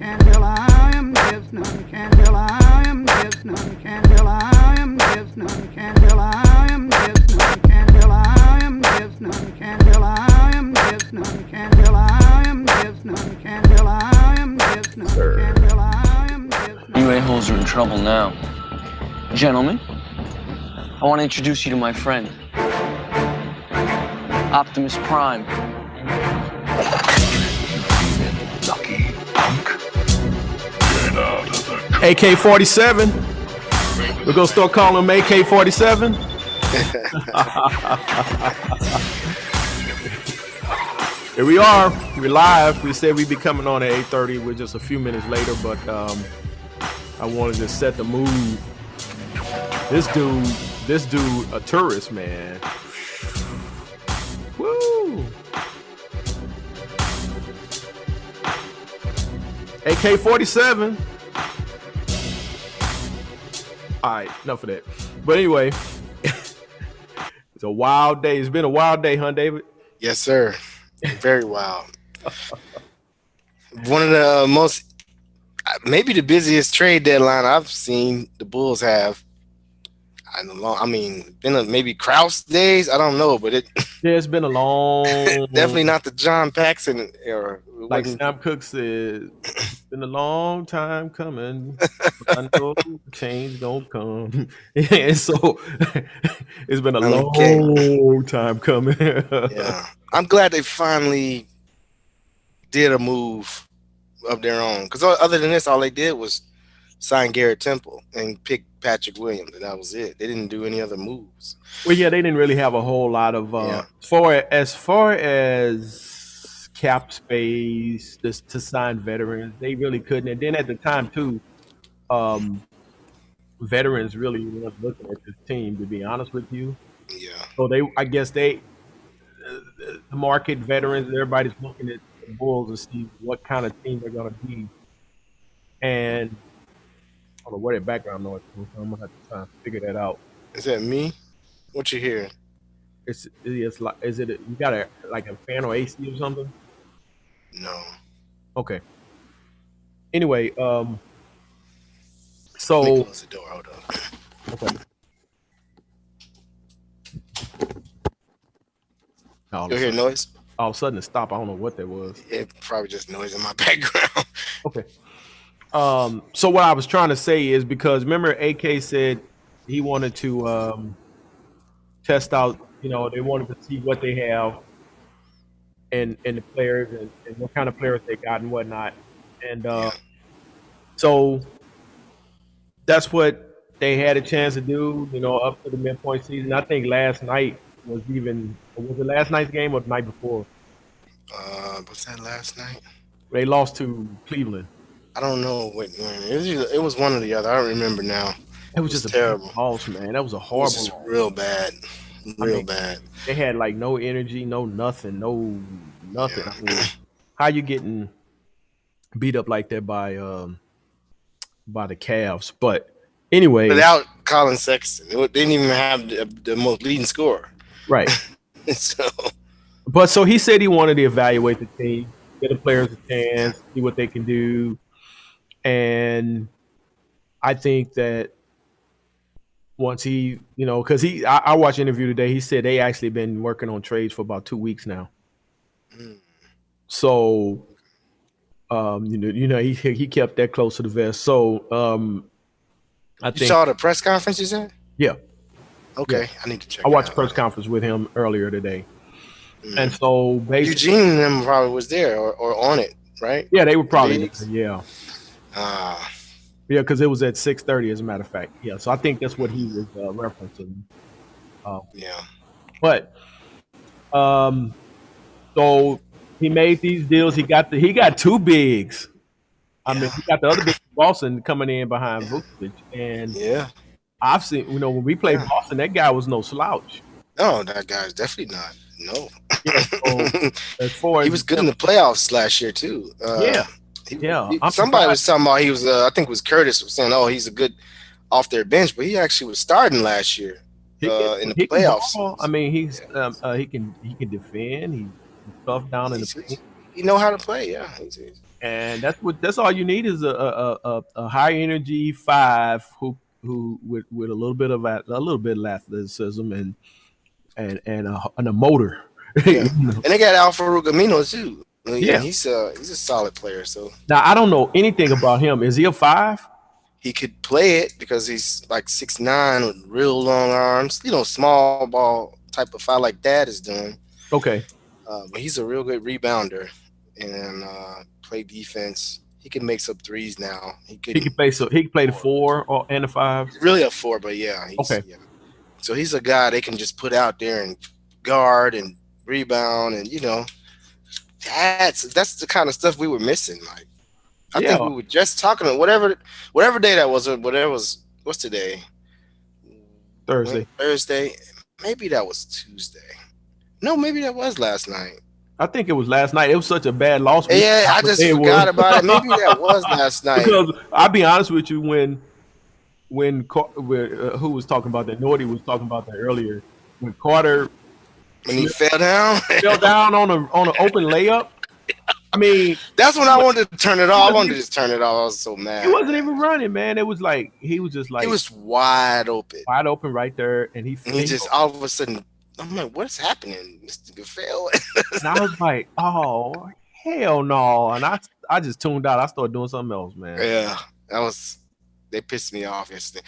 can tell I am deaf, none can tell I am deaf, none can tell I am deaf, none can tell I am deaf, none can tell I am deaf, none can tell I am deaf, none can tell I am deaf, none can tell I am deaf, none can tell I am deaf. You a-holes are in trouble now. Gentlemen, I want to introduce you to my friend, Optimus Prime. Lucky punk. Get out of the AK-47. We're gonna start calling him AK-47. Here we are. We're live. We said we'd be coming on at 8:30. We're just a few minutes later, but I wanted to set the mood. This dude, a tourist, man. Woo! AK-47. All right, enough of that. But anyway, it's a wild day. It's been a wild day, huh, David? Yes, sir. Very wild. One of the most, maybe the busiest trade deadline I've seen the Bulls have. I mean, maybe Krause days. I don't know, but Yeah, it's been a long. Definitely not the John Paxson era. Like Sam Cooke said, it's been a long time coming. I know change don't come. And so it's been a long time coming. Yeah. I'm glad they finally did a move of their own. Because other than this, all they did was sign Garrett Temple and pick Patrick Williams, and that was it. They didn't do any other moves. Well, yeah, they didn't really have a whole lot of as far as cap space to sign veterans, they really couldn't. And then at the time too, veterans really weren't looking at this team, to be honest with you. Yeah. So the market veterans, everybody's looking at the Bulls to see what kind of team they're going to be. And I don't know where their background noise comes from. I'm gonna have to try and figure that out. Is that me? What you hearing? It's like, is it you got a fan or AC or something? No. Okay. Anyway, so let me close the door. Hold on. Okay. You hear noise? All of a sudden it stopped. I don't know what that was. It probably just noise in my background. Okay. So what I was trying to say is, because remember AK said he wanted to test out, they wanted to see what they have and the players and what kind of players they got and whatnot. And so that's what they had a chance to do, up to the midpoint season. I think last night was it last night's game or the night before? Was that last night? They lost to Cleveland. I don't know what it was one or the other. I don't remember now. It was just terrible loss, man. That was a horrible. It was real bad, bad. They had no energy, no nothing. Yeah. I mean, how you getting beat up like that by the Cavs? But anyway, without Colin Sexton, they didn't even have the most leading scorer. Right. So he said he wanted to evaluate the team, get the players a chance, see what they can do. And I think that once he, because I watched an interview today, he said they actually been working on trades for about 2 weeks now. So, he kept that close to the vest. So, I think. You saw the press conference, you said? Yeah. Okay, yeah. I need to check. I watched the press conference with him earlier today. And so basically, Eugene and them probably was there or on it, right? Yeah, they were probably yeah. Yeah, because it was at 6:30, as a matter of fact. Yeah, so I think that's what he was referencing. Yeah. But so he made these deals. He got two bigs. I mean, he got the other big Boston coming in behind Vucevic, and I've seen when we played Boston, that guy was no slouch. No, that guy's definitely not. No. Yeah, so as far as he was good in the playoffs last year too. Somebody was talking about he was. I think it was Curtis was saying, "Oh, he's a good off their bench," but he actually was starting last year in the playoffs. I mean, he can defend. He's tough down in the paint. He know how to play. Yeah, And that's all you need is a high energy five who with a little bit of athleticism and a motor. Yeah, and they got Alfaro Camino too. And Yeah. he's a solid player, so Now I don't know anything about him. Is he a five? he could play it because he's like 6'9" with real long arms. Small ball type of foul like Dad is doing. Okay. But he's a real good rebounder and play defense. He can make some threes now. He can play he can play the 4 and the 5. Really a 4, but yeah. Okay. Yeah. So he's a guy they can just put out there and guard and rebound, and that's the kind of stuff we were missing. Like I think we were just talking about whatever day that was, or whatever was. What's today? Thursday. Maybe that was Tuesday. No, maybe that was last night. I think it was last night. It was such a bad loss. Yeah, I just forgot about it. Maybe that was last night. Because I'll be honest with you, when who was talking about that? Nordy was talking about that earlier. When Carter he fell down on an open layup. I mean, that's when I wanted to turn it off. I wanted to just turn it off. I was so mad. He wasn't even running, man. It was like he was just like it was wide open right there, and he just all of a sudden. I'm like, what's happening, Mr. Gaffel? And I was like, oh hell no! And I just tuned out. I started doing something else, man. Yeah, they pissed me off yesterday.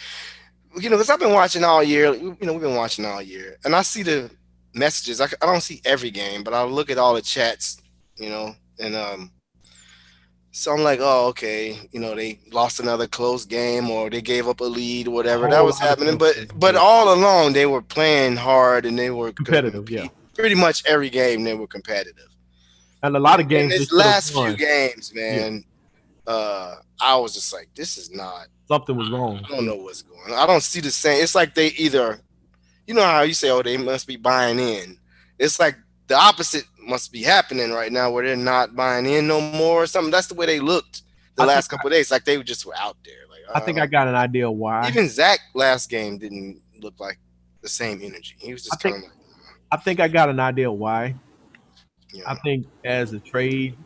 Because I've been watching all year. We've been watching all year, and I see the messages. I don't see every game, but I look at all the chats. And so I'm like, oh, okay. They lost another close game, or they gave up a lead, or whatever that was happening. But all along they were playing hard and they were competitive. Yeah, pretty much every game they were competitive. And a lot of games. In this last few games, man, I was just like, this is not. Something was wrong. I don't know what's going on. I don't see the same. It's like they either, how you say, oh, they must be buying in. It's like the opposite must be happening right now, where they're not buying in no more or something. That's the way they looked the last couple of days. Like they just were out there. Like I think I got an idea why. Even Zach last game didn't look like the same energy. He was just kind of like. I think I got an idea why. Yeah. I think as the trade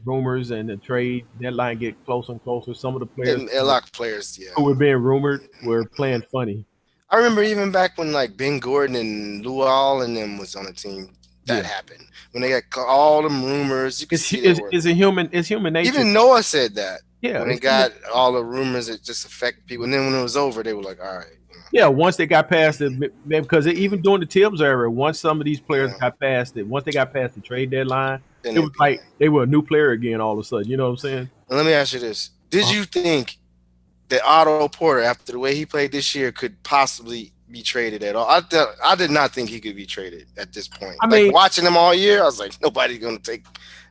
rumors and the trade deadline get closer and closer, some of the players, a lot of players, who were being rumored, were playing funny. I remember even back when like Ben Gordon and Luol and them was on the team. That happened when they got all them rumors. You can see it's human nature. Even Noah said that. Yeah, when they got all the rumors, it just affected people. And then when it was over, they were like, "All right." Yeah, once they got past it, because even during the Tibbs era, once some of these players got past it, once they got past the trade deadline, it was like they were a new player again all of a sudden. You know what I'm saying? And let me ask you this: did you think that Otto Porter, after the way he played this year, could possibly be traded at all? I did not think he could be traded at this point. I mean, watching him all year, I was like, nobody's going to take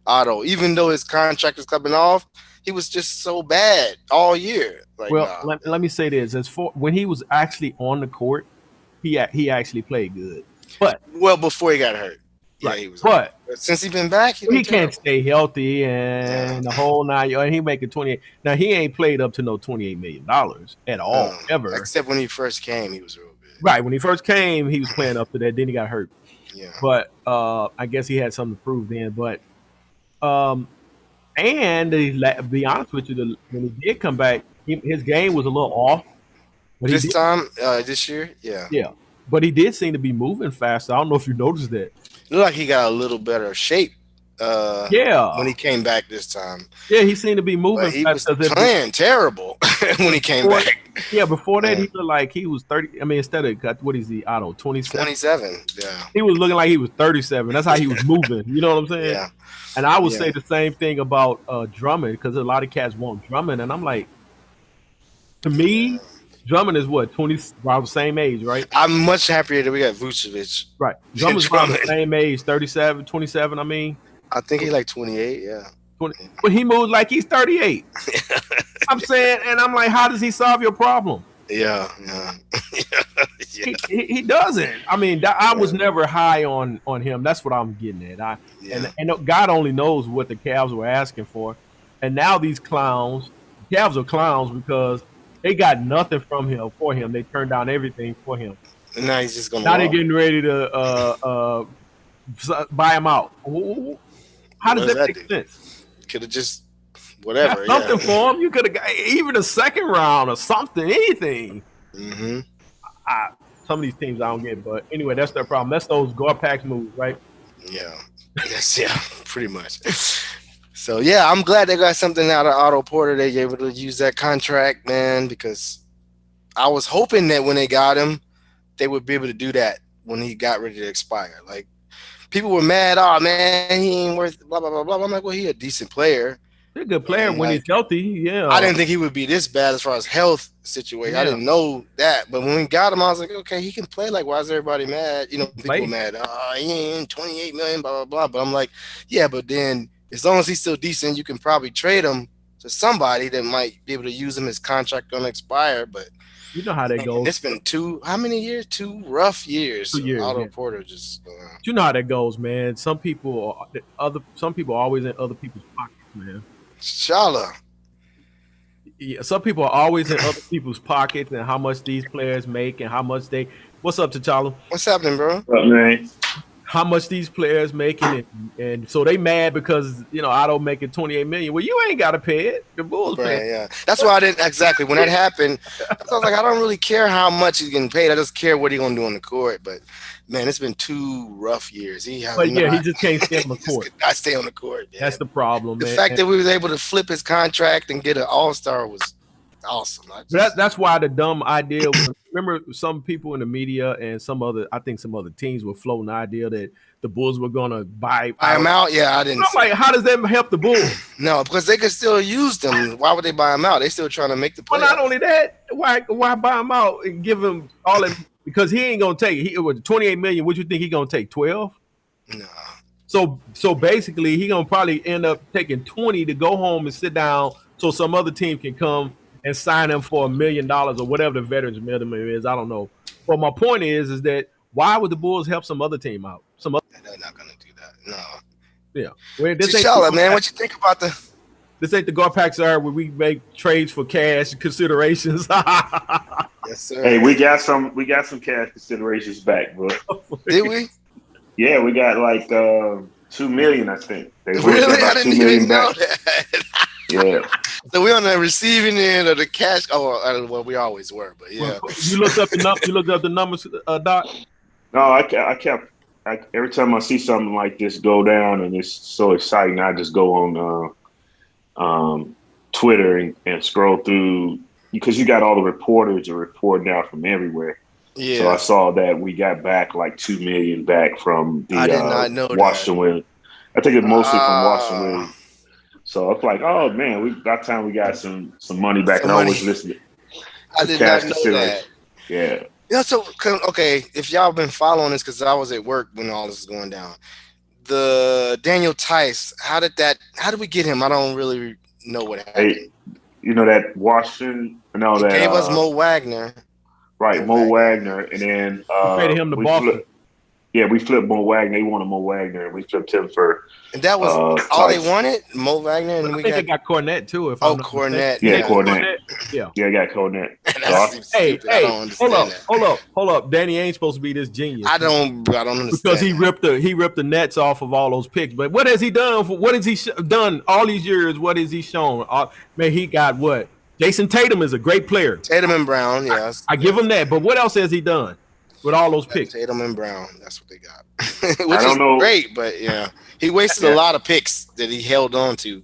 Otto. Even though his contract is coming off, he was just so bad all year. Like, let me say this: when he was actually on the court, he actually played good. But before he got hurt, right. He was. But since he's been back, he can't stay healthy and the whole 9 yards. And he making 28. Now he ain't played up to no $28 million at all ever. Except when he first came, he was real good. Right, when he first came, he was playing up to that. Then he got hurt. Yeah. But I guess he had something to prove then. But and to be honest with you, when he did come back, his game was a little off. But this year, yeah. Yeah. But he did seem to be moving faster. I don't know if you noticed that. It looked like he got a little better shape. When he came back this time. Yeah, he seemed to be moving. But he was playing terrible when he came back. Yeah, before that, he looked like he was 30. I mean, instead of what is he? I don't know, 27. 27. Yeah. He was looking like he was 37. That's how he was moving. You know what I'm saying? Yeah. And I would say the same thing about Drummond, because a lot of cats want Drummond, and I'm like, to me, Drummond is what, 20, around the same age, right? I'm much happier that we got Vucevic. Right. Drummond's around the same age, 37, 27, I mean. I think he's like 28, yeah. 20, but he moves like he's 38. I'm saying, and I'm like, how does he solve your problem? Yeah. He doesn't. I mean, I was never high on him. That's what I'm getting at. And God only knows what the Cavs were asking for. And now these clowns, Cavs are clowns because they got nothing from him for him. They turned down everything for him. And now he's just going to. Now they're getting ready to buy him out. How does that make sense? Could have just whatever. something Yeah. for him. You could have got even a second round or something, anything. Mm-hmm. Some of these teams I don't get, but anyway, that's their problem. That's those Garpax moves, right? Yeah. Yes. Yeah. Pretty much. So yeah, I'm glad they got something out of Otto Porter. They able to use that contract, man, because I was hoping that when they got him, they would be able to do that when he got ready to expire. Like people were mad, oh man, he ain't worth blah blah blah blah. I'm like, well, he a decent player. He's a good player And, when like, he's healthy. Yeah, I didn't think he would be this bad as far as health situation. I Yeah. didn't know that, but when we got him, I was like, okay, he can play. Like, why is everybody mad? You know, people Play. mad. Oh, he ain't 28 million, blah blah blah. But I'm like, yeah, but then as long as he's still decent, you can probably trade him to somebody that might be able to use him. His contract gonna expire, but You know how that man, goes. it's been how many years? 2 rough years. 2 years, Otto yeah. Porter just. You know how that goes, man. Some people are always in other people's pockets, man. Shala. Yeah, some people are always in other people's pockets and how much these players make and how much they. What's up, T'Challa? What's happening, bro? What, man? How much these players making and so they mad because Otto making 28 million. Well, you ain't got to pay it. The Bulls pay. Right, yeah. That's why I didn't exactly when that happened. I was like, I don't really care how much he's getting paid. I just care what he's gonna do on the court. But man, it's been 2 rough years. He has. But yeah, he just can't stay on the court. I stay on the court. Man. That's the problem. The man. fact that we was able to flip his contract and get an All-Star was awesome. That's why the dumb idea was, remember some people in the media and some other teams were floating the idea that the Bulls were gonna buy him out. Yeah, I didn't. I'm like, how does that help the Bulls? No, because they could still use them. Why would they buy him out? They still trying to make the play. Well, not only that, why buy him out and give him all that, because he ain't gonna take it. He was 28 million. What you think he gonna take? 12? No. So basically, he gonna probably end up taking 20 to go home and sit down, so some other team can come and sign him for $1 million or whatever the veterans minimum is. I don't know. But my point is that why would the Bulls help some other team out? They're not gonna do that. No. Yeah. Well, this T'Challa, man, what you think about this ain't the Garpax era where we make trades for cash considerations. Yes, sir. Hey, we got some cash considerations back, bro. Did we? Yeah, we got like $2 million, I think. Really? I didn't even know that. Yeah. So we're on the receiving end of the cash. Oh, well, we always were, but yeah. You looked up the numbers, Doc? No, every time I see something like this go down and it's so exciting, I just go on Twitter and scroll through, because you got all the reporters are reporting out from everywhere. Yeah. So I saw that we got back like $2 million back from the I did not know Washington Wizards. I think it's mostly from Washington Wizards. So it's like, oh man, that time we got some money back, and I always listen. I did not know that. Yeah. Yeah. So okay, if y'all been following this, because I was at work when all this was going down. The Daniel Tice, how did we get him? I don't really know what happened. Hey, you know that Washington? No, that gave us Mo Wagner. Right, Mo Wagner, and then paid him to Boston. We flipped Mo Wagner. They wanted Mo Wagner, and we flipped him for. And that was all they wanted, Mo Wagner, and I think they got Cornette too. Cornette. Yeah, Cornette. Yeah, I got Cornette. Hey, hold up. Danny ain't supposed to be this genius. I don't understand. Because he ripped the nets off of all those picks. But what has he done? What has he done all these years? What has he shown? Man, he got what? Jason Tatum is a great player. Tatum and Brown, yes. I give him that. But what else has he done with all those picks? Tatum and Brown, that's what they got. Which is great, but yeah. He wasted a lot of picks that he held on to.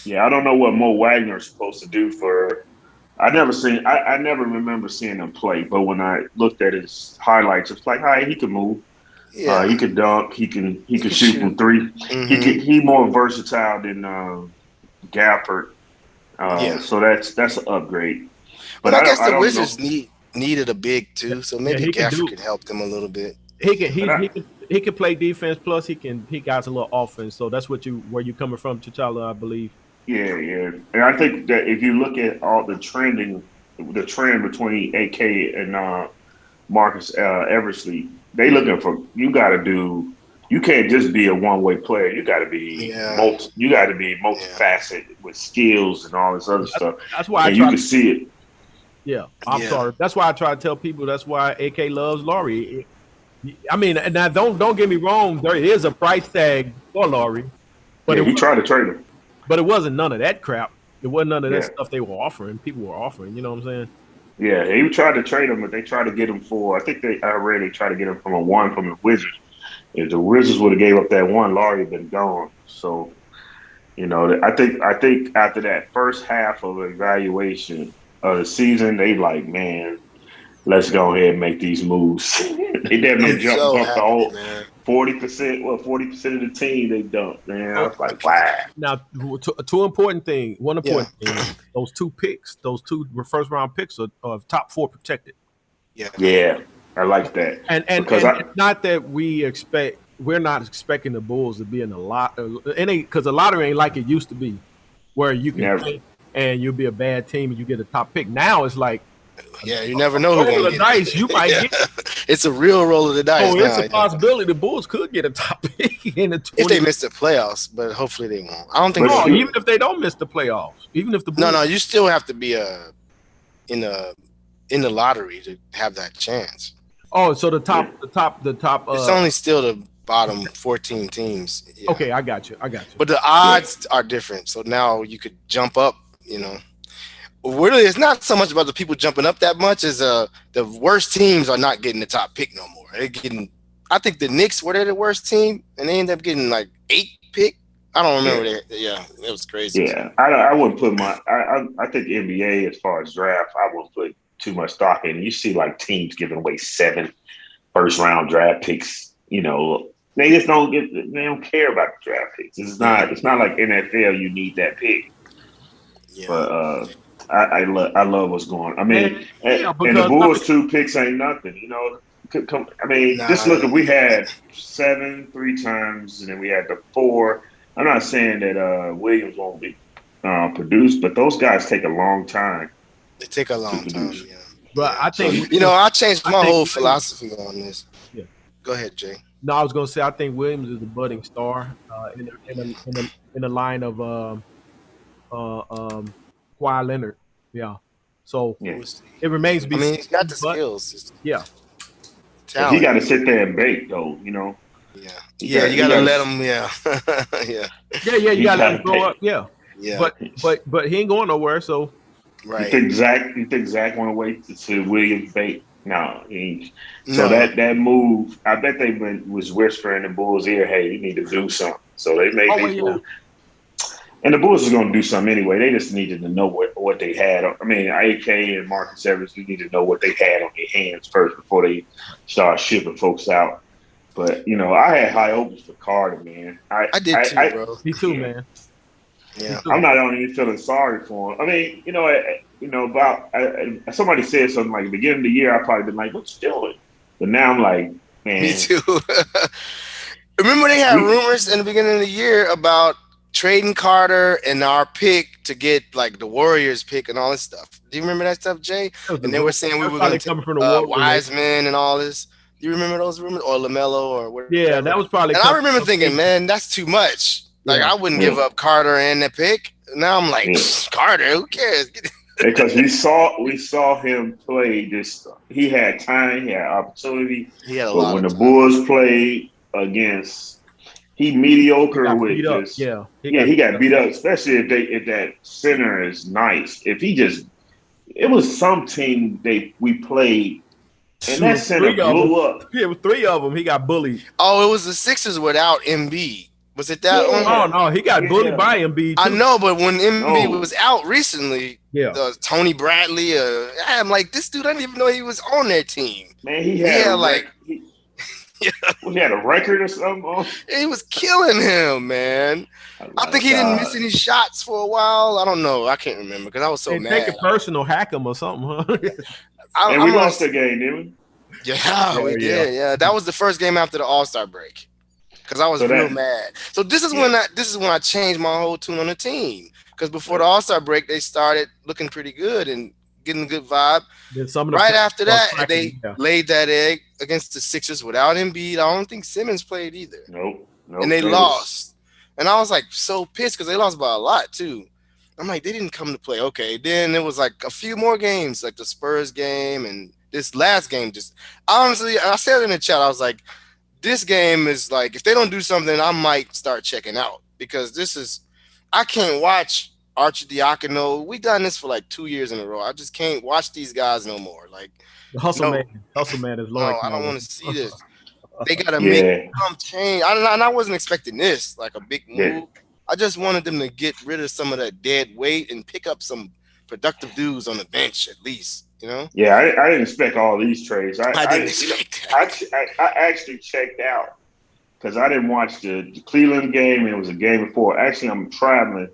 Yeah, I don't know what Mo Wagner is supposed to do for. I never remember seeing him play, but when I looked at his highlights, it's like, he can move. Yeah. He can dunk. He can shoot from three. Mm-hmm. He more versatile than Gafford. So that's an upgrade. But I guess the Wizards needed a big too, so maybe Gafford could help them a little bit. He can play defense, plus he got a little offense. So that's where you coming from, T'Challa, I believe. Yeah. And I think that if you look at all the trend between AK and Marcus Eversley, they looking for, you can't just be a one-way player. You got to be multifaceted with skills and all this other stuff. That's why you can see it. Yeah, I'm sorry. That's why I try to tell people. That's why AK loves Laurie. I mean, now don't get me wrong. There is a price tag for Laurie, but he tried to trade him. But it wasn't none of that crap. It wasn't none of that Yeah. stuff they were offering. People were offering. You know what I'm saying? Yeah, he tried to trade him, but they tried to get him for. I think I read they tried to get him from a one from the Wizards. If the Wizards would have gave up that one, Laurie had been gone. So I think after that first half of evaluation of the season, they like, man, let's go ahead and make these moves. They damn near I'm so bumped the happy, whole man. 40%. Well, 40% of the team they dumped. Man, I Oh, was like, wow. now, two important thing. One Yeah, important thing. Those two picks, those two first round picks are top 4 protected. yeah, Yeah, I like that because And it's not that we're not expecting the Bulls to be in a lot. It ain't because the lottery ain't like it used to be, where you can never. tank and you'll be a bad team and you get a top pick. Now it's like yeah. You never know who's roll gonna of the get it. dice. You might Yeah, get. it's a real roll of the dice So it's now. a possibility the Bulls could get a top pick in the If they 20. miss the playoffs, but hopefully they won't. I don't think But they No, will. shoot, even if they don't miss the playoffs, even if the No, Bulls. no, you still have to be in a in the lottery to have that chance. Oh, so the yeah, top. It's only still the bottom 14 teams. Yeah. Okay, I got you. But the yeah, odds are different. So now you could jump up, Really, it's not so much about the people jumping up that much as the worst teams are not getting the top pick no more. They're getting, I think the Knicks were they the worst team and they end up getting like 8th pick. I don't remember yeah. that. Yeah, it was crazy. Yeah, I wouldn't put I think NBA as far as draft, I wouldn't put too much stock in. You see like teams giving away 7 first round draft picks. They just they don't care about the draft picks. It's not like NFL. You need that pick, Yeah. but I love what's going on. I mean, Yeah, and the because Bulls 2 picks ain't nothing. I mean, just Nah, look at we had 7 3 times, and then we had the 4. I'm not saying that Williams won't be produced, but those guys take a long time it take a to long time. produce. Yeah. but Yeah. I So think I changed I my think whole Williams, philosophy on this. yeah. Go ahead, Jay. No, I was gonna say I think Williams is a budding star in the line of Kawhi Leonard. Yeah, so yeah, We'll see. it remains to I be mean, he's got seen. the But skills, it's yeah, but he talent. got to sit there and bake though. Yeah. He Yeah, got you he got to got let to him. Yeah. Yeah. yeah, you he gotta let got him to grow up. bake. Yeah, Yeah. but he ain't going nowhere. So You Right. think Zach? You think Zach want to wait to see Williams bait? No, he ain't. So No. that move, I bet was whispering in the Bulls' ear, "Hey, you need to do something." So they made oh well, these yeah, moves, and the Bulls was going to do something anyway. They just needed to know what they had. I mean, AK and Marcus Evans, you need to know what they had on their hands first before they start shipping folks out. But I had high hopes for Carter, man. I did too, bro. me too, Yeah. man. Me Yeah. I'm too. not only feeling sorry for him. I mean, about somebody said something like at the beginning of the year. I probably been like, "What you doing?" But now I'm like, Me man, too. Remember they had we rumors in the beginning of the year about trading Carter and our pick to get like the Warriors pick and all this stuff. Do you remember that stuff, Jay? That was the And they were rumor. saying we That's were going probably to take coming from the Warriors. Wiseman and all this. Do you remember those rumors or Lamelo or Yeah, whatever? that was probably And I coming remember from thinking, AD. man, that's too much. Like Yeah, I wouldn't yeah, give up Carter and the pick. Now I'm like, yeah. Carter, who cares? Because we saw him play this. He had time, he had opportunity, He had a but lot when of the time. Bulls played against, he he mediocre got with beat up. just. Yeah, he Yeah, got he beat got up. beat up, especially if that center is nice. If he just, it was some team we played, and that Shoot, center 3 of them. blew up. Yeah, it was 3 of them. He got bullied. Oh, it was the Sixers without Embiid. Was it that one? Oh Yeah, no, he got bullied yeah. by Embiid I too. know, but when Embiid No, was out recently, Yeah, Tony Bradley, I'm like, this dude, I didn't even know he was on their team. man, he He had a had like, he had a record or something. he was killing him, man. I think he didn't miss any shots for a while. I don't know. I can't remember because I was so and take mad. it personal, hack him or something, huh? And we I'm lost on. the game, didn't we? Yeah, we Yeah. did. Yeah, that was the first game after the All-Star break because I was So real that, mad. So this is yeah, when I changed my whole tune on the team because before the All-Star break they started looking pretty good and getting a good vibe. Then some of the Right players after start that, cracking. they Yeah. laid that egg against the Sixers without Embiid. I don't think Simmons played either, nope. and they lost. And I was like so pissed because they lost by a lot too. I'm like, they didn't come to play. Okay, then it was like a few more games, like the Spurs game and this last game. Just honestly, I said in the chat, I was like, this game is like, if they don't do something, I might start checking out because I can't watch Archidiacono. We done this for like 2 years in a row. I just can't watch these guys no more. Like, The no, hustle man is Lord no, I don't Calvin. want to see this. They gotta make Yeah, some change. And I wasn't expecting this, like a big yeah, move. I just wanted them to get rid of some of that dead weight and pick up some productive dudes on the bench at least. yeah. I didn't expect all these trades. I I didn't you know, expect that. I actually checked out because I didn't watch the Cleveland game, and it was a game before. Actually, I'm traveling,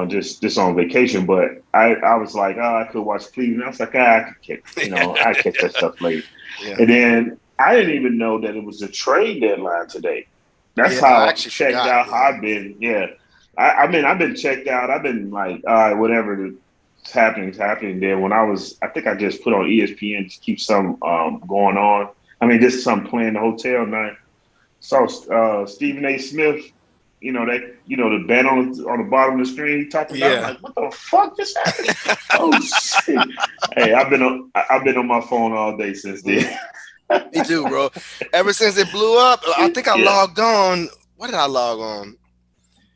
just on vacation. But I was like, oh, I could watch Cleveland. I was like, I could catch, I catch that stuff late. Yeah, And then I didn't even know that it was a trade deadline today. That's yeah. I how actually checked forgot. out Yeah, I've been. Yeah, I mean, I've been checked out. I've been like, all right, whatever is happening is happening. Then I think I just put on ESPN to keep some going on. I mean, just some playing the hotel night. Saw Stephen A. Smith, the band on the bottom of the screen he talking about. I'm yeah. like, what the fuck just happened? Oh shit! Hey, I've been on my phone all day since then. Me too, bro. Ever since it blew up, I think I Yeah, logged on. What did I log on?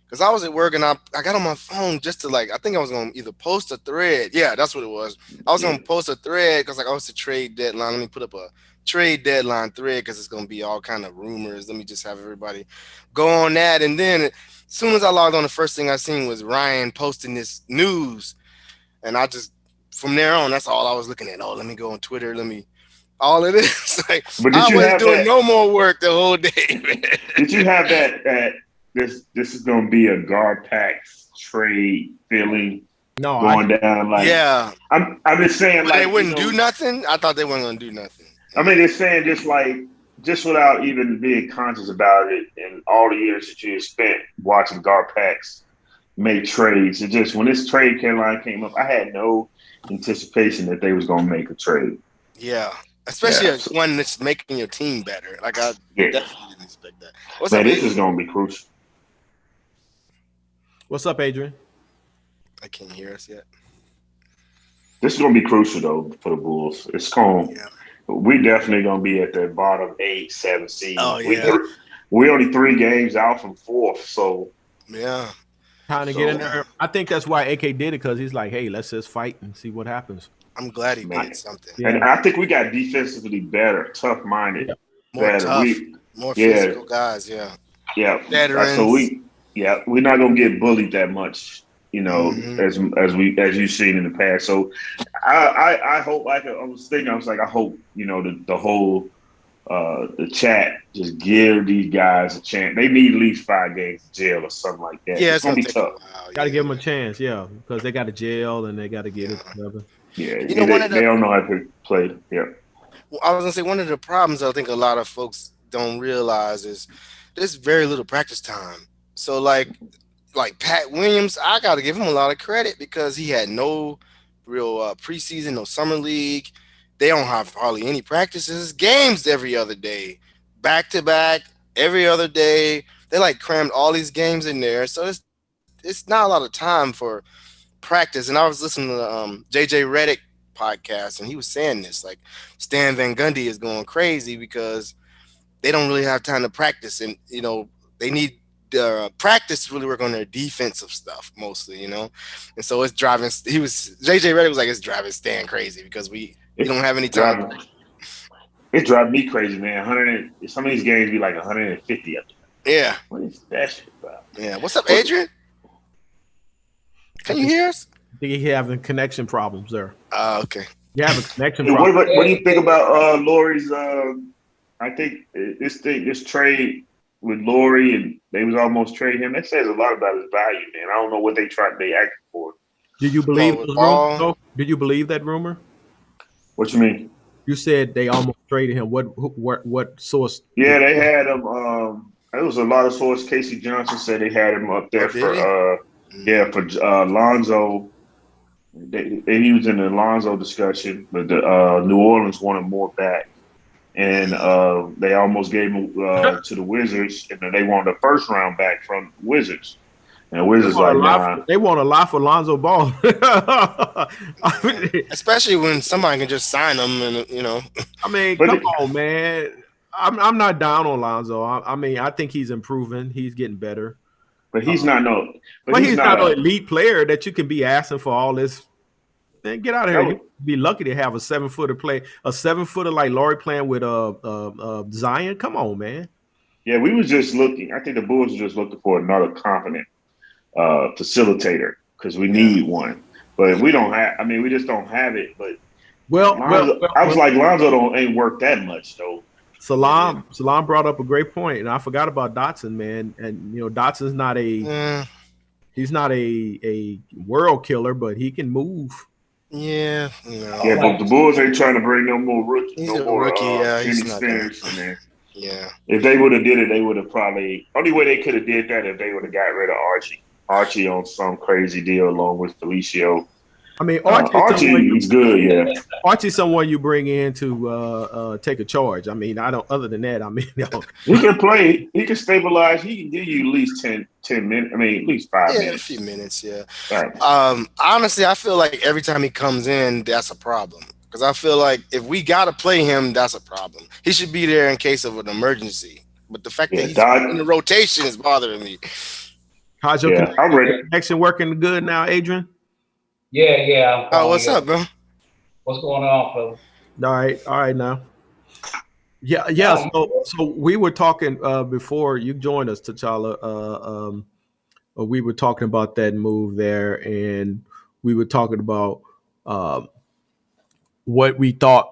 Because I was at work and I got on my phone just to I think I was going to either post a thread. Yeah, that's what it was. I was yeah, going to post a thread because it's a trade deadline. Let me put up a trade deadline thread because it's going to be all kind of rumors. Let me just have everybody go on that. And then as soon as I logged on, the first thing I seen was Ryan posting this news. And I just, from there on, that's all I was looking at. Oh, let me go on Twitter. All it is. Like, but did I you wasn't have doing that? no more work the whole day, man. Did you have that this is going to be a Garpax trade feeling No, I going down? Like Yeah. I'm just saying, But they like wouldn't do nothing. I thought they weren't going to do nothing. I mean, they're saying just without even being conscious about it, and all the years that you have spent watching Garpax make trades. It just when this trade Caroline came up, I had no anticipation that they was going to make a trade. Yeah, especially Yeah, so, one that's making your team better. Like I yeah, definitely didn't expect that. What's man, up, this is Adrian? going to be crucial. What's up, Adrian? I can't hear us yet. This is going to be crucial though for the Bulls. It's going. Yeah. We definitely going to be at the bottom 8, 7 Oh seed. yeah, We only 3 games out from fourth, so yeah. Trying to get in so there. I think that's why AK did it because he's like, hey, let's just fight and see what happens. I'm glad he man, did something and Yeah. I think we got defensively better, tough minded, Yeah. more better. tough, more Yeah, physical guys. Yeah, yeah. So veterans. we're not gonna get bullied that much, Hmm. as you've seen in the past. So I hope, like I was thinking, I was like, I hope the whole the chat just give these guys a chance. They need at least 5 games in jail or something like that. Yeah, It's it's gonna gonna be take a tough. while. Got to Yeah, give them a chance, yeah, because they got to jail and they got to get it yeah. together. Yeah, One of they the don't know how to play. Yeah, I was gonna say one of the problems I think a lot of folks don't realize is there's very little practice time. So like Pat Williams, I got to give him a lot of credit because he had no real preseason, no summer league. They don't have hardly any practices. Games every other day, back to back, every other day. They crammed all these games in there, so it's not a lot of time for practice. And I was listening to JJ Redick podcast, and he was saying this Stan Van Gundy is going crazy because they don't really have time to practice, and they need practice to really work on their defensive stuff mostly, and so it's driving. JJ Redick was like it's driving Stan crazy because we it's don't have any time. driving it's driving me crazy, man. 100. Some of these games be like 150 up there. Yeah, What is that shit about? yeah. What's up, What, Adrian? I Can you hear us? think he having connection problems there. Okay. You have a connection what, problem. what do you think about Lori's? I think this trade with Lori, and they was almost trading him. That says a lot about his value, man. I don't know what they acting for. Did you believe with those Ball? rumors? Though? Did you believe that rumor? What you mean? You said they almost traded him. What source? Yeah, they had him. It was a lot of sources. Casey Johnson said they had him up Oh, there did he? for Lonzo. He was in the Lonzo discussion, but the New Orleans wanted more back, and they almost gave him to the Wizards, and then they wanted a first round back from the Wizards, and the Wizards like, nah. They want a lot for Lonzo Ball. Especially when somebody can just sign them, and I mean, But come on, man. I'm not down on Lonzo. I mean, I think he's improving. He's getting better. But he's not no. But he's not an elite player that you can be asking for all this. Then get out of here. You'd be lucky to have a 7-footer play, a 7-footer like Laurie playing with Zion. Come on, man. Yeah, we was just looking. I think the Bulls were just looking for another confident facilitator because we need one. But we don't have. I mean, we just don't have it. But I was like, Lonzo ain't worth that much though. Salam brought up a great point, and I forgot about Dotson, man. And Dotson's not he's not a world killer, but he can move. Yeah, no. Yeah, but the Bulls ain't trying to bring no more rookies. He's a rookie, yeah. He's not inexperienced in there. Yeah. If they would have did it, they would have probably. Only way they could have did that if they would have got rid of Archie. Archie on some crazy deal along with Felicio. I mean, Archie's good, yeah. Archie's someone you bring in to take a charge. I mean, other than that, I mean, he can play. He can stabilize. He can give you at least 10 minutes. I mean, at least 5 minutes. Yeah, a few minutes, yeah. Right. Honestly, I feel like every time he comes in, that's a problem. Because I feel like if we got to play him, that's a problem. He should be there in case of an emergency. But the fact that he's in the rotation is bothering me. How's your connection working good now, Adrian? Yeah. Oh, what's up, bro? What's going on, fellas? All right now. Yeah. So we were talking before you joined us, T'Challa. We were talking about that move there, and we were talking about what we thought.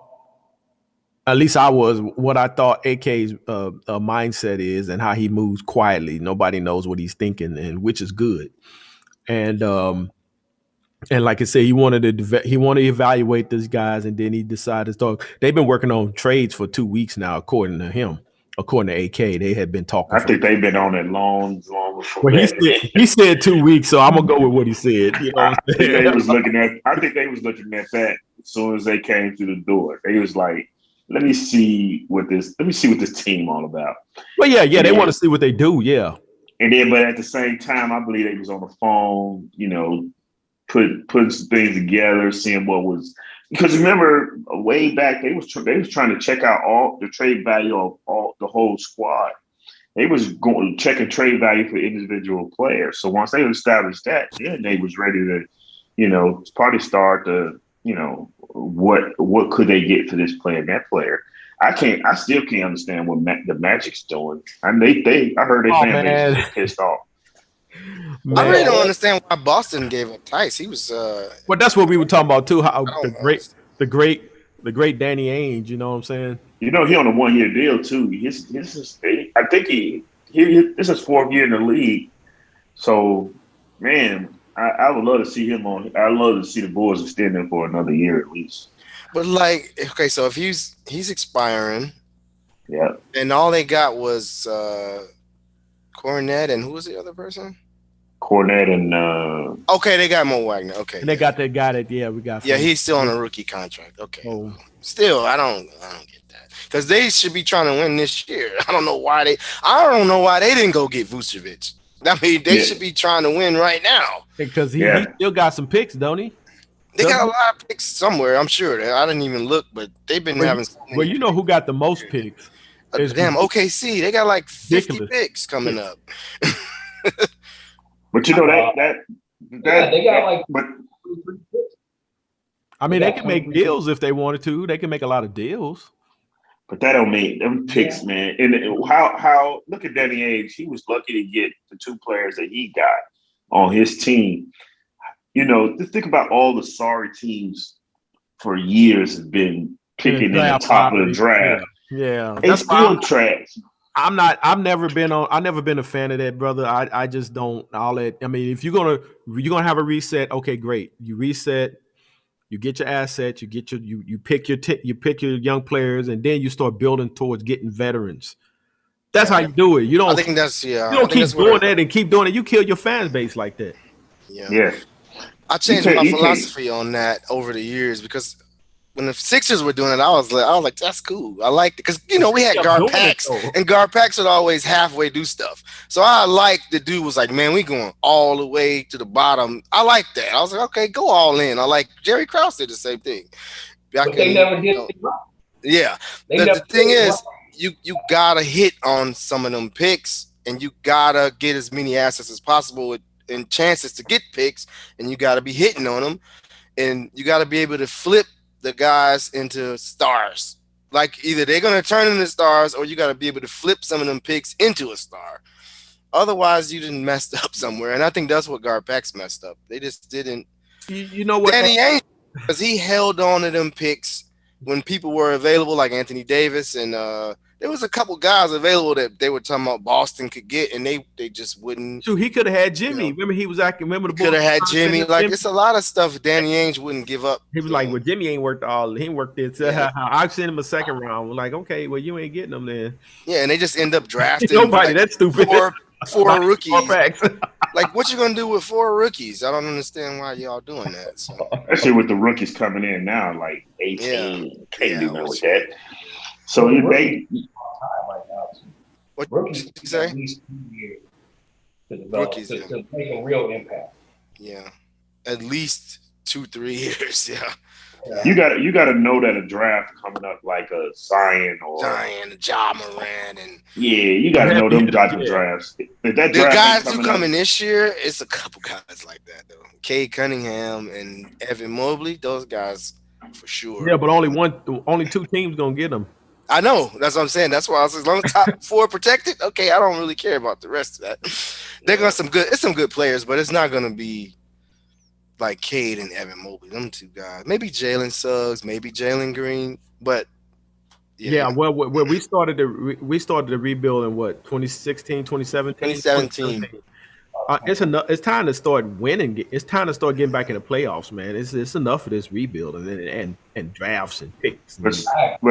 At least what I thought AK's mindset is, and how he moves quietly. Nobody knows what he's thinking, and which is good. And like I said, he wanted to evaluate these guys, and then he decided to talk. They've been working on trades for 2 weeks now, according to him. According to AK, they had been talking. I think they've been on it long before. Well, he said 2 weeks, so I'm gonna go with what he said. You know what I'm saying? I think they was looking at that as soon as they came through the door. They was like, let me see what this team all about. Well, yeah, they want to see what they do, yeah. And then, but at the same time, I believe they was on the phone, putting some things together, seeing what was, because remember way back they was trying to check out all the trade value of the whole squad. They was going checking trade value for individual players. So once they established that, then they was ready to, probably start to, what could they get for this player and that player. I still can't understand what the Magic's doing. And I heard their fan base is pissed off. Man. I really don't understand why Boston gave up Tice. He was well, that's what we were talking about too. How the great Danny Ainge, you know what I'm saying? He on a 1-year deal too. I think he this is 4th year in the league. So man, I would love to see him on. I'd love to see the Bulls extend him for another year at least. But okay, so if he's expiring, yeah, and all they got was Cornette, and who was the other person? Cornette and okay, they got Mo Wagner. Okay, and they got that guy that we got. Yeah, he's still on a rookie contract. Okay, still I don't get that because they should be trying to win this year. I don't know why they didn't go get Vucevic. I mean, they should be trying to win right now because he still got some picks, don't he? They got a lot of picks somewhere. I'm sure. I didn't even look, but they've been having. Well, you know who got the most picks? Damn, OKC. They got like 50 picks coming up. But you know that they got like. But I mean, they can make deals if they wanted to. They can make a lot of deals. But that don't mean them picks, man. And how look at Danny Ainge. He was lucky to get the 2 players that he got on his team. Just think about all the sorry teams for years have been picking in the top of the draft. Yeah. It's still trash. I've never been a fan of that, brother. I just don't all that. I mean, if you're gonna have a reset, okay, great. You reset, you get your assets, you pick your young players, and then you start building towards getting veterans. That's how you do it. You don't. I think that's You don't keep doing that and keep doing it. You kill your fan base like that. Yeah. I changed my philosophy on that over the years because when the Sixers were doing it, I was like, that's cool. I liked it because we had Garpax, and Garpax would always halfway do stuff. So I liked the dude was like, man, we going all the way to the bottom. I like that. I was like, okay, go all in. I like Jerry Krause did the same thing. They never did it right. Yeah. The thing is, you gotta hit on some of them picks and you gotta get as many assets as possible and chances to get picks, and you gotta be hitting on them, and you gotta be able to flip the guys into stars. Like either they're gonna turn into stars, or you gotta be able to flip some of them picks into a star. Otherwise, you didn't messed up somewhere, and I think that's what Garpax messed up. They just didn't. You know what? Danny Ainge, because he held on to them picks when people were available, like Anthony Davis, and there was a couple guys available that they were talking about Boston could get, and they just wouldn't. So he could have had Jimmy. You know, Remember he was acting. Remember the could have had Jimmy. Like Jimmy? it's a lot of stuff Danny Ainge wouldn't give up. He was like, "Well, Jimmy ain't worked all. He ain't worked this. Yeah. I sent him a second round. We're like, okay, well, you ain't getting him then. Yeah, and they just end up drafting Nobody. like, That's stupid. Four rookies. Quarterbacks. Like, what you gonna do with 4 rookies? I don't understand why y'all doing that. So. Especially with the rookies coming in now, like 18, can't do nothing with that. So Well, they. What Rookies you say? at least 2 years to develop, Rookies, to make a real impact. Yeah, at least 2-3 years. Yeah. You got to know that a draft coming up like a Zion or Zion, Ja Morant, and you got to know them type of drafts. If that the draft guys ain't who coming this year, it's a couple guys like that though. Cade Cunningham and Evan Mobley, those guys for sure. Yeah, but only 2 teams gonna get them. I know. That's what I'm saying. That's why I was as long as top 4 protected. Okay, I don't really care about the rest of that. They're gonna it's some good players, but it's not gonna be like Cade and Evan Mobley, them 2 guys. Maybe Jalen Suggs, maybe Jalen Green, but yeah. Well, we started the rebuild in what 2016, 2017? 2017. It's time to start winning. It's time to start getting back in the playoffs, man. It's enough of this rebuild and drafts and picks. But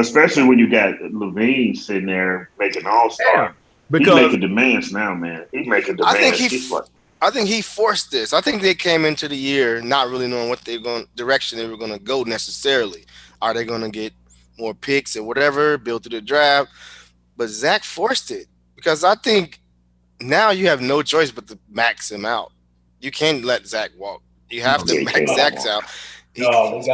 especially when you got Levine sitting there making all-star. Because he's making demands now, man. He's making demands. I think he forced this. I think they came into the year not really knowing what direction they were going to go necessarily. Are they going to get more picks or whatever, build through the draft? But Zach forced it because I think now you have no choice but to max him out. You can't let Zach walk. You have to max Zach out. He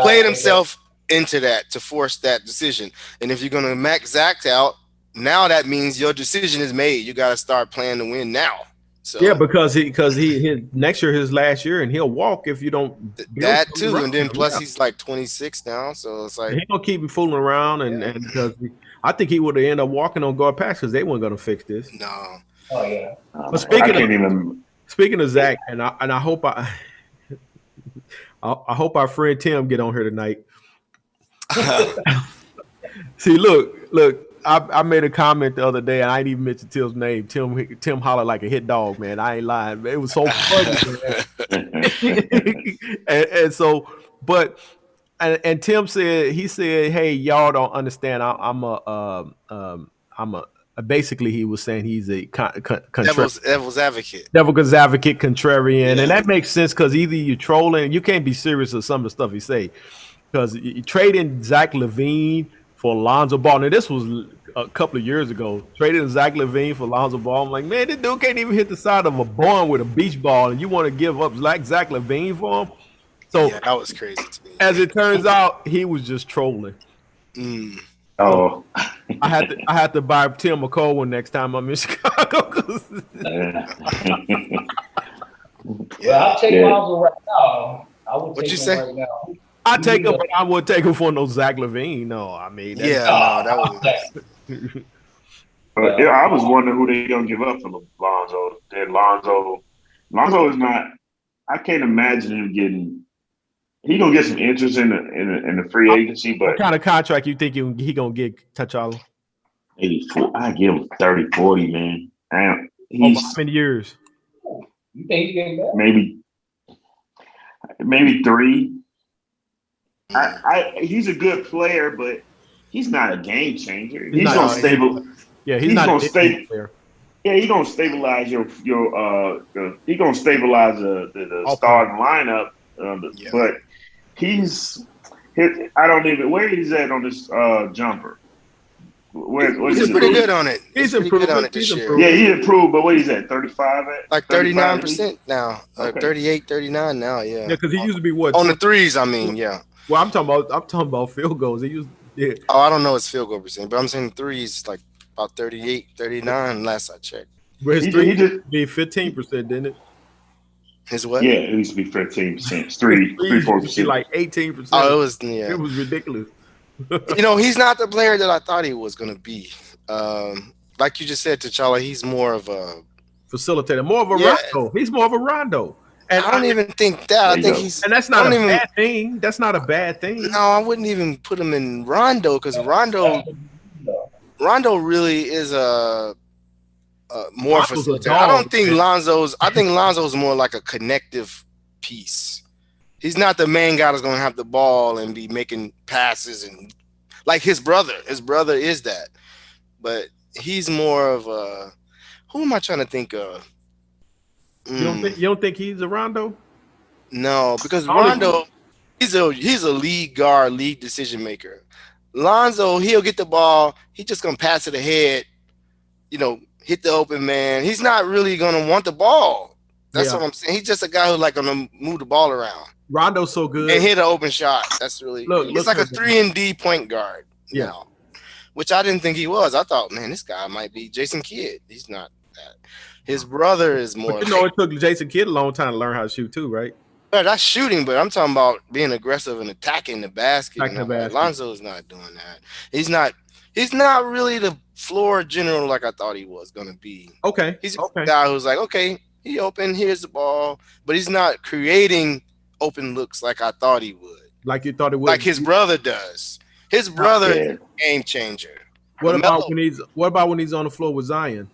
played himself into that to force that decision. And if you're going to max Zach out, now that means your decision is made. You got to start playing to win now. So, yeah, because he next year his last year, and he'll walk if you don't. That too, and then plus he's like 26 now, so it's like he don't keep him fooling around, and because I think he would have ended up walking on guard packs because they weren't going to fix this. No. Oh yeah. But speaking of Zach, and I hope I hope our friend Tim get on here tonight. See, look. I made a comment the other day, and I didn't even mention Tim's name. Tim hollered like a hit dog, man. I ain't lying. It was so funny. and so, but and Tim said, "Hey, y'all don't understand. Basically, he was saying he's a devil's advocate, contrarian, and that makes sense because either you're trolling, you can't be serious with some of the stuff he say, because you trading Zach LaVine for Lonzo Ball. Now, this was a couple of years ago. Traded Zach LaVine for Lonzo Ball. I'm like, man, this dude can't even hit the side of a barn with a beach ball, and you want to give up Zach LaVine for him? So yeah, that was crazy to me. As it turns out, he was just trolling. Oh, I had to buy Tim a cold one next time I'm in Chicago. Well, I'll take Lonzo right now. I would What'd take you him say? right now. I take him, but I would take him for no Zach LaVine. No, I mean, that was. I was wondering who they gonna give up for Lonzo. Then Lonzo is not. I can't imagine him getting. He gonna get some interest in the free agency, but what kind of contract you think he gonna get, T'Challa? 84. I give him 30, 40, man. Damn, Over how many years? You think he's getting that? Maybe 3. He's a good player, but he's not a game changer. He's gonna stabilize. Yeah, he's not gonna player. Yeah, he's gonna stabilize your he's gonna stabilize the starting lineup. But I don't even where he's at on this jumper. He's pretty good on it. He's pretty good on it this year. Yeah, he improved, but what he's at 35 at? Like 39% now. 38, 39 now, yeah. Yeah, because he used to be what? On the threes, I mean, yeah. Well, I'm talking about field goals. He used Oh, I don't know his field goal percent, but I'm saying threes like about 38, 39 last I checked. Where his He three just be 15%, didn't it? His what? yeah, it used to be 15%. It's His three, threes used to be 4%. like 18%. Oh, it was It was ridiculous. he's not the player that I thought he was gonna be. Like you just said, T'Challa, he's more of a Facilitator, more of a yeah. Rondo. He's more of a Rondo, and I don't even think that. There I you think go. he's. and that's I not a don't even. bad thing. That's not a bad thing. No, I wouldn't even put him in Rondo because Rondo really is a more Rondo's a facilitator. I dog, don't think man. Lonzo's. I think Lonzo's more like a connective piece. He's not the main guy that's going to have the ball and be making passes and like his brother. His brother is that, but he's more of a. Who am I trying to think of? You don't think he's a Rondo? No, because Only- Rondo, he's a lead guard, lead decision maker. Lonzo, he'll get the ball. He just gonna pass it ahead. Hit the open man. He's not really gonna want the ball. That's what I'm saying. He's just a guy who's like gonna move the ball around Rondo's so good. and hit an open shot. That's really he's like a 3-and-D point guard now, which I didn't think he was. I thought, man, this guy might be Jason Kidd. He's not that. His brother is more. But it took Jason Kidd a long time to learn how to shoot too, right? But that's shooting, but I'm talking about being aggressive and attacking the basket. Attacking the basket. Lonzo's not doing that. He's not really the floor general like I thought he was gonna be. Okay. He's a guy who's like, okay, he open, here's the ball, but he's not creating open looks like I thought he would. Like you thought it would. Like his brother does. His brother is a game changer. What about when he's on the floor with Zion?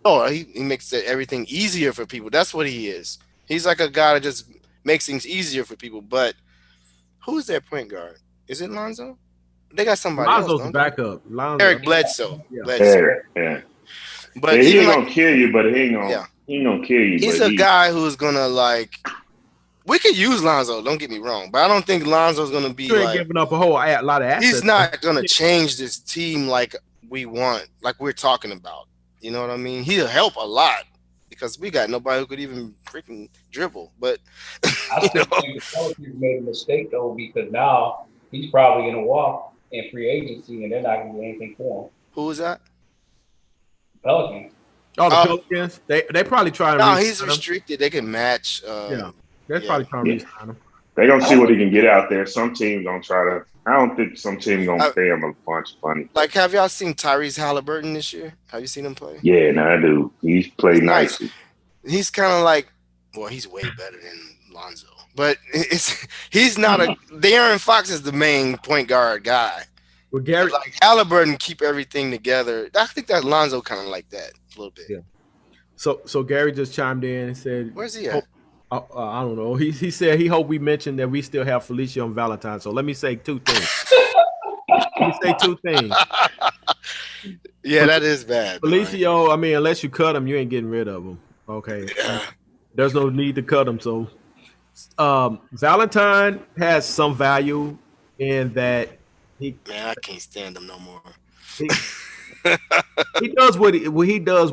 Oh, he makes everything easier for people. That's what he is. He's like a guy that just makes things easier for people. But who's their point guard? Is it Lonzo? They got somebody Lonzo's else. The backup. Lonzo. Eric Bledsoe. Yeah. But he ain't gonna kill you, but he ain't gonna kill you. He's a guy who's gonna like. We could use Lonzo. Don't get me wrong, but I don't think Lonzo's gonna be like giving up a lot of assets. He's not gonna change this team like we want, like we're talking about. You know what I mean? He'll help a lot because we got nobody who could even freaking dribble. But I think the Pelicans made a mistake though, because now he's probably gonna walk in free agency and they're not gonna do anything for him. Who is that? Pelicans. Oh, the Pelicans. They probably try to. No, he's restricted. They can match. They're probably trying to re-sign him. They're gonna see what he can get out there. Some team gonna try to. I don't think some team gonna pay him a bunch of money. Like, have y'all seen Tyrese Halliburton this year? Have you seen him play? Yeah, no, I do. He's played nicely. He's kind of like, well, he's way better than Lonzo, but he's not a. De'Aaron Fox is the main point guard guy. Well, Gary, like Halliburton, keep everything together. I think that Lonzo kind of like that a little bit. Yeah. So Gary just chimed in and said, "Where's he at?" I don't know. He said he hoped we mentioned that we still have Felicia on Valentine's. So let me say two things. Yeah, that is bad. Felicio, I mean, unless you cut him, you ain't getting rid of him. Okay. Yeah. There's no need to cut him. So Valentine has some value in that man, I can't stand him no more. He does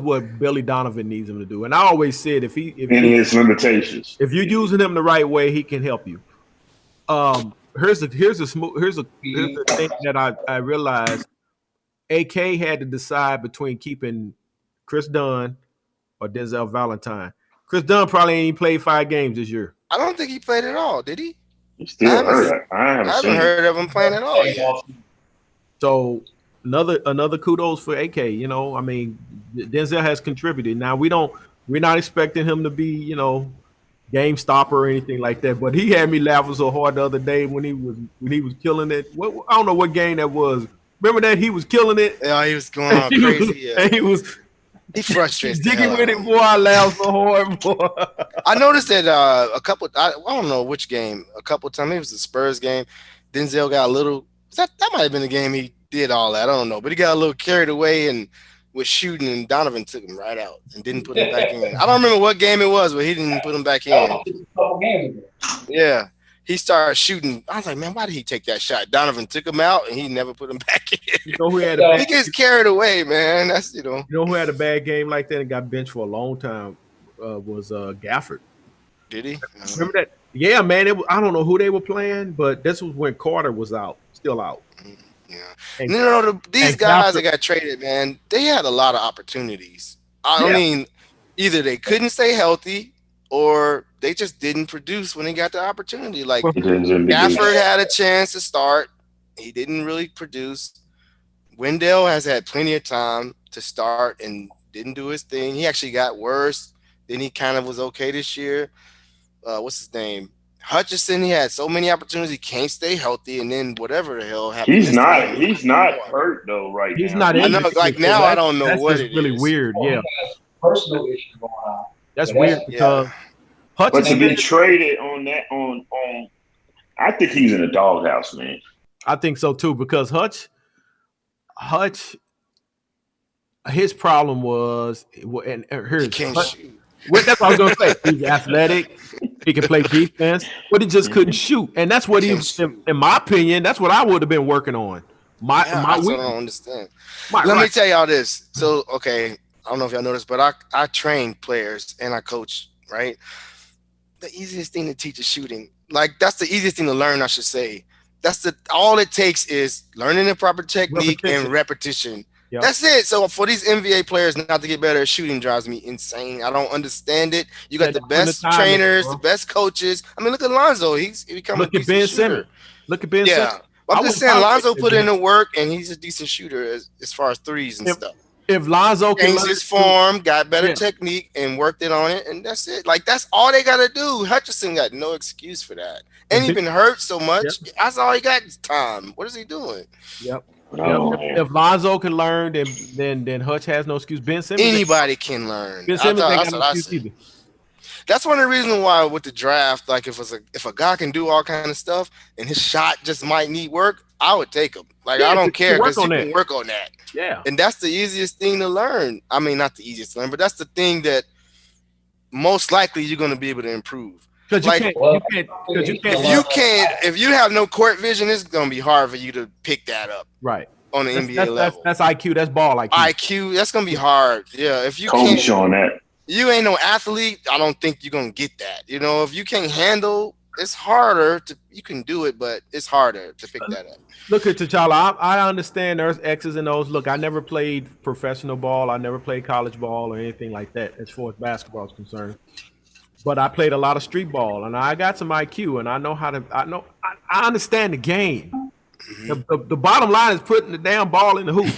what Billy Donovan needs him to do, and I always said if his limitations, if you're using him the right way, he can help you. Here's the thing that I realized. AK had to decide between keeping Chris Dunn or Denzel Valentine. Chris Dunn probably ain't played 5 games this year. I don't think he played at all. Did he? I haven't heard of him playing at all yet. So another kudos for AK. You know, I mean, Denzel has contributed. Now we're not expecting him to be, game stopper or anything like that. But he had me laughing so hard the other day when he was killing it. I don't know what game that was. Remember that he was killing it? Yeah, he was going on crazy. He frustrates. Digging with it, boy. I laughed so hard, boy. I noticed that I don't know which game. A couple times, maybe it was the Spurs game. Denzel got a little. That might have been the game he did all that. I don't know, but he got a little carried away and was shooting, and Donovan took him right out and didn't put him back in. I don't remember what game it was, but he didn't put him back in. A couple games ago. Yeah. He started shooting. I was like, man, why did he take that shot? Donovan took him out, and he never put him back in. He gets carried away, man. That's You know who had a bad game like that and got benched for a long time was Gafford. Did he? Remember that? Yeah, man. I don't know who they were playing, but this was when Carter was still out. Yeah. And, these guys that got traded, man, they had a lot of opportunities. I mean, either they couldn't stay healthy or they just didn't produce when they got the opportunity. Like He didn't produce. Gafford had a chance to start, he didn't really produce. Wendell has had plenty of time to start and didn't do his thing. He actually got worse. Then he kind of was okay this year. What's his name? Hutchinson. He had so many opportunities. He can't stay healthy, and then whatever the hell happened. He's not. yesterday, He's not hurt though right He's now. not I know. injured. Like So now, I don't know that's what just it really is. weird. He Yeah, has personal issues going on. that's But weird because But to Hutchinson. be traded on that on, I think he's in a doghouse, man. I think so too because Hutch, his problem was, and He here's can't Hutch, shoot. that's what I was gonna say. He's athletic. He can play defense, but he just couldn't shoot, and that's what he, Can't shoot. in my opinion, that's what I would have been working on. My Yeah, that's what I weakness. don't understand. My, Let me right. tell y'all this. So, okay, I don't know if y'all noticed, but I train players and I coach, right? The easiest thing to teach is shooting. Like that's the easiest thing to learn, I should say. That's all it takes is learning the proper technique Repetition. and repetition. Yep. That's it. So for these NBA players not to get better at shooting drives me insane. I don't understand it. You got the They're putting best the time in, trainers, bro. the best coaches. I mean, look at Lonzo. He's become Look a at Ben decent shooter. Simmons. Look at Ben Yeah. Simmons. I'm I just wouldn't saying tolerate Lonzo that, put in man. the work and he's a decent shooter as far as threes and stuff. If Lonzo can Changed learn his to- form, got better Yeah. technique, and worked it on it, and that's it. Like that's all they gotta do. Hutchinson got no excuse for that, and he been hurt so much. That's all he got is time. What is he doing? Yep. Oh, Yep. man. If Lonzo can learn, then Hutch has no excuse. Ben Simmons. Anybody can learn. Ben Simmons ain't That's got what no I excuse said. either. That's one of the reasons why with the draft, like if a guy can do all kind of stuff and his shot just might need work, I would take him. Like I Yeah, don't you care work because you on can that. work on that. Yeah. And that's the easiest thing to learn. I mean, not the easiest to learn, but that's the thing that most likely you're going to be able to improve. Because Like, if you have no court vision, it's going to be hard for you to pick that up. Right. On the NBA level. That's IQ. That's ball IQ. IQ, that's going to be hard. Yeah. If you Kobe can't, showing that. you ain't no athlete, I don't think you're going to get that. You know, if you can't handle, it's harder to, you can do it, but it's harder to pick that up. Look at T'Challa. I understand there's X's and O's. Look, I never played professional ball. I never played college ball or anything like that as far as basketball is concerned. But I played a lot of street ball, and I got some IQ, and I know how to. I understand the game. The bottom line is putting the damn ball in the hoop.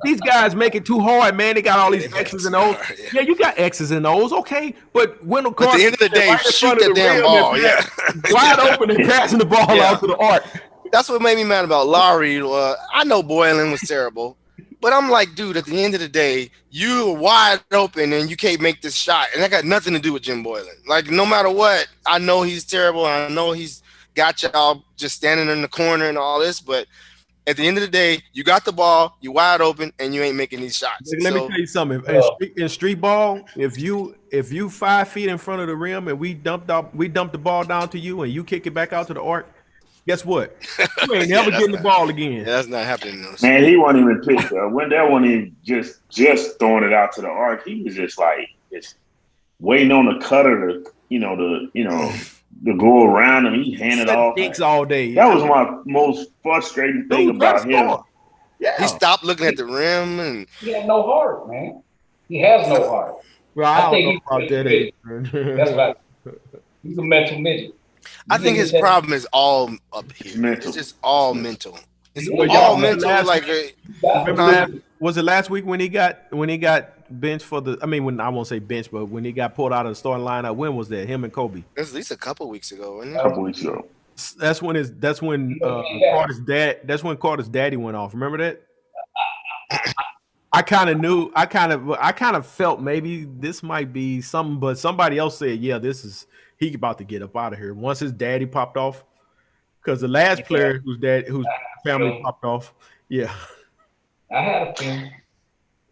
These guys make it too hard, man. They got all these X's and O's. Yeah, you got X's and O's, okay. But when at the end of the day, shoot that damn ball. Yeah, wide open and passing the ball out to the arc. That's what made me mad about Lowry. I know Boylan was terrible, but I'm like, dude, at the end of the day, you are wide open and you can't make this shot. And that got nothing to do with Jim Boylan. Like, no matter what, I know he's terrible. And I know he's got y'all just standing in the corner and all this. But at the end of the day, you got the ball, you wide open, and you ain't making these shots. Let me tell you something. In street ball, if you 5 feet in front of the rim and we dump the ball down to you and you kick it back out to the arc, guess what? You ain't never getting the ball again. Yeah, that's not happening. Man, he wasn't even picked. Wendell wasn't even just throwing it out to the arc. He was just waiting on the cutter to go around him. He handed off all day. That was my most frustrating thing about him. Yeah. He stopped looking at the rim and he had no heart, man. He has no heart. Well, I don't know about that. That's right. He's a mental midget. I think his problem is all up here. Mental. It's just all mental. It's Well, all y'all, mental. Was it last week when he got benched for the? I mean, when I won't say bench, but when he got pulled out of the starting lineup, when was that? Him and Kobe. It was at least a couple weeks ago, wasn't it? A couple weeks ago. That's when Carter's dad. That's when Carter's daddy went off. Remember that? I kind of knew. I kind of felt maybe this might be something, but somebody else said, "Yeah, he about to get up out of here." Once his daddy popped off, because the last player whose family popped off, yeah. I had a feeling.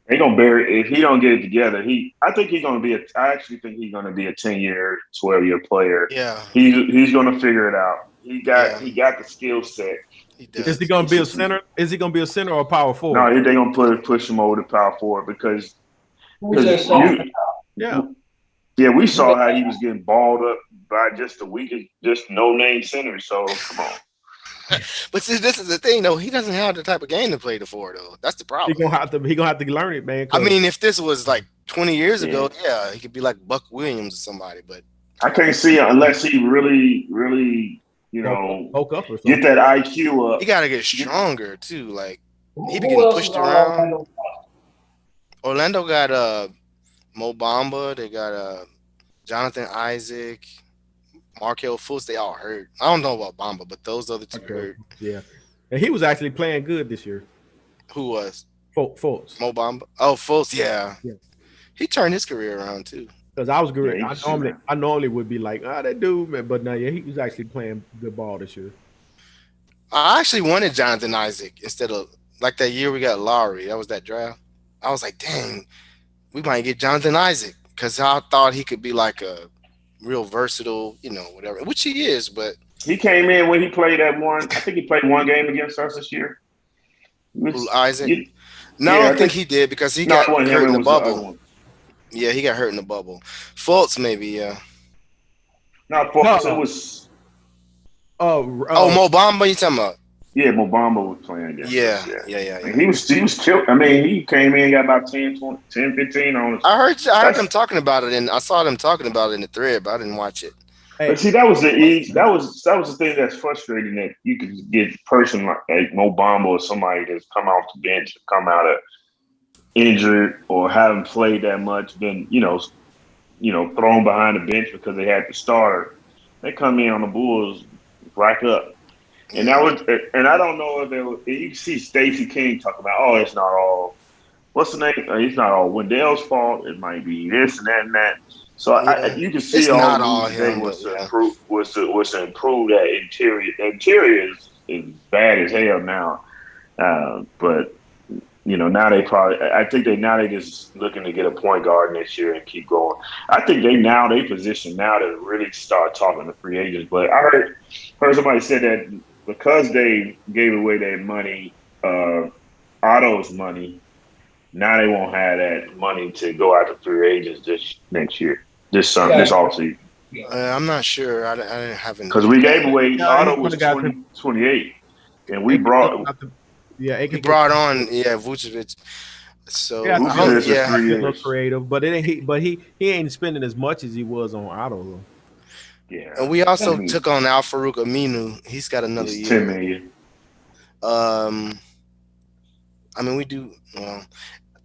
They gonna bury if he don't get it together. I think he's gonna be I actually think he's gonna be a 10-year, 12-year player. Yeah, he's gonna figure it out. He got the skill set. Is he gonna be a center? Is he gonna be a center or a power forward? No, they gonna push him over to power forward because we saw how he was getting balled up by just no name center. So come on. But see, this is the thing, though. He doesn't have the type of game to play the four, though. That's the problem. He gonna have to learn it, man. I mean, if this was like 20 years ago, yeah, he could be like Buck Williams or somebody, but I can't see it unless he really, Bulk up or get something. that IQ up. he got to get stronger too. Like he be Who getting else is pushed on around. Orlando? Orlando got Mo Bamba. They got Jonathan Isaac, Markel Fultz. They all hurt. I don't know about Bamba, but those other two Okay. hurt. Yeah, and he was actually playing good this year. Who was Fultz. Mo Bamba? Oh, Fultz. Yeah, Yeah. he turned his career around too. Because I was Yeah, good. he can shoot now. I normally would be like, that dude, man. But no, yeah, he was actually playing good ball this year. I actually wanted Jonathan Isaac instead of like that year we got Lowry. That was that draft. I was like, dang, we might get Jonathan Isaac because I thought he could be like a real versatile, whatever, which he is. But He came in when he played that one. I think he played one game against us this year. Isaac, You- no, yeah, I don't think he did because he No, got it wasn't hurt him. in It the was the other bubble. one. Yeah, he got hurt in the bubble. Fultz, maybe, yeah. Not Fultz. No. It was. Oh, Mo Bamba, you talking about? Yeah, Mobamba was playing against us. Yeah. And he was killed. I mean, he came in, got about 10, 20, 10 15 on us. I heard them talking about it, and I saw them talking about it in the thread, but I didn't watch it. Hey, But see, that was the thing that's frustrating, that you could get a person like Mobamba or somebody that's come off the bench, come out of injured or haven't played that much, been thrown behind the bench because they had the starter. They come in on the Bulls, rack up. And I don't know if you see Stacey King talk about, it's not all, what's the name? It's not all Wendell's fault. It might be this and that and that. So you can see It's all not the all moves today him, was but to improve that interior. The interior is bad as hell now. But now I think they just looking to get a point guard next year and keep going. I think they position now to really start talking to free agents. But I heard somebody said that because they gave away their money, Otto's money, now they won't have that money to go out to free agents this next year, this offseason. I'm not sure. I haven't. Because we gave away Yeah, Otto was 28, and we brought. He brought on Vucevic. So Yeah, Vucevic is 3 a little years. creative, but he ain't spending as much as he was on Otto though. Yeah, and we also took on Al Farouk Aminu. He's got another He's year. 10 million. I mean, we do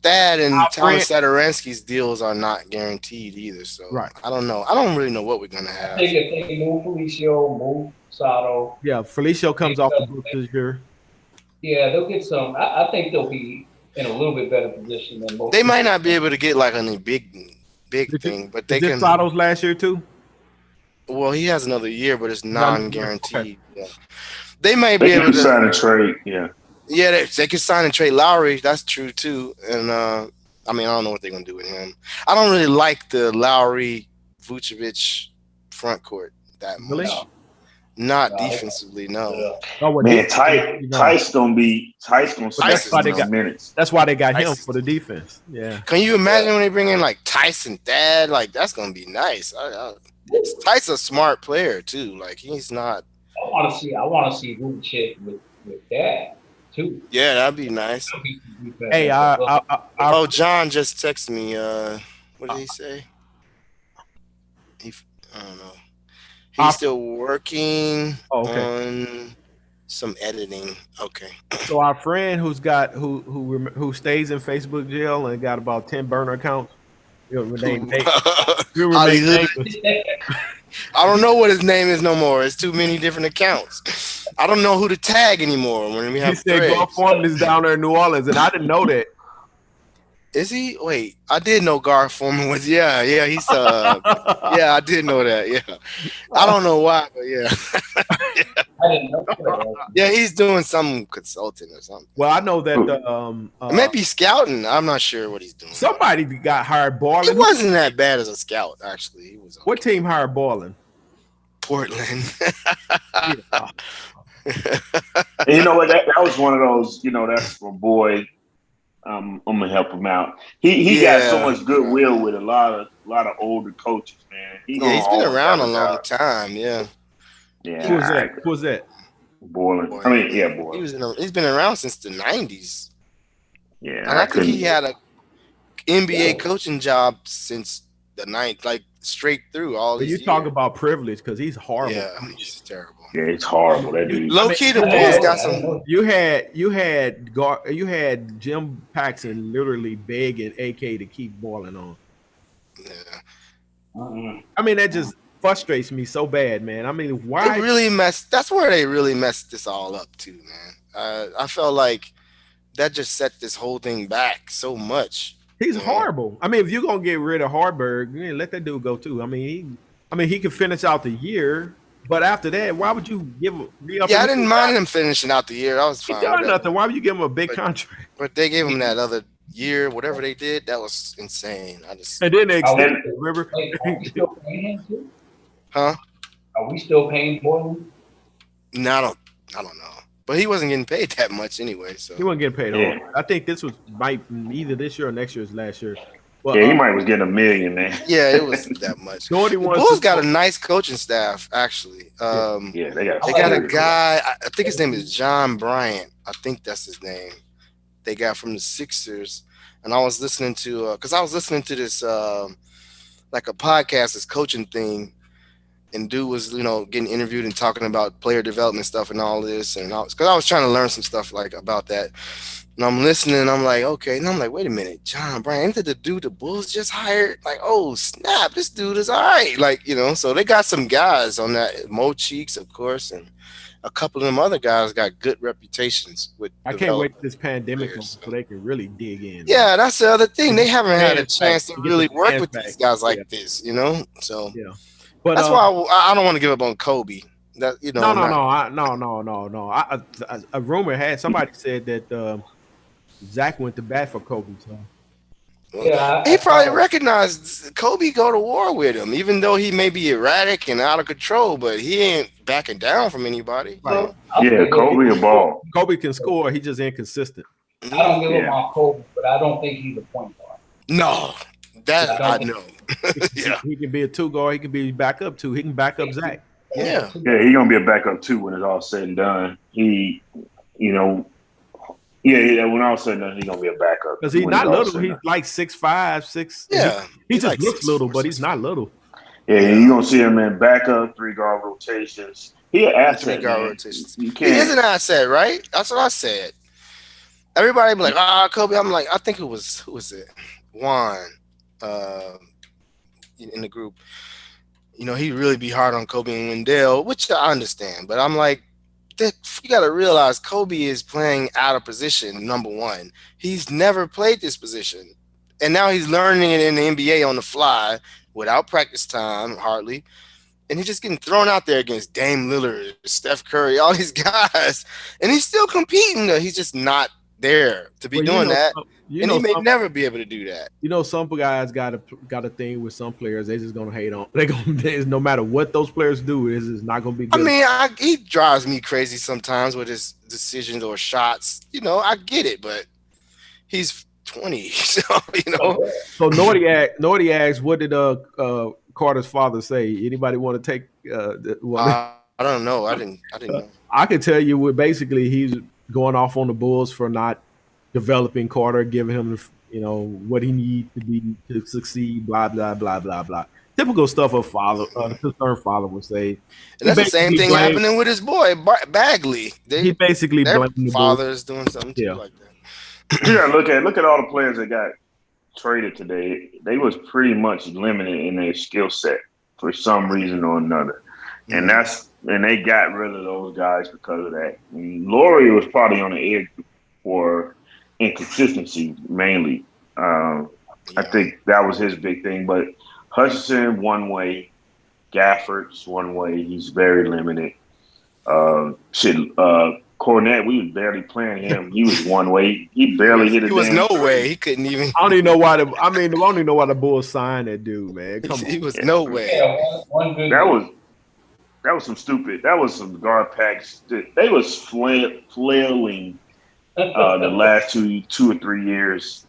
that, and Thomas Sadaransky's deals are not guaranteed either. So I don't know. I don't really know what we're gonna have. I think if they move Felicio, move Sato. Yeah, Felicio comes off the books this year. Yeah, they'll get some. I think they'll be in a little bit better position than most. They might not be able to get like any big thing, but they can. Sato's last year too. Well, he has another year, but it's non-guaranteed. Okay. Yeah. They might be able to sign a trade. Yeah. Yeah, they could sign and trade Lowry. That's true too. And I don't know what they're gonna do with him. I don't really like the Lowry Vucevic front court that much. Really? Not defensively, no. Man, Tice gonna see minutes. That's why they got him for the defense. Yeah. Can you imagine when they bring in like Tyson Thad? Like that's gonna be nice. Tice's a smart player too. Like he's not. I want to see Vucevic with that too. Yeah, that'd be nice. Hey, John just texted me. What did he say? I don't know. He's still working on some editing. Okay. So our friend who stays in Facebook jail and got about 10 burner accounts. I don't know what his name is no more. It's too many different accounts. I don't know who to tag anymore when we have. He said Garth Foreman is down there in New Orleans, and I didn't know that. Is he? Wait, I did know Garth Foreman was. Yeah, he's. Yeah, I did know that. Yeah, I don't know why, but yeah. I didn't know that. Yeah, he's doing some consulting or something. Well, I know that maybe scouting. I'm not sure what he's doing. Somebody got hired balling. He wasn't that bad as a scout, actually. He was. Okay. What team hired balling? Portland. And you know what? That was one of those. That's my boy. I'm gonna help him out. He got so much goodwill with a lot of older coaches, man. He's been around a long time. Yeah. Yeah. Who was that? Borland. I mean, Borland. He's been around since the 90s. Yeah. And I think he had NBA coaching job since the ninth, like straight through all But these you talk years. about privilege because he's horrible. Yeah, it's terrible. Yeah, it's horrible. That dude. Low key, the Bulls got some. You had Jim Paxson literally begging AK to keep balling on. Yeah. I mean, that just frustrates me so bad, man. I mean, why? They really messed. That's where they really messed this all up too, man. I felt like that just set this whole thing back so much. He's horrible. I mean, if you're gonna get rid of Harburg, let that dude go too. I mean, he could finish out the year, but after that, why would you give him? Yeah, I didn't mind him finishing out the year. I was fine. He done nothing. Why would you give him a big contract? But they gave him that other year, whatever they did. That was insane. And then they extended it. Remember? Are we still paying him too? Huh? Are we still paying Borland? No, I don't know. But he wasn't getting paid that much anyway. So he wasn't getting paid. Yeah. I think this was either this year or next year's last year. Well, yeah, he might was getting $1 million, man. Yeah, it wasn't that much. The Bulls got a nice coaching staff, actually. Yeah, they got a guy. I think his name is John Bryant. I think that's his name. They got from the Sixers, and I was listening to because I was listening to this like a podcast, this coaching thing. And dude was, getting interviewed and talking about player development stuff and all this. And because I was trying to learn some stuff like about that. And I'm listening and I'm like, okay. And I'm like, wait a minute, John Bryan, isn't the dude the Bulls just hired? Like, oh, snap, this dude is all right. Like, so they got some guys on that. Mo Cheeks, of course. And a couple of them other guys got good reputations with. I can't wait for this pandemic so they can really dig in. Yeah, that's the other thing. They haven't had a chance to really work with these guys like this, So. Yeah. But that's why I don't want to give up on Kobe. That No. A rumor had somebody said that Zach went to bat for Kobe. So he probably recognized Kobe go to war with him, even though he may be erratic and out of control, but he ain't backing down from anybody. Right. Yeah, Kobe a ball. Kobe can score. He's just inconsistent. I don't give him on Kobe, but I don't think he's a point guard. No, that I know. Yeah, he can be a 2 guard. He can be backup 2. He can back up Zach. Yeah, he's gonna be a backup 2 when it's all said and done. When all said and done, he's gonna be a backup. Because he's not little. He's like 6'5", 6. Yeah, he just looks little, but he's not little. Yeah, you're gonna see him in backup 3-guard rotations. He an asset. 3-guard rotations. He is an asset, right? That's what I said. Everybody be like, Kobe. I'm like, I think who was it? Juan. In the group, he really be hard on Kobe and Wendell, which I understand. But I'm like, you got to realize Kobe is playing out of position. Number one, he's never played this position, and now he's learning it in the NBA on the fly without practice time hardly, and he's just getting thrown out there against Dame Lillard, Steph Curry, all these guys, and he's still competing. He's just not there to be doing that. And he may never be able to do that. Some guys got a thing with some players. They just gonna hate on. No matter what those players do, it's just not gonna be good. I mean, he drives me crazy sometimes with his decisions or shots. I get it, but he's 20, so. So Nordy asks, what did Carter's father say? Anybody want to take? I don't know. I didn't know. I can tell you, basically he's going off on the Bulls for not developing Carter, giving him what he needs to succeed, blah blah blah blah blah. Typical stuff a father, concerned father would say. And that's the same thing happening with his boy Bagley. He basically blamed the father's doing something too like that. Yeah, look at all the players that got traded today. They was pretty much limited in their skill set for some reason or another, and they got rid of those guys because of that. And Laurie was probably on the edge for inconsistency mainly. I think that was his big thing. But Hutchinson one way, Gafford's one way. He's very limited. Cornette, we was barely playing him. He was one way. He barely hit it. He was no way. He couldn't even. I don't even know why the Bulls signed that dude, man. Come on. He was no way. That was some stupid. That was some guard packs. They was flailing the last two or 3 years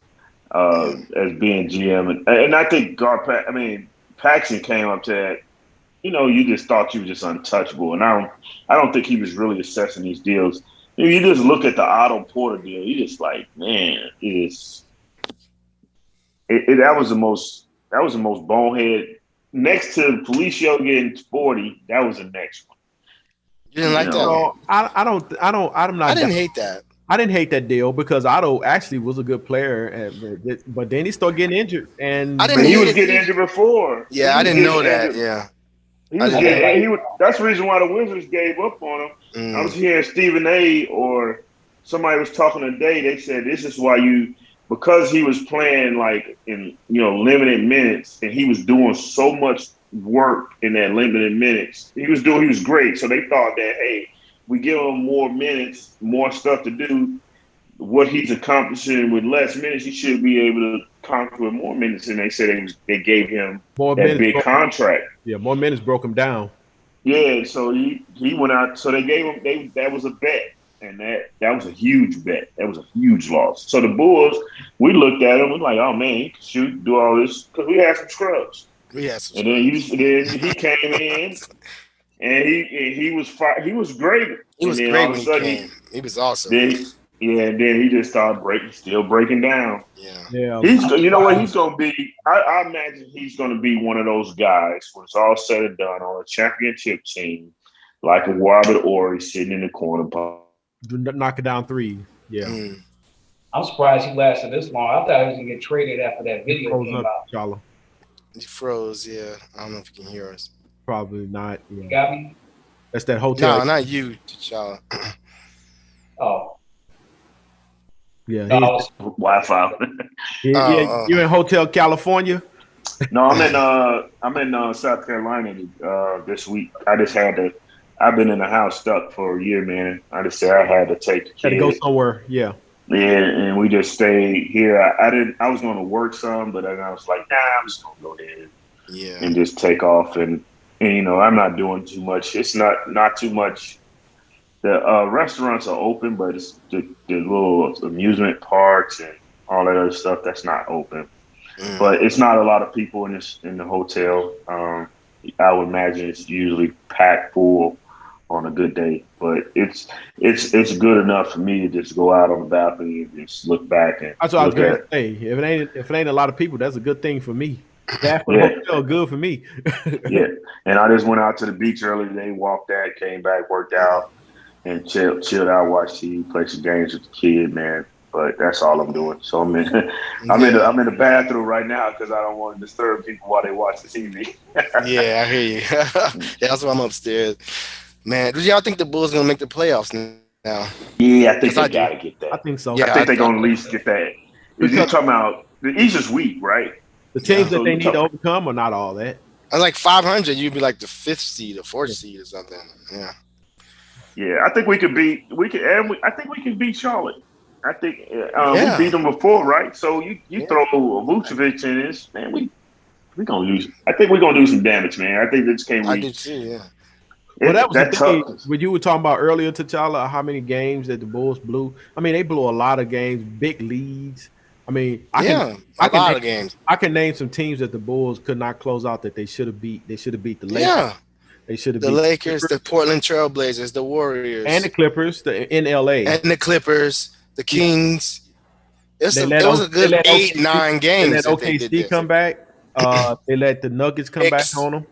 as being GM, and I think Paxson came up to that. You just thought you were just untouchable, and I don't think he was really assessing these deals. You just look at the Otto Porter deal. You just like, man, that was the most bonehead. Next to Felicio getting 40, that was the next one. You didn't like that? No, I'm not. I didn't hate that. I didn't hate that deal because Otto actually was a good player, but then he started getting injured, and I didn't he hate was it. getting injured before. Yeah, I didn't know that. Yeah. He was getting, that's the reason why the Wizards gave up on him. I was hearing Stephen A. or somebody was talking today. They said this is why because he was playing like in limited minutes and he was doing so much work in that limited minutes. He was great. So they thought that, hey, we give him more minutes, more stuff to do. What he's accomplishing with less minutes, he should be able to accomplish with more minutes. And they said they gave him more that big contract. Yeah, more minutes broke him down. Yeah, so he went out. So they gave him that was a bet, and that was a huge bet. That was a huge loss. So the Bulls, we looked at him, we like, oh man, he can shoot, do all this because we had some scrubs. We had some. And then he came in, and he was great. He was great when he came. He was awesome. Then he just started breaking down. Yeah. He's he's gonna be. I imagine he's gonna be one of those guys when it's all said and done on a championship team, like a Robert Ory sitting in the corner, knocking down threes. Yeah. I'm surprised he lasted this long. I thought he was gonna get traded after that video came out. Chala. He froze. Yeah, I don't know if you can hear us. Probably not. Yeah. You got me? That's that hotel. No, not you, T'Challa. Oh. Yeah, Wi-Fi. You in Hotel California? No, I'm in South Carolina this week. I've been in the house stuck for a year, man. I just said I had to take the kids. Had to go somewhere, yeah. Yeah, and we just stayed here. I was going to work some, but then I was like, nah, I'm just going to go there. Yeah. And just take off, and I'm not doing too much. It's not too much. The restaurants are open, but it's the little amusement parks and all that other stuff that's not open. But it's not a lot of people in the hotel. I would imagine it's usually packed full on a good day. But it's good enough for me to just go out on the balcony and just look back and. That's what I was gonna say. If it ain't a lot of people, that's a good thing for me. That for the hotel, good for me. Yeah, and I just went out to the beach earlier today, walked that, came back, worked out. And chilled out, watch TV, play some games with the kid, man. But that's all I'm doing. So I'm in the bathroom right now because I don't want to disturb people while they watch the TV. Yeah, I hear you. Yeah, that's why I'm upstairs, man. Do y'all think the Bulls gonna make the playoffs now? Yeah, I think they gotta get that. I think so. Yeah, I think they're gonna at least get that. You're talking about the East is weak, right? The teams that they need to overcome are not all that. And like 500, you'd be like the 5th seed or 4th seed or something. Yeah. Yeah, I think I think we can beat Charlotte. I think we beat them before, right? So you throw Vucevic in this, man, we gonna lose. I think we're gonna do some damage, man. I think this can't. I do too, yeah. Well, that was the thing when you were talking about earlier, T'Challa, how many games that the Bulls blew. I mean, they blew a lot of games, big leads. I mean, a lot of games. I can name some teams that the Bulls could not close out that they should have beat. They should have beat the Lakers. Yeah. They should have beat the Lakers, the Portland Trailblazers, the Warriors, and the Clippers in LA, and the Clippers, the Kings. It was a good 8-9 games. They let OKC come back. They let the Nuggets come back on them.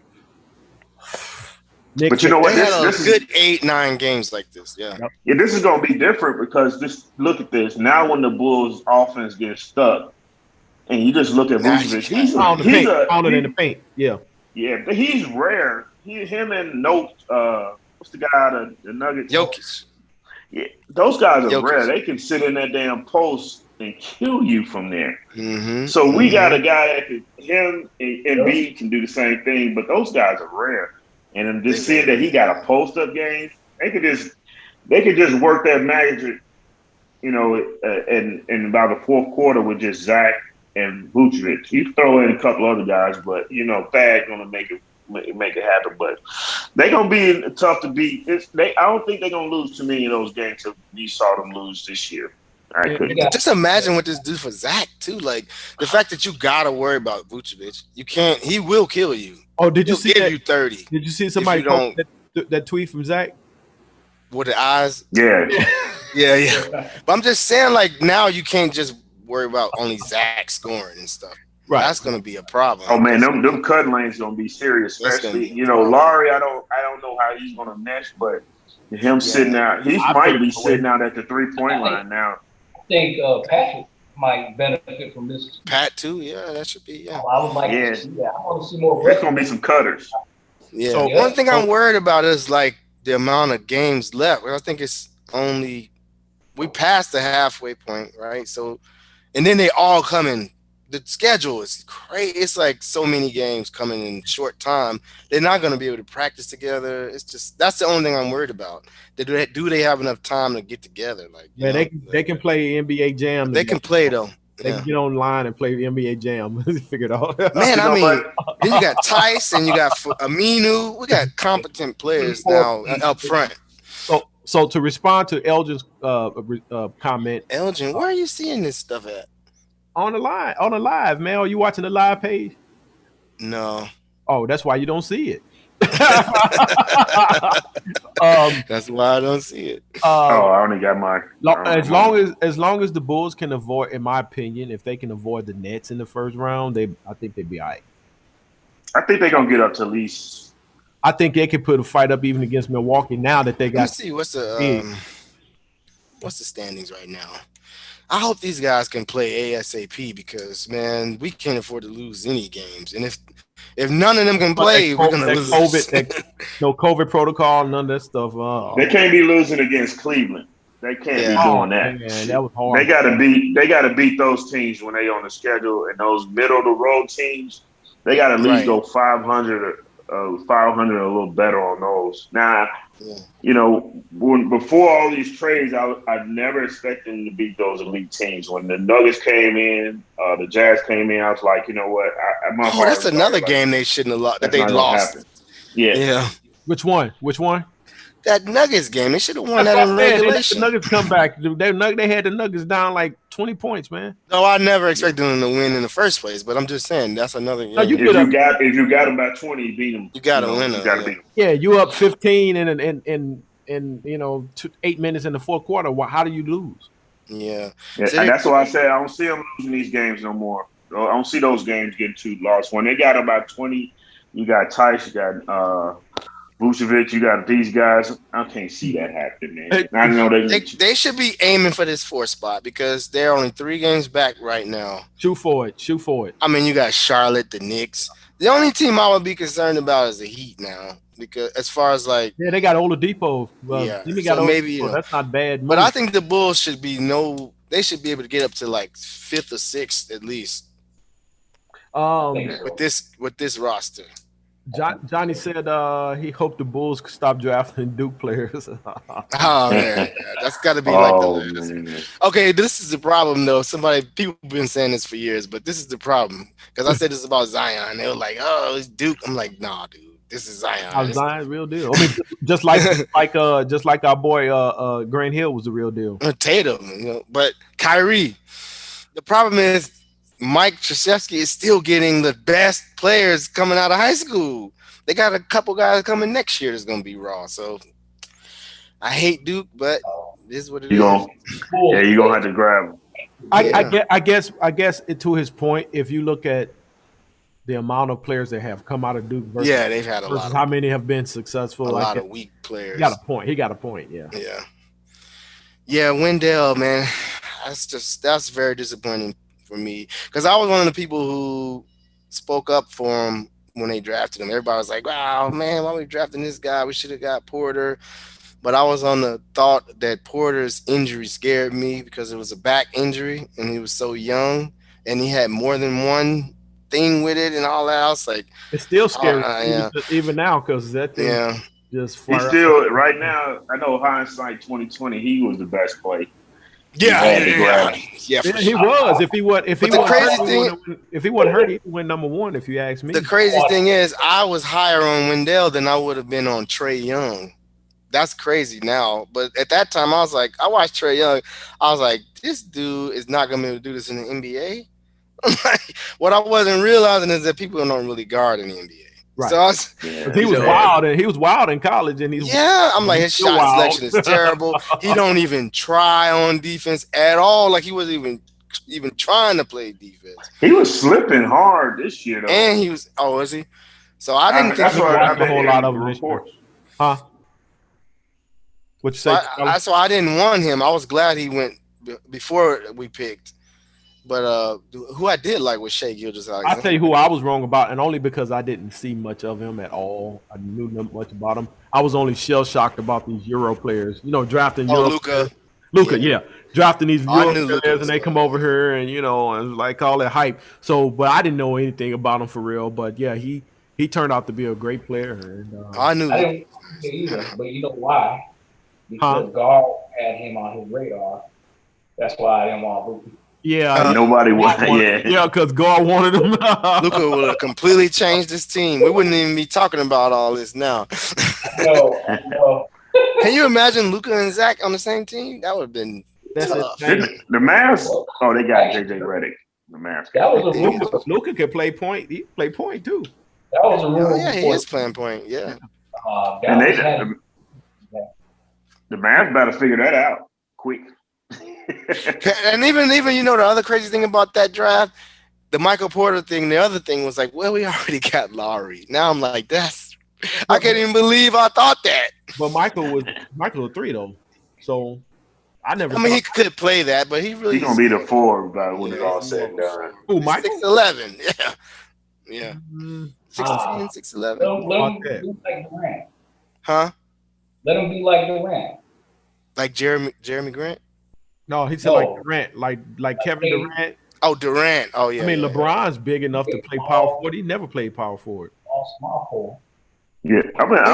But you know what? This is good 8-9 games like this. Yeah. Yeah, this is gonna be different because look at this. Now when the Bulls offense gets stuck, and you just look at Vucevic, he's pounded in the paint. Yeah. Yeah, but he's rare. Him and what's the guy, the Nuggets? Jokic. Yeah, those guys are rare. They can sit in that damn post and kill you from there. Mm-hmm. So we got a guy that him and B can do the same thing, but those guys are rare. And I'm just seeing that he got a post up game. They could just work that magic, in about the fourth quarter with just Zach and Vucevic. You throw in a couple other guys, but Thad gonna make it happen. But they're gonna be tough to beat. I don't think they're gonna lose too many of those games that we saw them lose this year. Just imagine what this do for Zach too. Like the fact that you gotta worry about Vucevic. You can't. He will kill you. Oh, did you see give you 30? Did you see somebody that tweet from Zach with the eyes? Yeah. Yeah. But I'm just saying, like now you can't just worry about only Zach scoring and stuff. Right. That's going to be a problem. Oh man, them cut lanes gonna be serious. That's gonna Especially, be a problem. Laurie. I don't know how he's gonna mesh, but him sitting out, he might be sitting out at the 3-point line now. I think Patrick might benefit from this. Pat too, yeah, that should be. Yeah, I would like to see that. I want to see more. There's gonna be some cutters. Yeah. So, one thing I'm worried about is like the amount of games left. I think it's only we passed the halfway point, right? So, and then they all come in. The schedule is crazy. It's like so many games coming in short time. They're not going to be able to practice together. It's just that's the only thing I'm worried about. Do they have enough time to get together? Like, they can play NBA Jam. They can play though. They can get online and play the NBA Jam. Figure it out. Man, I mean, then you got Tice and you got Aminu. We got competent players now up front. So to respond to Elgin's comment, Elgin, where are you seeing this stuff at? On the live, man. Are you watching the live page? No. Oh, that's why you don't see it. That's why I don't see it. I only got my. As long as the Bulls can avoid, in my opinion, if they can avoid the Nets in the first round, I think they'd be all right. I think they're gonna get up to at least. I think they could put a fight up even against Milwaukee now that they got. Let's see what's the standings right now. I hope these guys can play ASAP because, man, we can't afford to lose any games. And if none of them can play, we're going to lose. No COVID protocol, none of that stuff. They can't be losing against Cleveland. They can't be doing that. Man, that was hard. They gotta beat those teams when they on the schedule, and those middle of the road teams, they gotta at least go 500 or a little better on those. Now, before all these trades, I never expected them to beat those elite teams. When the Nuggets came in, the Jazz came in, I was like, you know what? That's another game they shouldn't have lost. That they lost. Yeah. Which one? That Nuggets game, they should have won that in regulation. The Nuggets come back. They had the Nuggets down like 20 points, man. No, I never expected them to win in the first place, but I'm just saying that's another game. If you got them by 20, you beat them. You got to win them. You got to beat them. Yeah, you up 15 in 8 minutes in the fourth quarter. How do you lose? Yeah. And that's why I said I don't see them losing these games no more. I don't see those games getting too lost. When they got about 20, you got Tice, you got Vucevic, you got these guys. I can't see that happening, man. I know they should be aiming for this 4th spot because they're only 3 games back right now. Shoot for it. I mean, you got Charlotte, the Knicks. The only team I would be concerned about is the Heat now because as far as like they got Oladipo. That's not bad. But I think the Bulls should be they should be able to get up to like 5th or 6th at least. With this roster. Johnny said he hoped the Bulls could stop drafting Duke players. Oh man, that's got to be like the last. Okay, this is the problem though. People have been saying this for years, but this is the problem because I said this about Zion. They were like, "Oh, it's Duke." I'm like, "Nah, dude, this is Zion." Zion, real deal. I mean, just like our boy Grant Hill was the real deal. Tatum, but Kyrie. The problem is. Mike Krzyzewski is still getting the best players coming out of high school. They got a couple guys coming next year that's going to be raw. So I hate Duke, but this is what it is. You're going to have to grab him. I guess to his point, if you look at the amount of players that have come out of Duke versus, they've had a lot. How many have been successful? A lot of weak players. He got a point. Yeah, Wendell, man. That's very disappointing. For me, because I was one of the people who spoke up for him when they drafted him. Everybody was like, "Wow, man, why are we drafting this guy? We should have got Porter." But I was on the thought that Porter's injury scared me because it was a back injury and he was so young and he had more than one thing with it and all that. I was like, it's still scary even now because that thing just he's still right now. I know hindsight 2020, he was the best play. Yeah, he was. If he wasn't hurt, he'd win number 1. If you ask me, the crazy thing is, I was higher on Wendell than I would have been on Trae Young. That's crazy now, but at that time, I was like, I watched Trae Young. I was like, this dude is not gonna be able to do this in the NBA. What I wasn't realizing is that people don't really guard in the NBA. Right. So he was wild, and he was wild in college, and I'm like his shot selection is terrible. He don't even try on defense at all. Like he wasn't even even trying to play defense. He was slipping hard this year, though. And he was. Oh, was he? So I didn't think That's he what watched I've a been whole hearing lot of the them this year. reports. Huh? What you say? So I didn't want him. I was glad he went before we picked. But who I did like was Shea Gilgeous-Alexander. I'll tell you who I was wrong about, and only because I didn't see much of him at all. I knew not much about him. I was only shell shocked about these Euro players. You know, drafting Euro Luka. Luka, yeah. Drafting these I Euro knew Luka players, was and they come over here and and like all that hype. So, but I didn't know anything about him for real. But yeah, he turned out to be a great player. And, I knew I Luka. didn't either, but you know why? Because God had him on his radar. That's why I didn't want Luka. Yeah, Nobody wanted. Yeah, because God wanted him. Luka would have completely changed this team. We wouldn't even be talking about all this now. No. Can you imagine Luka and Zach on the same team? That would have been tough. The Mavs. Oh, they got JJ Redick. The Mavs. That was a rumor. Luka can play point. He can play point too. That was a rumor. Oh yeah, he is playing point. Yeah. And the Mavs better figure that out quick. And even the other crazy thing about that draft, the Michael Porter thing. The other thing was like, well, we already got Lowry. Now I'm like, I can't even believe I thought that. But Michael was 3 though, so I never. I mean, he could play that, but he's gonna be the 4 by when it's all said and done. Who, Michael? 6'11". Yeah. 6'10", 6'11". Let him be like Durant. Huh? Let him be like Durant. Like Jeremy Grant? No, he said like Durant, like Kevin Durant. Oh, Durant. Oh yeah. I mean, LeBron's big enough to play power forward. He never played power forward. All small forward. Yeah,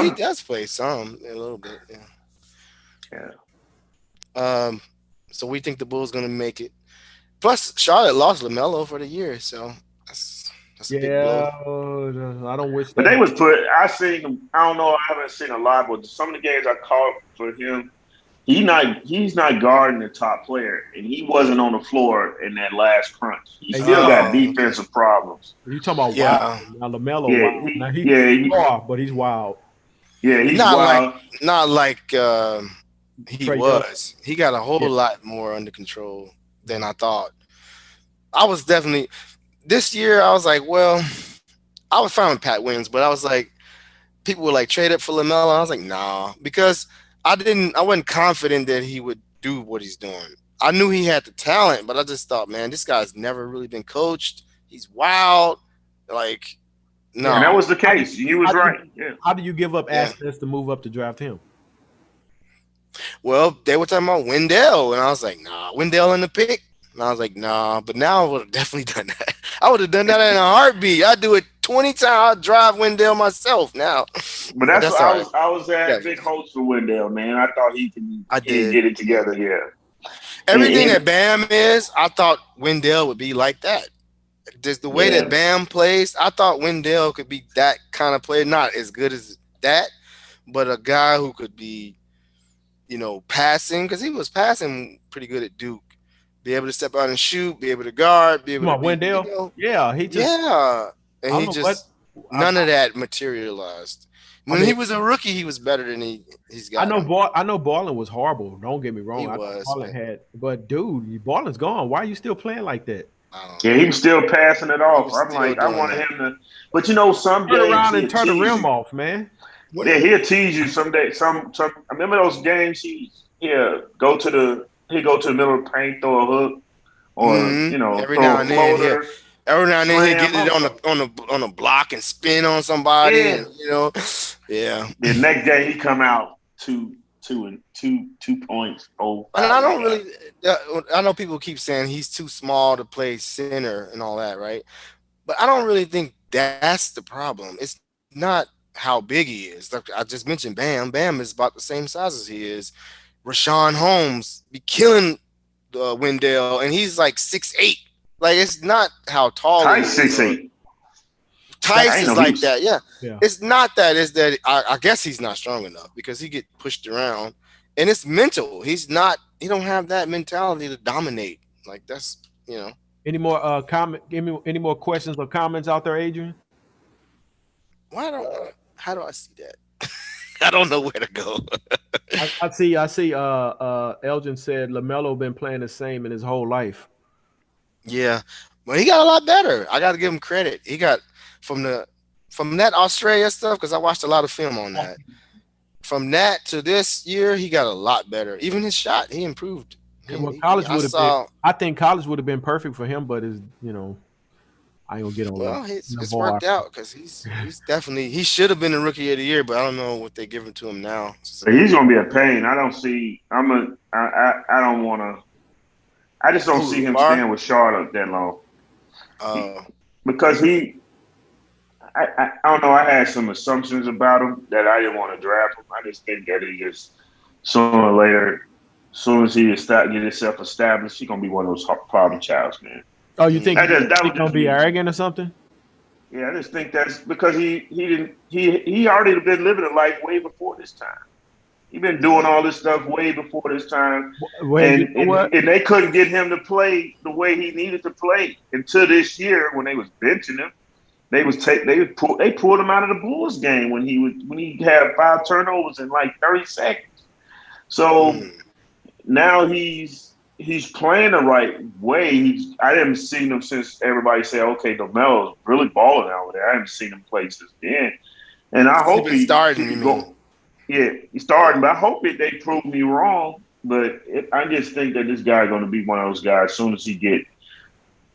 he does play some a little bit. Yeah. So we think the Bulls gonna make it. Plus, Charlotte lost LaMelo for the year, so that's a big blow. I don't wish. But they was I seen him. I don't know. I haven't seen a lot, but some of the games I caught for him, he's not guarding the top player, and he wasn't on the floor in that last crunch. He still got defensive problems. You talking about wild? Now LaMelo, yeah, he's wild, but he's wild. Yeah, he's wild. Not like he was. He got a whole lot more under control than I thought. I was definitely this year. I was like, well, I was fine with Pat Williams, but I was like, people were like trade up for LaMelo. I was like, nah, because I wasn't confident that he would do what he's doing. I knew he had the talent, but I just thought, man, this guy's never really been coached. He's wild. Like, no. And that was the case. You was right. How do you give up assets to move up to draft him? Well, they were talking about Wendell, and I was like, nah, Wendell in the pick. And I was like, nah, but now I would have definitely done that. I would have done that in a heartbeat. I'd do it 20 times. I'd drive Wendell myself now. But that's what I was at big hopes for Wendell, man. I thought he can get it together, Everything that Bam is, I thought Wendell would be like that. Just the way that Bam plays, I thought Wendell could be that kind of player. Not as good as that, but a guy who could be, passing, because he was passing pretty good at Duke. Be able to step out and shoot, be able to guard, be able to Wendell? And he just none of that materialized. When he was a rookie, he was better than he's got. I know Ballin was horrible. Don't get me wrong. He was. But dude, Ballin's gone. Why are you still playing like that? Yeah, he was still passing it off. I'm like, I wanted him to, but some days turn around and turn the rim off, man. He'll tease you someday. I remember those games. He'll go to the middle of the paint, throw a hook, or every throw now a and floater. then. Every now and then he'll get it on a block and spin on somebody. Yeah. And, The next day he come out 2 points. Oh, and I don't really. I know people keep saying he's too small to play center and all that, right? But I don't really think that's the problem. It's not how big he is. Like I just mentioned, Bam. Bam is about the same size as he is. Rashawn Holmes be killing Wendell, and he's like 6'8". Like it's not how tall he is. 6'8". Tice is like that, yeah. It's not that. It's that I guess he's not strong enough because he get pushed around, and it's mental. He don't have that mentality to dominate. Like that's Any more any more questions or comments out there, Adrian? How do I see that? I don't know where to go. I see. Elgin said LaMelo been playing the same in his whole life. Yeah, but he got a lot better. I got to give him credit. He got from the from that Australia stuff because I watched a lot of film on that. From that to this year, he got a lot better. Even his shot, he improved. Well, college I would have been. saw. I think college would have been perfect for him, but is I ain't gonna get on Well, it's Navarre. worked out because he's definitely he should have been the rookie of the year, but I don't know what they giving to him now. But he's gonna be a pain. I don't see. I don't want to. I just don't see Who, him Lamar? staying with Charlotte that long. Uh, Because I don't know. I had some assumptions about him that I didn't want to draft him. I just think that he just sooner or later, as soon as he get himself established, he's gonna be one of those problem childs, man. Oh, you think That he's was gonna just be me. arrogant or something? Yeah, I just think that's because he already been living a life way before this time. He been doing all this stuff way before this time, Well, you and know what? they couldn't get him to play the way he needed to play until this year when they was benching him. They pulled him out of the Bulls game when he had 5 turnovers in like 30 seconds. So mm, now he's playing the right way. I haven't seen him since everybody said, okay, DeMelo's really balling out there. I haven't seen him play since then, and I he hope been he starting. You keep mean? going. Yeah, he's starting, but I hope they prove me wrong. But I just think that this guy's going to be one of those guys. As soon as he get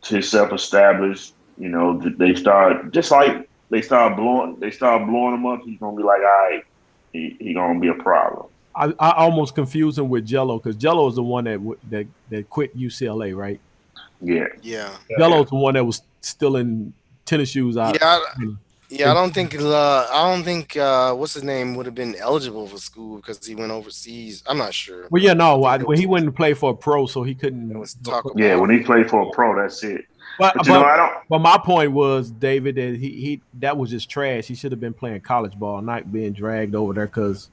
himself established, they start just like they start blowing him up. He's going to be like, all right, he going to be a problem. I almost confuse him with Jello because Jello is the one that quit UCLA, right? Yeah, Yeah, Jello's the one that was still in tennis shoes yeah, out. yeah. I don't think what's his name would have been eligible for school because he went overseas. I'm not sure, Well, yeah, but I no, think there when was he went to play for a pro, so he there couldn't. was talk yeah. about. When he played for a pro, that's it. But But but I don't. but my point was, David, that he that was just trash. He should have been playing college ball, not being dragged over there because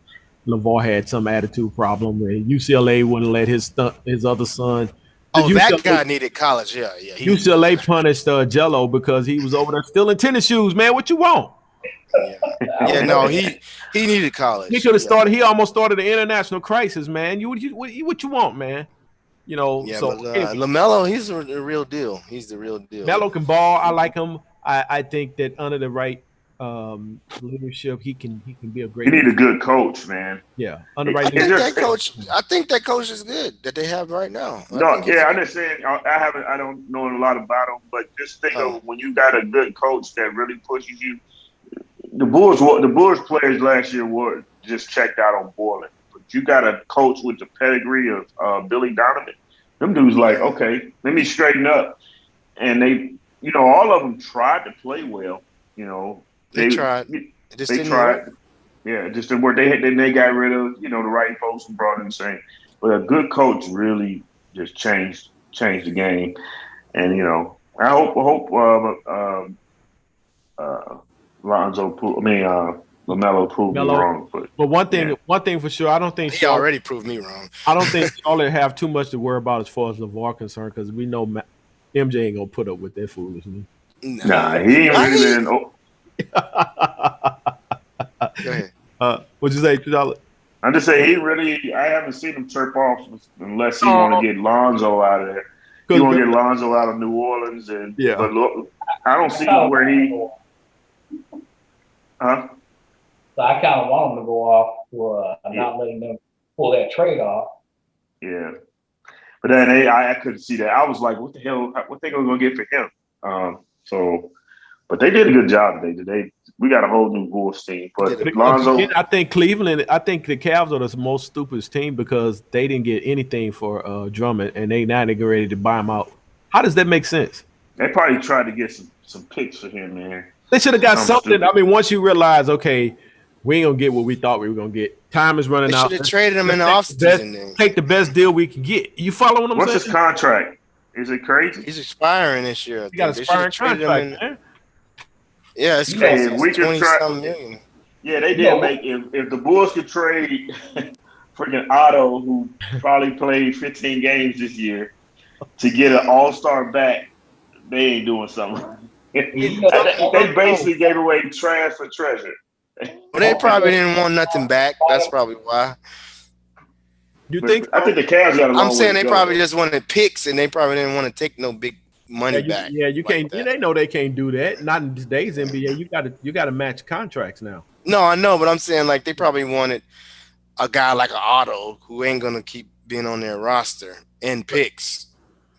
Lavar had some attitude problem, and UCLA wouldn't let his other son. The Oh, that UCLA guy needed college. Yeah, yeah. He needed UCLA college. punished Jello because he was over there still in tennis shoes. Man, what you want? Yeah, yeah. No, he needed He college. could have Yeah, started. He almost started an international crisis, man. What you want, man? yeah. So But anyway, Lamelo, he's the real deal. He's the real deal. Melo can ball. I like him. I think that under the right leadership, he can be a You great need leader. a good coach, man. Yeah, under the right I It's think leadership. that just coach. I think that coach is good that they have right now. I no, think he's yeah. I'm good. just saying. I don't know a lot about him, but just think Oh, of when you got a good coach that really pushes you. The Bulls players last year were just checked out on Borland, but you got a coach with the pedigree of Billy Donovan. Them dudes like, yeah. okay, let me straighten up, and all of them tried to play well. You know, They they tried. It just they didn't work. tried, yeah, just didn't work. Then they got rid of the right folks and brought in same. But a good coach really just changed the game, and I hope Lonzo, Lamelo proved me Melo. wrong, but But one yeah, thing, one thing for sure, I don't think He Charlotte. already proved me wrong. I don't think Charlotte have too much to worry about as far as LeVar concerned because we know MJ ain't gonna put up with that foolishness. nah, Nah. he ain't Why really he? been. Oh, Go ahead. What'd you say, Charlotte? I'm just saying I haven't seen him chirp off unless he want Oh, to get Lonzo out of there. He because want to get Lonzo out of New Orleans, yeah, but look, I don't I see kind of where want him to he, go off. huh? So I kind of want him to go off for Yeah, not letting them pull that trade off. yeah. But then I couldn't see that. I was like, what the hell? What they gonna get for him? So, but they did a good job today. We got a whole new Bulls team. He did But a But good Lonzo, again, job. I think Cleveland. I think the Cavs are the most stupidest team because they didn't get anything for Drummond, and now they get ready to buy him out. How does that make sense? they probably tried to get some picks for him, man. They should have got Something something. I stupid. mean, once you realize, okay, we ain't gonna get what we thought we were gonna get. Time is They running should out. have Let's, traded him in let's the take the best, offseason then. take the best deal we can get. You follow what I'm What's his saying? contract? Is it crazy? He's expiring this year. I You got a think they should have sparring traded him contract, in. man. Yeah, it's You know, Hey, crazy. if It's we could 20 try, some million. yeah, they you did know, make. If the Bulls could trade freaking Otto, who probably played 15 games this year, to get an Yeah. All Star back, they ain't doing something. you know, They basically gave away trash for treasure. Well, they probably didn't want nothing back. That's probably why. You But think I so? think the Cavs got a I'm long way saying to they go, probably though. just wanted picks and they probably didn't want to take no money back. You like can't. that. They know they can't do that. Not in today's NBA. You got to match contracts now. No, I know, but I'm saying like they probably wanted a guy like an Otto who ain't gonna keep being on their roster and picks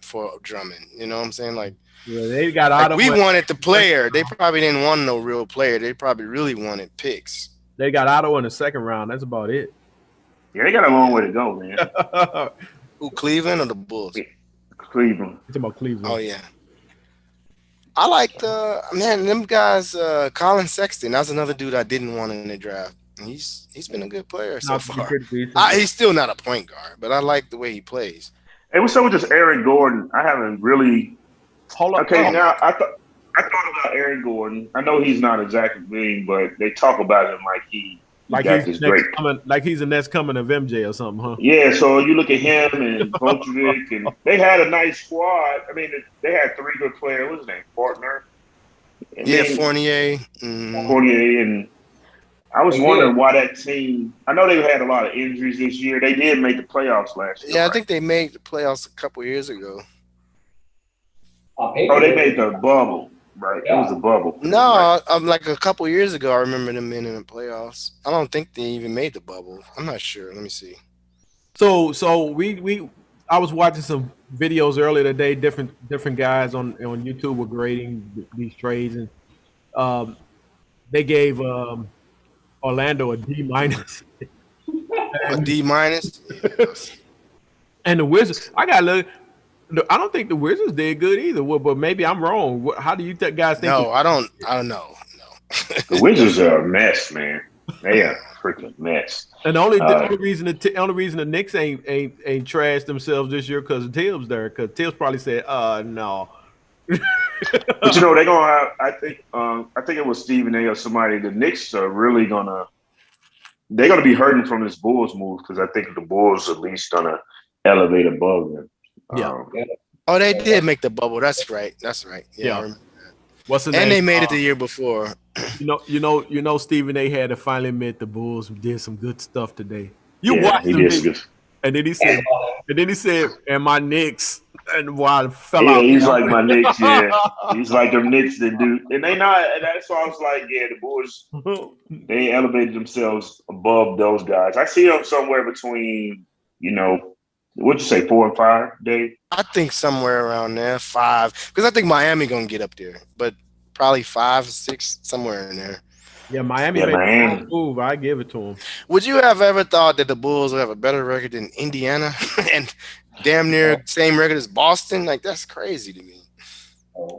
for Drummond. You know what I'm saying? Like Yeah, they got Like Otto. we wanted the player. They probably didn't want no real player. They probably really wanted picks. They got Otto in the second round. That's about it. Yeah, they got a long way to go, man. Who, Cleveland or the Bulls? Yeah, Cleveland. It's about Cleveland. Oh yeah. I like them guys. Colin Sexton. That's another dude I didn't want in the draft. He's been a good player so far. He's still not a point guard, but I like the way he plays. Hey, what's up with this Aaron Gordon? I haven't really. Hold up. Okay, now I thought about Aaron Gordon. I know he's not exactly big, but they talk about him like he got this great. Like he's the next coming of MJ or something, huh? Yeah, so you look at him and Vucevic, and they had a nice squad. I mean, they had three good players. What's his name? Partner. Fournier. Fournier, and I was wondering why that team. I know they had a lot of injuries this year. They did make the playoffs last year. Yeah, I think they made the playoffs a couple years ago. Oh, they made the bubble. Right, yeah. It was a bubble. No, like a couple years ago, I remember them being in the playoffs. I don't think they even made the bubble. I'm not sure. Let me see. So I was watching some videos earlier today. Different guys on YouTube were grading these trades, and they gave Orlando a D-. A D-? And the Wizards, I don't think the Wizards did good either. Well, but maybe I'm wrong. How do you guys think? No, I don't know. No. The Wizards are a mess, man. They are a freaking mess. And the only reason the Knicks ain't trashed themselves this year because Tibbs there. Because Tibbs probably said, no. But they're gonna have. I think it was Stephen A. or somebody. The Knicks are really they're gonna be hurting from this Bulls move because I think the Bulls at least gonna elevate above them. Yeah. Oh, they did make the bubble. That's right. Yeah. I remember that. What's the name? And they made it the year before. You know, Stephen A. had to finally admit the Bulls did some good stuff today. Watched them, and then he said, and my Knicks, and while it fell out. He's like my Knicks. Yeah, he's like them Knicks that do, and they not. And that's why I was like, yeah, the Bulls, they elevated themselves above those guys. I see them somewhere between, what'd you say, 4 and 5, Dave? I think somewhere around there, 5. Because I think Miami going to get up there. But probably 5 or 6, somewhere in there. Yeah, Miami made a move. I give it to them. Would you have ever thought that the Bulls would have a better record than Indiana and damn near same record as Boston? Like, that's crazy to me.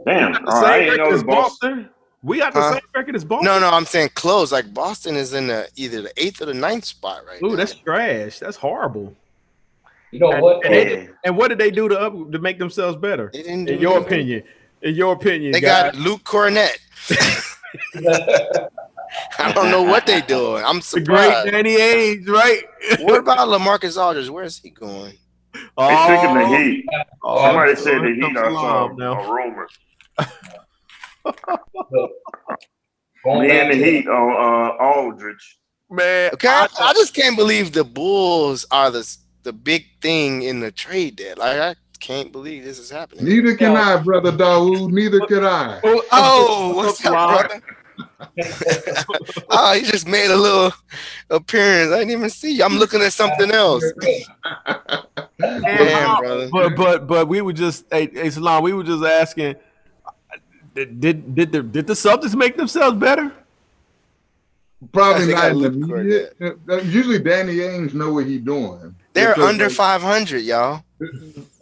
Damn. Same record as Boston? We got the same record as Boston? No, I'm saying close. Like, Boston is in either the 8th or the 9th spot right now. Ooh, that's trash. That's horrible. You know what? And what did they do to make themselves better? They didn't do in your opinion, they got Luke Cornett. I don't know what they doing. I'm surprised. The great Danny Ainge, right? What about LaMarcus Aldridge? Where is he going? They taking the Heat. Somebody said the Heat. I saw a rumor. Me and the Heat on Aldridge. Man, okay, I just can't believe the Bulls are the big thing in the trade deadline. Like, I can't believe this is happening. Neither can I, brother Dawood. Neither could I. Oh, what's up, brother? Oh, he just made a little appearance. I didn't even see you. I'm looking at something else. Damn, brother. But we were just, hey, Salam, we were just asking, did the Celtics make themselves better? Probably not in the immediate. Usually Danny Ainge know what he's doing. They're under 500, y'all.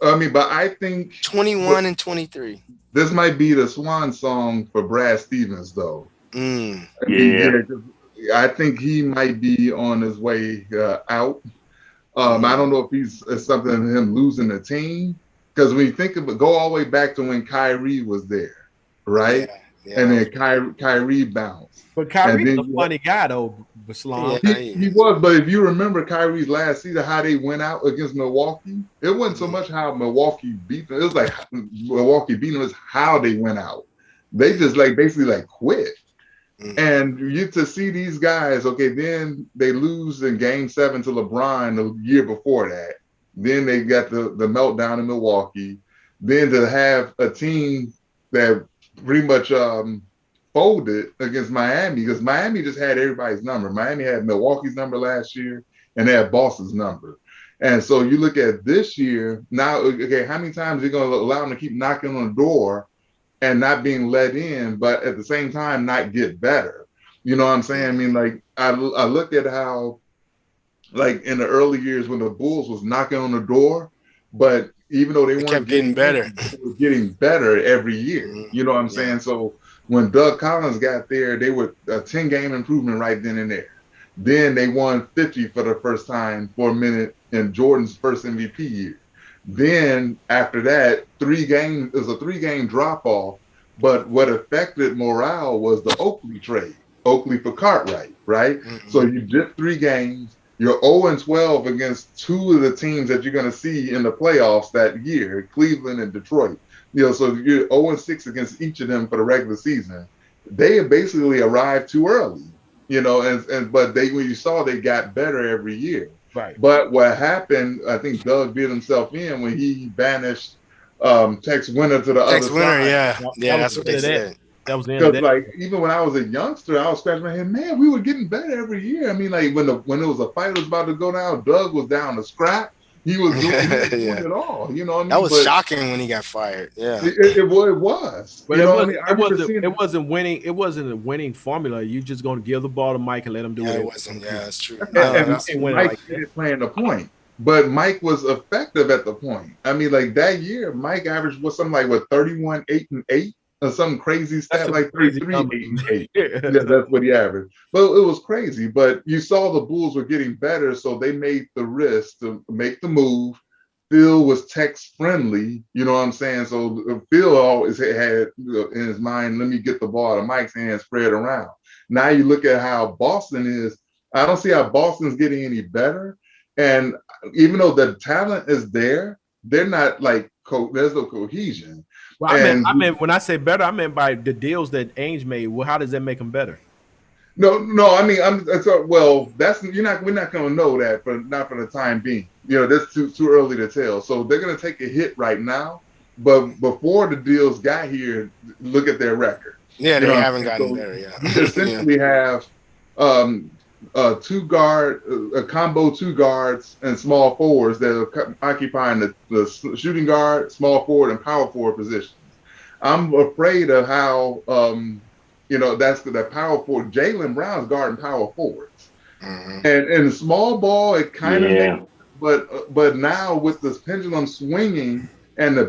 I mean, but I think 21 and 23. This might be the swan song for Brad Stevens, though. Yeah. I think he might be on his way out. I don't know if it's something him losing the team, because when you think of it, go all the way back to when Kyrie was there, right? Yeah. And then Kyrie bounced. But Kyrie's a funny guy, though, Baslam. He was, but if you remember Kyrie's last season, how they went out against Milwaukee, it wasn't so much how Milwaukee beat them. It was like Milwaukee beat them, it was how they went out. They just basically quit. And you to see these guys, okay, then they lose in Game 7 to LeBron the year before that. Then they got the meltdown in Milwaukee. then to have a team that pretty much folded against Miami, because Miami just had everybody's number. Miami had Milwaukee's number last year, and they had Boston's number. And so you look at this year now. Okay, how many times are you going to allow them to keep knocking on the door and not being let in, but at the same time not get better? You know what I'm saying? I mean, like I look at how, like in the early years when the Bulls was knocking on the door, but even though they weren't kept getting better, they were getting better every year. You know what I'm saying? So when Doug Collins got there, they were a 10-game improvement right then and there. Then they won 50 for the first time for a minute in Jordan's first MVP year. Then after that, 3 games, it was a 3-game drop off. But what affected morale was the Oakley trade, Oakley for Cartwright, right? So you did 3 games. You're 0-12 against 2 of the teams that you're going to see in the playoffs that year, Cleveland and Detroit. You know, so you're 0-6 against each of them for the regular season. They basically arrived too early, you know, but when you saw, they got better every year. Right. But what happened, I think Doug did himself in when he banished Tex Winter to the other side. Yeah, that's what they said. That was the end of that. Like even when I was a youngster, I was scratching my head. Man, we were getting better every year. I mean, like when it was a fight was about to go down, Doug was down to scrap. He was doing it all. You know what I mean? That was shocking when he got fired. Yeah, it was. But it wasn't winning. It wasn't a winning formula. You just going to give the ball to Mike and let him do it. It wasn't. Yeah, that's true. And Mike did playing the point. But Mike was effective at the point. I mean, like that year, Mike averaged something like 31, 8, and 8. Or some crazy stat like 33, 8, and 8. Yeah, that's what he averaged. But it was crazy. But you saw the Bulls were getting better, so they made the risk to make the move. Phil was Tex friendly, you know what I'm saying? So Phil always had in his mind, let me get the ball to Mike's hand, spread around. Now you look at how Boston is. I don't see how Boston's getting any better. And even though the talent is there, they're not like there's no cohesion. Well, I meant when I say better, I meant by the deals that Ainge made. Well, how does that make them better? No. I mean, we're not going to know that, not for the time being. You know, that's too early to tell. So they're going to take a hit right now, but before the deals got here, look at their record. Yeah, they haven't gotten better. Yeah, you essentially have a combo 2 guards and small forwards that are occupying the shooting guard, small forward, and power forward positions. I'm afraid of how that's that power forward. Jaylen Brown's guarding power forwards, and in small ball it kind of makes, but now with this pendulum swinging and the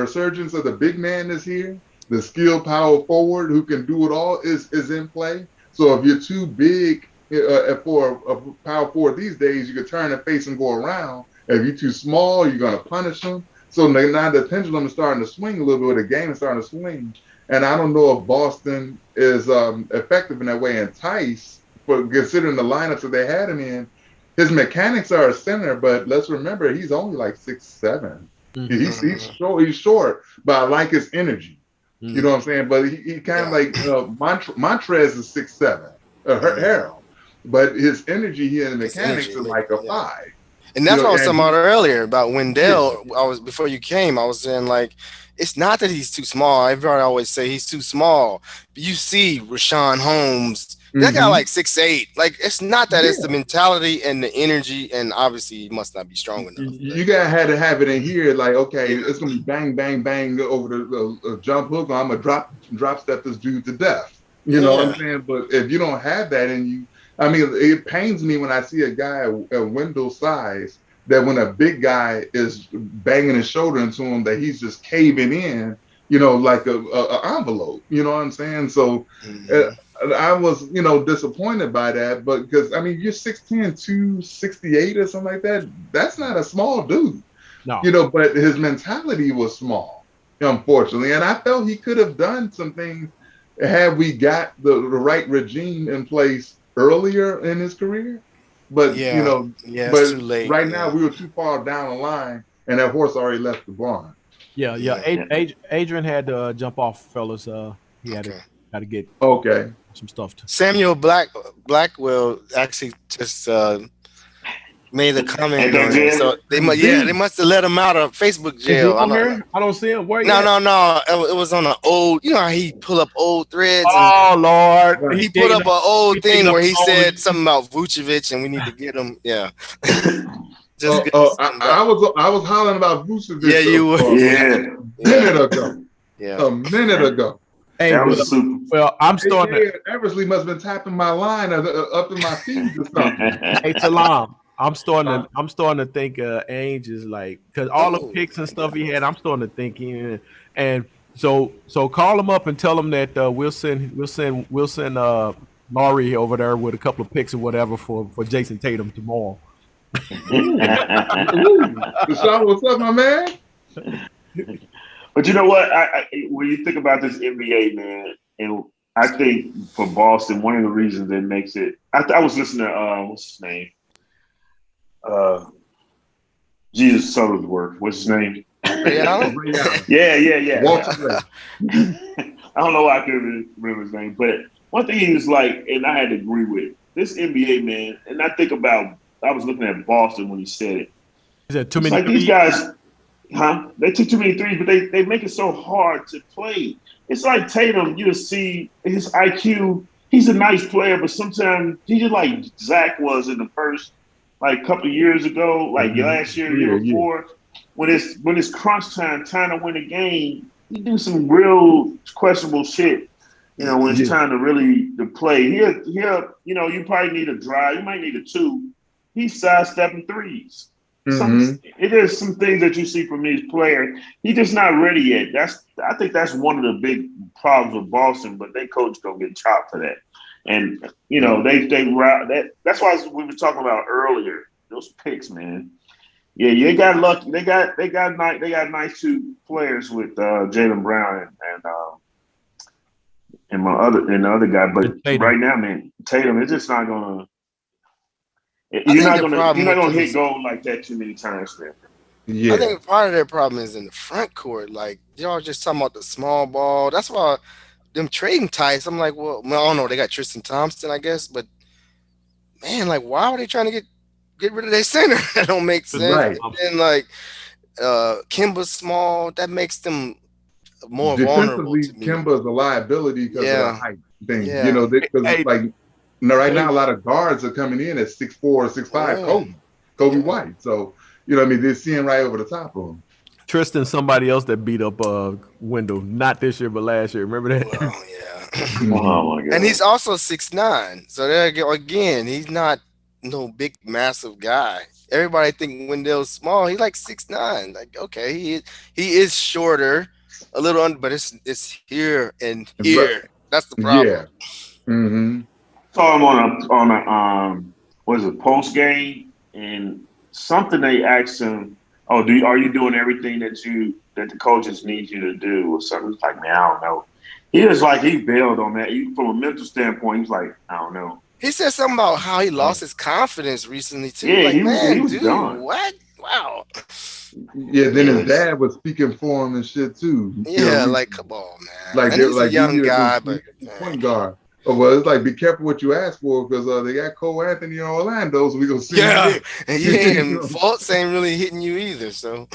resurgence of the big man is here, the skilled power forward who can do it all is in play. So if you're too big for a power forward these days, you could turn and face and go around. If you're too small, you're going to punish them. So now the pendulum is starting to swing a little bit. The game is starting to swing. And I don't know if Boston is effective in that way. And Tice, for considering the lineups that they had him in, his mechanics are a center, but let's remember he's only like 6'7". He's short, but I like his energy. You know what I'm saying? But he kind of like Montrez is 6'7", Harold. But his energy here and the mechanics is like a 5. And that's what I was talking about earlier about Wendell. Before you came, I was saying like, it's not that he's too small. Everybody always say he's too small. But you see Rashawn Holmes, that guy like 6'8". Like it's not that, it's the mentality and the energy, and obviously he must not be strong enough. You gotta have it in here, like okay, it's gonna be bang, bang, bang over the jump hook. I'm gonna drop step this dude to death. You know what I'm saying? But if you don't have that in you, I mean, it pains me when I see a guy at Wendell's size that when a big guy is banging his shoulder into him, that he's just caving in, you know, like a envelope. You know what I'm saying? So I was, disappointed by that. But because, I mean, you're 6'10", 268 or something like that. That's not a small dude. No. But his mentality was small, unfortunately. And I felt he could have done some things had we got the right regime in place earlier in his career, but it's too late. Right now we were too far down the line, and that horse already left the barn. Adrian had to jump off, fellas. He had to get some stuff. Samuel Blackwell actually just made a comment Ain't that on it. jail? So they must have let him out of Facebook Is he jail. on there? I don't see him. Where he at? No. It was on an old. You know how he pull up old threads and Oh Lord, he put up an old thing where he said something. something about Vucevic and we need to get him. Yeah. I was hollering about Vucevic. Yeah, you were. A minute ago. Yeah. A minute ago. Hey, that was super. Well, I'm starting. Eversley must have been tapping my line up in my feed or something. Hey, Salam. I'm starting to think Ainge is like, because all the picks and stuff he had, I'm starting to think and so call him up and tell him that we'll send Laurie over there with a couple of picks or whatever for Jason Tatum tomorrow. Deshaun, what's up, my man? But you know what? I when you think about this NBA, man, and I think for Boston, one of the reasons that makes it. I was listening to what's his name? Jesus Shuttlesworth. What's his name? Yeah. Yeah. I don't know why I couldn't remember his name, but one thing he was like, and I had to agree with this NBA man, and I think about. I was looking at Boston when he said it. Is that too many? Like these guys. They took too many threes, but they make it so hard to play. It's like Tatum, you see his IQ. He's a nice player, but sometimes he's just like Zach was in the first, like, couple of years ago, like last year, before. When it's crunch time to win a game, he do some real questionable shit. You know, when it's time to really to play. He'll you probably need a drive. You might need a two. He's sidestepping threes. It is some things that you see from these players. He's just not ready yet. I think that's one of the big problems with Boston, but their coach gonna get chopped for that. And that's why we were talking about earlier. Those picks, man. Yeah, you got lucky. They got nice two players with Jaylen Brown and the other guy. But right now, man, Tatum, it's just not gonna. You're not gonna hit goal like that too many times, man. I think part of their problem is in the front court. Like, y'all just talking about the small ball. That's why them trading types. I'm like, well, I don't know. They got Tristan Thompson, I guess, but man, like, why are they trying to get rid of their center? That don't make sense. Right. And like, Kimba's small. That makes them more vulnerable to me. Kimba's a liability because of the height thing. Yeah. You know, because like. No, right now a lot of guards are coming in at 6'4", 6'5", Kobe White. So, you know what I mean? They're seeing right over the top of him. Tristan, somebody else that beat up Wendell, not this year, but last year. Remember that? Well, yeah. Oh, my God. And he's also 6'9". So there again, he's not no big, massive guy. Everybody think Wendell's small. He's like 6'9". Like, okay, he is shorter, a little under, but it's here and here. That's the problem. Yeah. Mm-hmm. Saw him on a post game, and something they asked him, "Oh, are you doing everything that the coaches need you to do?" Or something. He's like, "Man, I don't know." He was like, he bailed on that. From a mental standpoint, he's like, "I don't know." He said something about how he lost his confidence recently too. Yeah, like, he was done. What? Wow. Yeah, then his dad was speaking for him and shit too. Yeah, like, come on, man. Like, and he's a young guy, but point guard. Oh, well, it's like, be careful what you ask for because they got Cole Anthony in Orlando, so we gonna see. Yeah, and you ain't faults ain't really hitting you either. So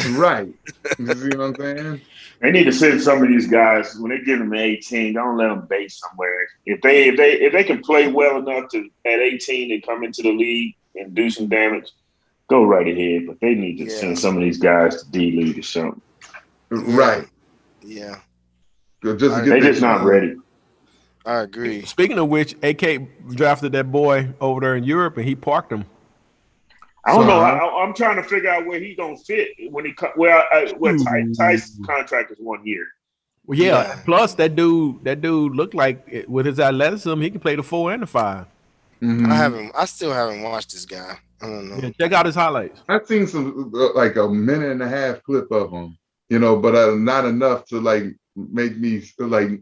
right, you see what I'm saying? They need to send some of these guys when they get them 18. Don't let them base somewhere. If they can play well enough to at 18 and come into the league and do some damage, go right ahead. But they need to send some of these guys to D League or something. Right. Yeah. They're just not ready. I agree. Speaking of which, AK drafted that boy over there in Europe, and he parked him. I don't know. I'm trying to figure out where he's gonna fit when he Tyson's contract is 1 year. Well, yeah. Plus, that dude looked like with his athleticism, he can play the 4 and the 5. Mm-hmm. I still haven't watched this guy. I don't know. Yeah, check out his highlights. I've seen some like a minute and a half clip of him, but not enough to like make me like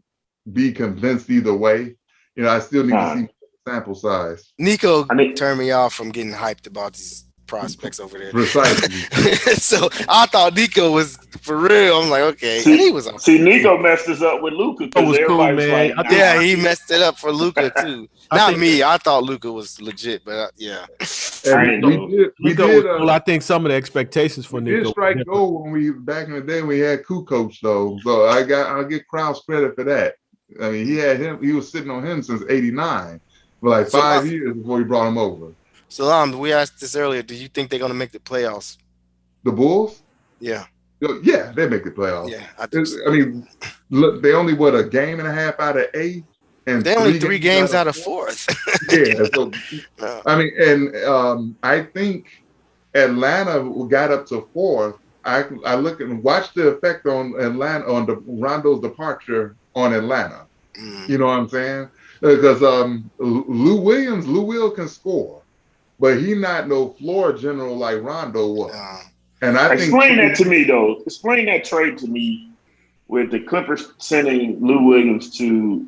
be convinced either way. I still need to see sample size. Nico turned me off from getting hyped about prospects over there. Precisely. So I thought Nico was for real. I'm like, okay. See, and he was on. see, Nico messed us up with Luca That was because cool, everybody was man. like, I nah. think- Yeah, he messed it up for Luca too. I Not think- me. I thought Luca was legit, but yeah. And we Nico did, was cool. I think some of the expectations for we Nico. did were strike different. gold when we back in the day we had Kukoc though. So I'll give Krause credit for that. I mean, he was sitting on him since '89, for like 5 years before he brought him over. So we asked this earlier. Do you think they're gonna make the playoffs? The Bulls? Yeah. Yeah, they make the playoffs. Yeah, I think so. I mean, look, they only a game and a half out of 8, and They're only 3 games out of 4th. Yeah, so I mean, and I think Atlanta got up to 4th. I look and watch the effect on Atlanta on Rondo's departure on Atlanta. You know what I'm saying? Because Lou Will can score, but he not no floor general like Rondo was. And I Explain think that to me though. Explain that trade to me with the Clippers sending Lou Williams to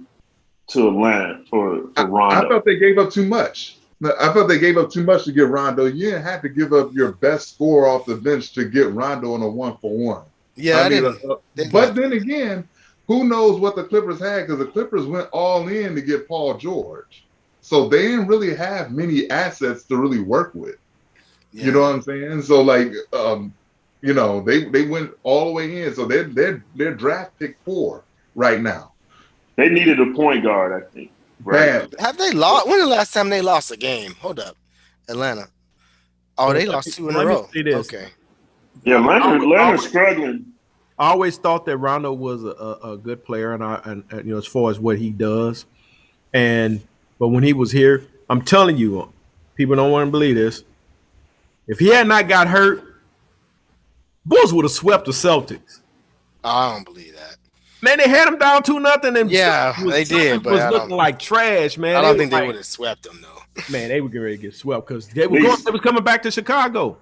Atlanta for Rondo. I thought they gave up too much. I thought they gave up too much to get Rondo. You didn't have to give up your best scorer off the bench to get Rondo on a 1-for-1. Yeah, but then again, who knows what the Clippers had, because the Clippers went all in to get Paul George. So they didn't really have many assets to really work with. Yeah. You know what I'm saying? So like, you know, they went all the way in. So they're draft pick 4 right now. They needed a point guard, I think. Right? Have they lost? When the last time they lost a game? Hold up, Atlanta. Oh, they lost 2 in a row. Okay. Yeah, Atlanta's struggling. I always thought that Rondo was a good player, and you know, as far as what he does, but when he was here, I'm telling you, people don't want to believe this. If he had not got hurt, Bulls would have swept the Celtics. I don't believe that. Man, they had him down 2-0, and they did, but was looking like trash, man. I don't think they would have swept them though. Man, they were getting ready to get swept because they was coming back to Chicago.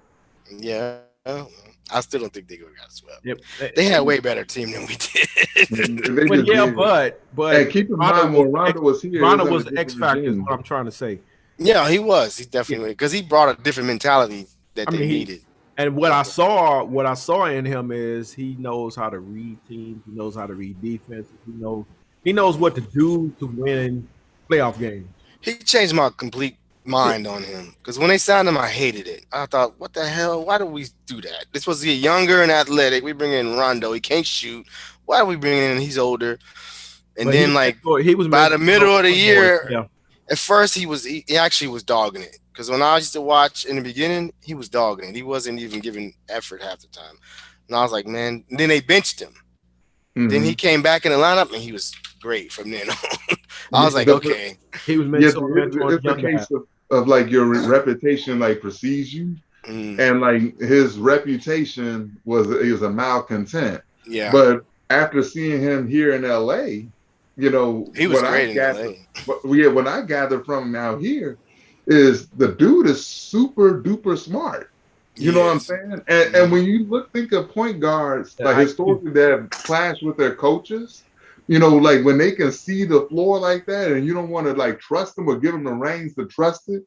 Yeah, I still don't think they would have got swept. Yep. They had a way better team than we did. But hey, keep in mind when Rondo was here, Rondo was the X factor. Is what I'm trying to say. Yeah, he was. He definitely because he brought a different mentality that they needed. And what I saw in him is he knows how to read teams. He knows how to read defense. He knows what to do to win playoff games. He changed my complete mind on him because when they signed him, I hated it. I thought, what the hell? Why do we do that? This was get younger and athletic. We bring in Rondo. He can't shoot. Why are we bringing in? He's older. And but then he was by the middle of the year, yeah. At first he actually was dogging it. Because when I used to watch in the beginning, he was dogging it. He wasn't even giving effort half the time. And I was like, man. And then they benched him. Mm-hmm. Then he came back in the lineup and he was great from then on. I was like, okay. He was it's a case of like your reputation like precedes you. And like his reputation he was a malcontent. Yeah. But after seeing him here in LA, you know, he was great in LA. When I gathered from him out here is the dude is super duper smart. You know what I'm saying? And when you think of point guards, like historically that have clashed with their coaches, you know, like when they can see the floor like that and you don't want to like trust them or give them the reins to trust it.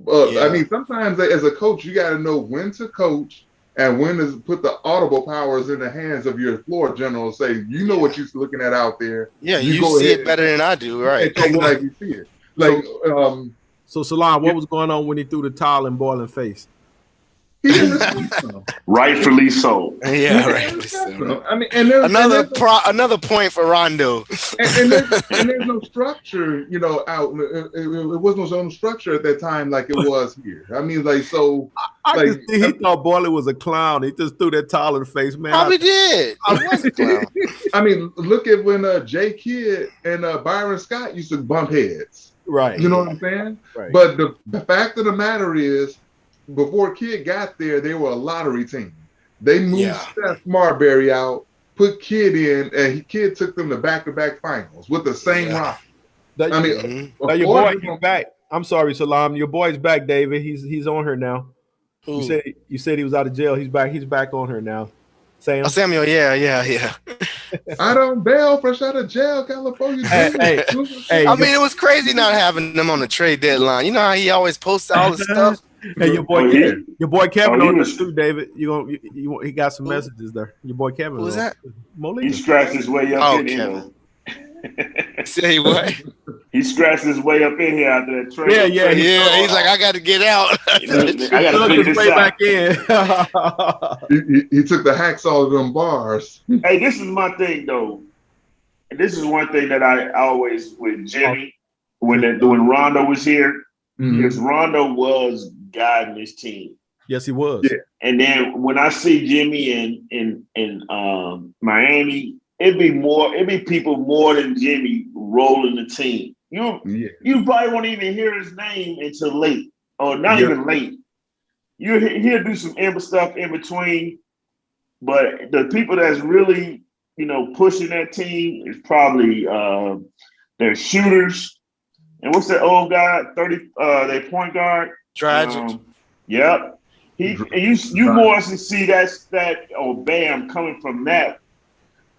I mean, sometimes as a coach, you got to know when to coach and when to put the audible powers in the hands of your floor general. Say, you know what you're looking at out there. Yeah, you see it better than I do, right? Like you see it. Like, so Salam, what was going on when he threw the towel in boiling face? Rightfully so. Yeah, rightfully so. I mean, another point for Rondo. and there's no structure, you know, out. It was no structure at that time like it was here. I mean, like so. I like, could see he thought Boiler was a clown. He just threw that towel in the face, man. Probably did. I mean, look at when Jay Kidd and Byron Scott used to bump heads. Right. You know what I'm saying? Right. But the fact of the matter is, before Kidd got there, they were a lottery team. They moved Steph Marbury out, put Kidd in, and Kidd took them to back-to-back finals with the same roster. I mean, now your boy is back. I'm sorry, Salam. Your boy's back, David. He's on her now. You said he was out of jail. He's back. He's back on her now. Sam. Samuel, yeah. I don't bail fresh out of jail, California. Hey, I mean, it was crazy not having them on the trade deadline. You know how he always posts all the stuff. Hey, your boy, Oh, he, Kevin he on there was. too, David. He got some messages there. Your boy Kevin. Who was that? He Molina. scratched his way up Oh, in here. Kevin. Though. Say what? He scratched his way up in here after that trade. Yeah. Yeah, he's like, I got to get out. I got to Dug figure his this way out. back in. He took the hacksaw of them bars. Hey, this is my thing though. And this is one thing that I always with Jimmy when Rondo was here, because Rondo was guiding his team. Yes, he was. Yeah. And then when I see Jimmy in Miami, it'd be people more than Jimmy rolling the team. You probably won't even hear his name until late, or not even late. He'll do some Ember stuff in between, but the people that's really pushing that team is probably their shooters. And what's that old guy? Their point guard. Tragic. Yep. You more to see that Bam coming from that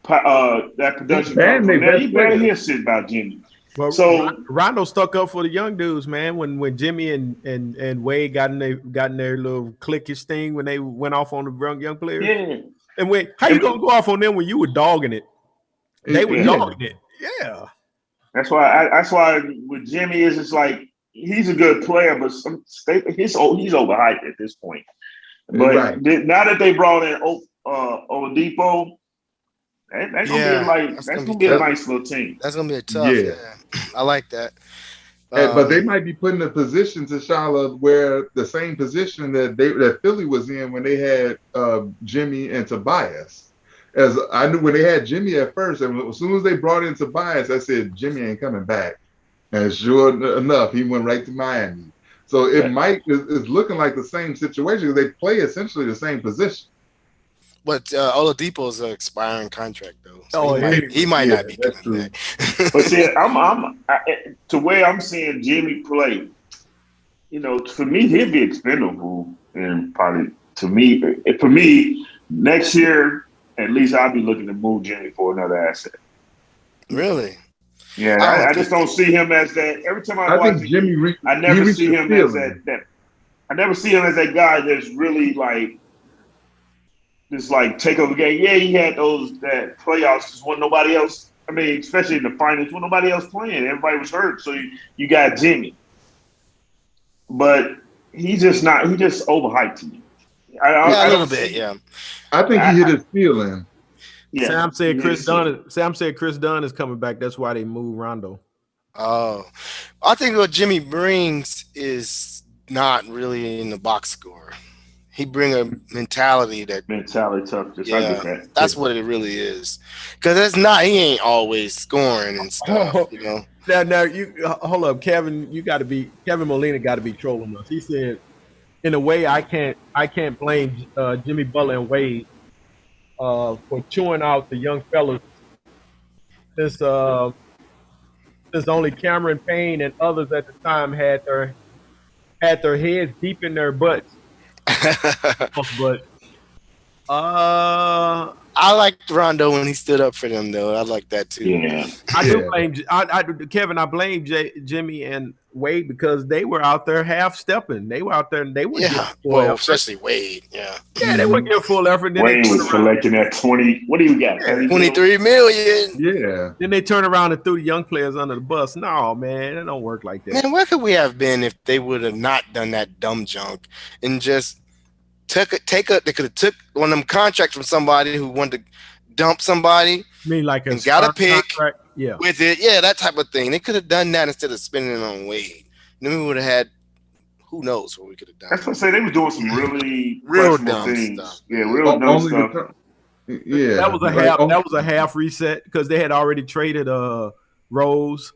production. Bam, You better hear shit about Jimmy. Well, so Rondo stuck up for the young dudes, man. When Jimmy and Wade got in their little cliquish thing when they went off on the young players. Yeah. And how you gonna go off on them when you were dogging it? They were dogging it. Yeah. That's why with Jimmy is it's like he's a good player, but he's overhyped at this point. But now that they brought in Oladipo, that's gonna be a nice little team. That's gonna be a tough. Yeah. I like that. But they might be put in a position, T'Challa, where the same position that Philly was in when they had Jimmy and Tobias. As I knew when they had Jimmy at first, and as soon as they brought in Tobias, I said Jimmy ain't coming back. And sure enough, he went right to Miami. So it's looking like the same situation because they play essentially the same position. But Oladipo's an expiring contract, though. So he might not be coming back. But see, to where I'm seeing Jimmy play, for me, he'd be expendable. And probably for me, next year, at least I'll be looking to move Jimmy for another asset. Really? Yeah, I just don't see him as that. Every time I watch Jimmy, I never see him as that. I never see him as that guy that's really like. Just like take over the game. Yeah, he had that playoffs because when nobody else. I mean, especially in the finals, when nobody else playing, everybody was hurt. So you got Jimmy, but he's just not. He just overhyped to me. A little bit. Yeah, I think he hit his ceiling. Yeah. Sam said Chris Dunn is coming back. That's why they moved Rondo. Oh, I think what Jimmy brings is not really in the box score. He bring a mentality toughness. I get that. That's what it really is. Because he ain't always scoring and stuff. Now you hold up, Kevin. Kevin Molina got to be trolling us. He said, in a way, I can't blame Jimmy Butler and Wade for chewing out the young fellas. Since only Cameron Payne and others at the time had their heads deep in their butts. But I liked Rondo when he stood up for them, though. I like that too. Yeah, I do blame Kevin. I blame Jimmy and Wade because they were out there half stepping. They were out there and they were especially Wade. Yeah, they wouldn't give full effort. Then Wade was collecting that 20. What do you got? 23 million. Yeah. Then they turn around and threw the young players under the bus. No, man, it don't work like that. Man, where could we have been if they would have not done that dumb junk and just they could have took one of them contracts from somebody who wanted to dump somebody. I mean, like and got a pick contract? with it. Yeah, that type of thing. They could have done that instead of spending it on Wade. Then we would have had who knows what we could have done. That's what I say. They were doing some real dumb things. stuff. Yeah, real dumb stuff. Yeah, that was a half reset because they had already traded Rose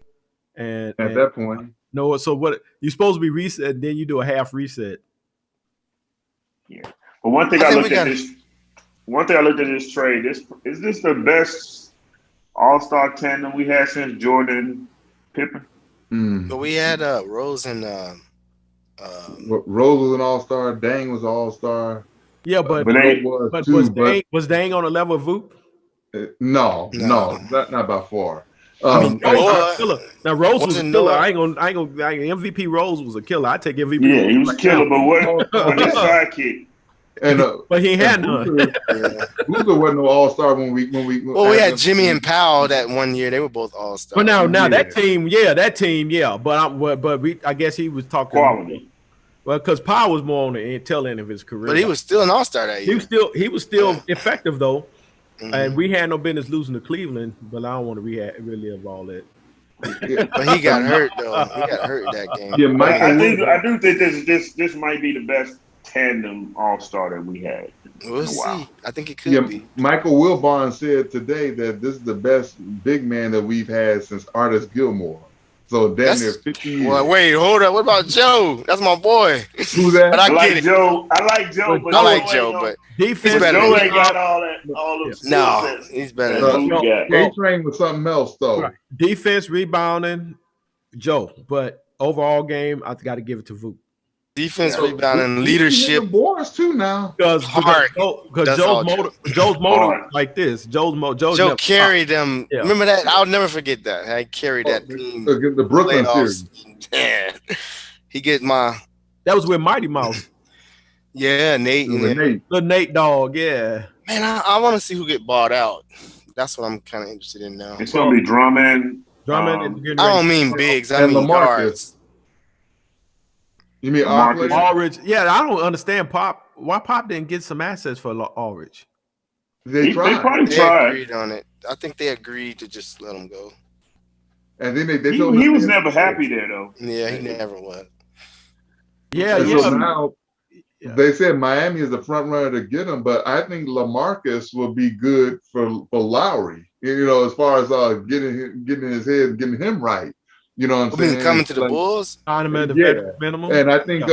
and at that point. No, so what you're supposed to be reset, and then you do a half reset. Yeah, but one thing I looked at this trade. Is this the best All-Star tandem we had since Jordan Pippen? But we had Rose and Rose was an All-Star. Dang was an All-Star. Yeah, but was Dang on the level of Voop? No, not by far. I mean, Rose was Noah a killer. Now Rose was a wasn't killer. Noah. I ain't gonna. MVP Rose was a killer. I take MVP. Yeah, Rose he was right killer, now. but his sidekick. And But he ain't had and none. Boozer wasn't no all-star when we Well, we had Jimmy and Powell that one year. They were both all-stars. But now Yeah. that team, yeah. But I guess he was talking Quality. Well, because Powell was more on the tail end of his career. But he was still an all-star that year. He was still effective though, and we had no business losing to Cleveland. But I don't want to relive all that. But he got hurt though. He got hurt in that game. Yeah, I do think this might be the best tandem all-star that we had. We'll see. I think it could be. Michael Wilbon said today that this is the best big man that we've had since Artis Gilmore. So damn near 50 years. Well, wait, hold up. What about Joe? That's my boy. Who's that? But I like Joe. I like Joe. But I like Joe, but defense. Joe ain't got all those no, he's better. A-Train was something else though. Right. Defense, rebounding, Joe. But overall game, I got to give it to Vooch. Defense, rebounding, leadership. Boris too now. Because Joe's motor like this. Joe carried them. Yeah. Remember that? I'll never forget that. I carried that team against the Brooklyn series. Yeah. He get my. That was with Mighty Mouse. Yeah, Nate. The Nate dog. Yeah. Man, I want to see who get bought out. That's what I'm kind of interested in now. It's gonna be Drummond. I don't mean bigs. I mean guards. You mean Aldridge? Yeah, I don't understand Pop. Why Pop didn't get some assets for Aldridge? They probably tried. Agreed on it. I think they agreed to just let him go. And then they told him he was never happy there though. Yeah, he never was. Yeah. So now they said Miami is the front runner to get him, but I think LaMarcus will be good for Lowry. You know, as far as getting his head, getting him right. You know what I'm saying? Coming to the Bulls? Minimum. And I think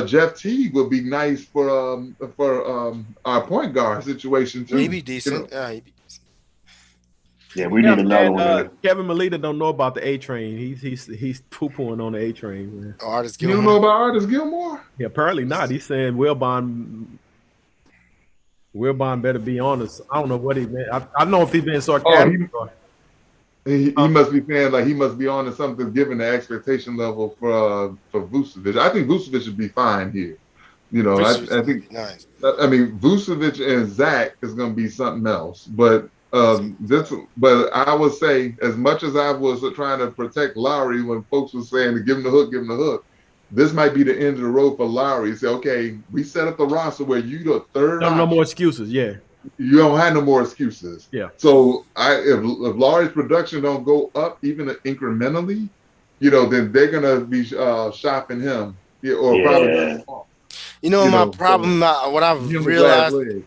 Jeff Teague would be nice for our point guard situation too. Maybe decent. You know? He'd be decent. Yeah, we need another one. Kevin Melita don't know about the A train. He's poo-pooing on the A train, man. Artis Gilmore. You don't know about Artis Gilmore? Yeah, apparently not. He's saying Wilbon better be honest. I don't know what he meant. I don't know if he's being sarcastic. He must be saying like he must be on to something given the expectation level for Vucevic. I think Vucevic should be fine here. You know, I think nice. I mean Vucevic and Zach is going to be something else. But but I would say as much as I was trying to protect Lowry when folks were saying to give him the hook, this might be the end of the road for Lowry. Say, okay, we set up the roster where you the third. No more excuses. Yeah. You don't have no more excuses. Yeah. So if Lowry's production don't go up even incrementally, you know, then they're gonna be shopping him. Probably. You know, my problem. What I've realized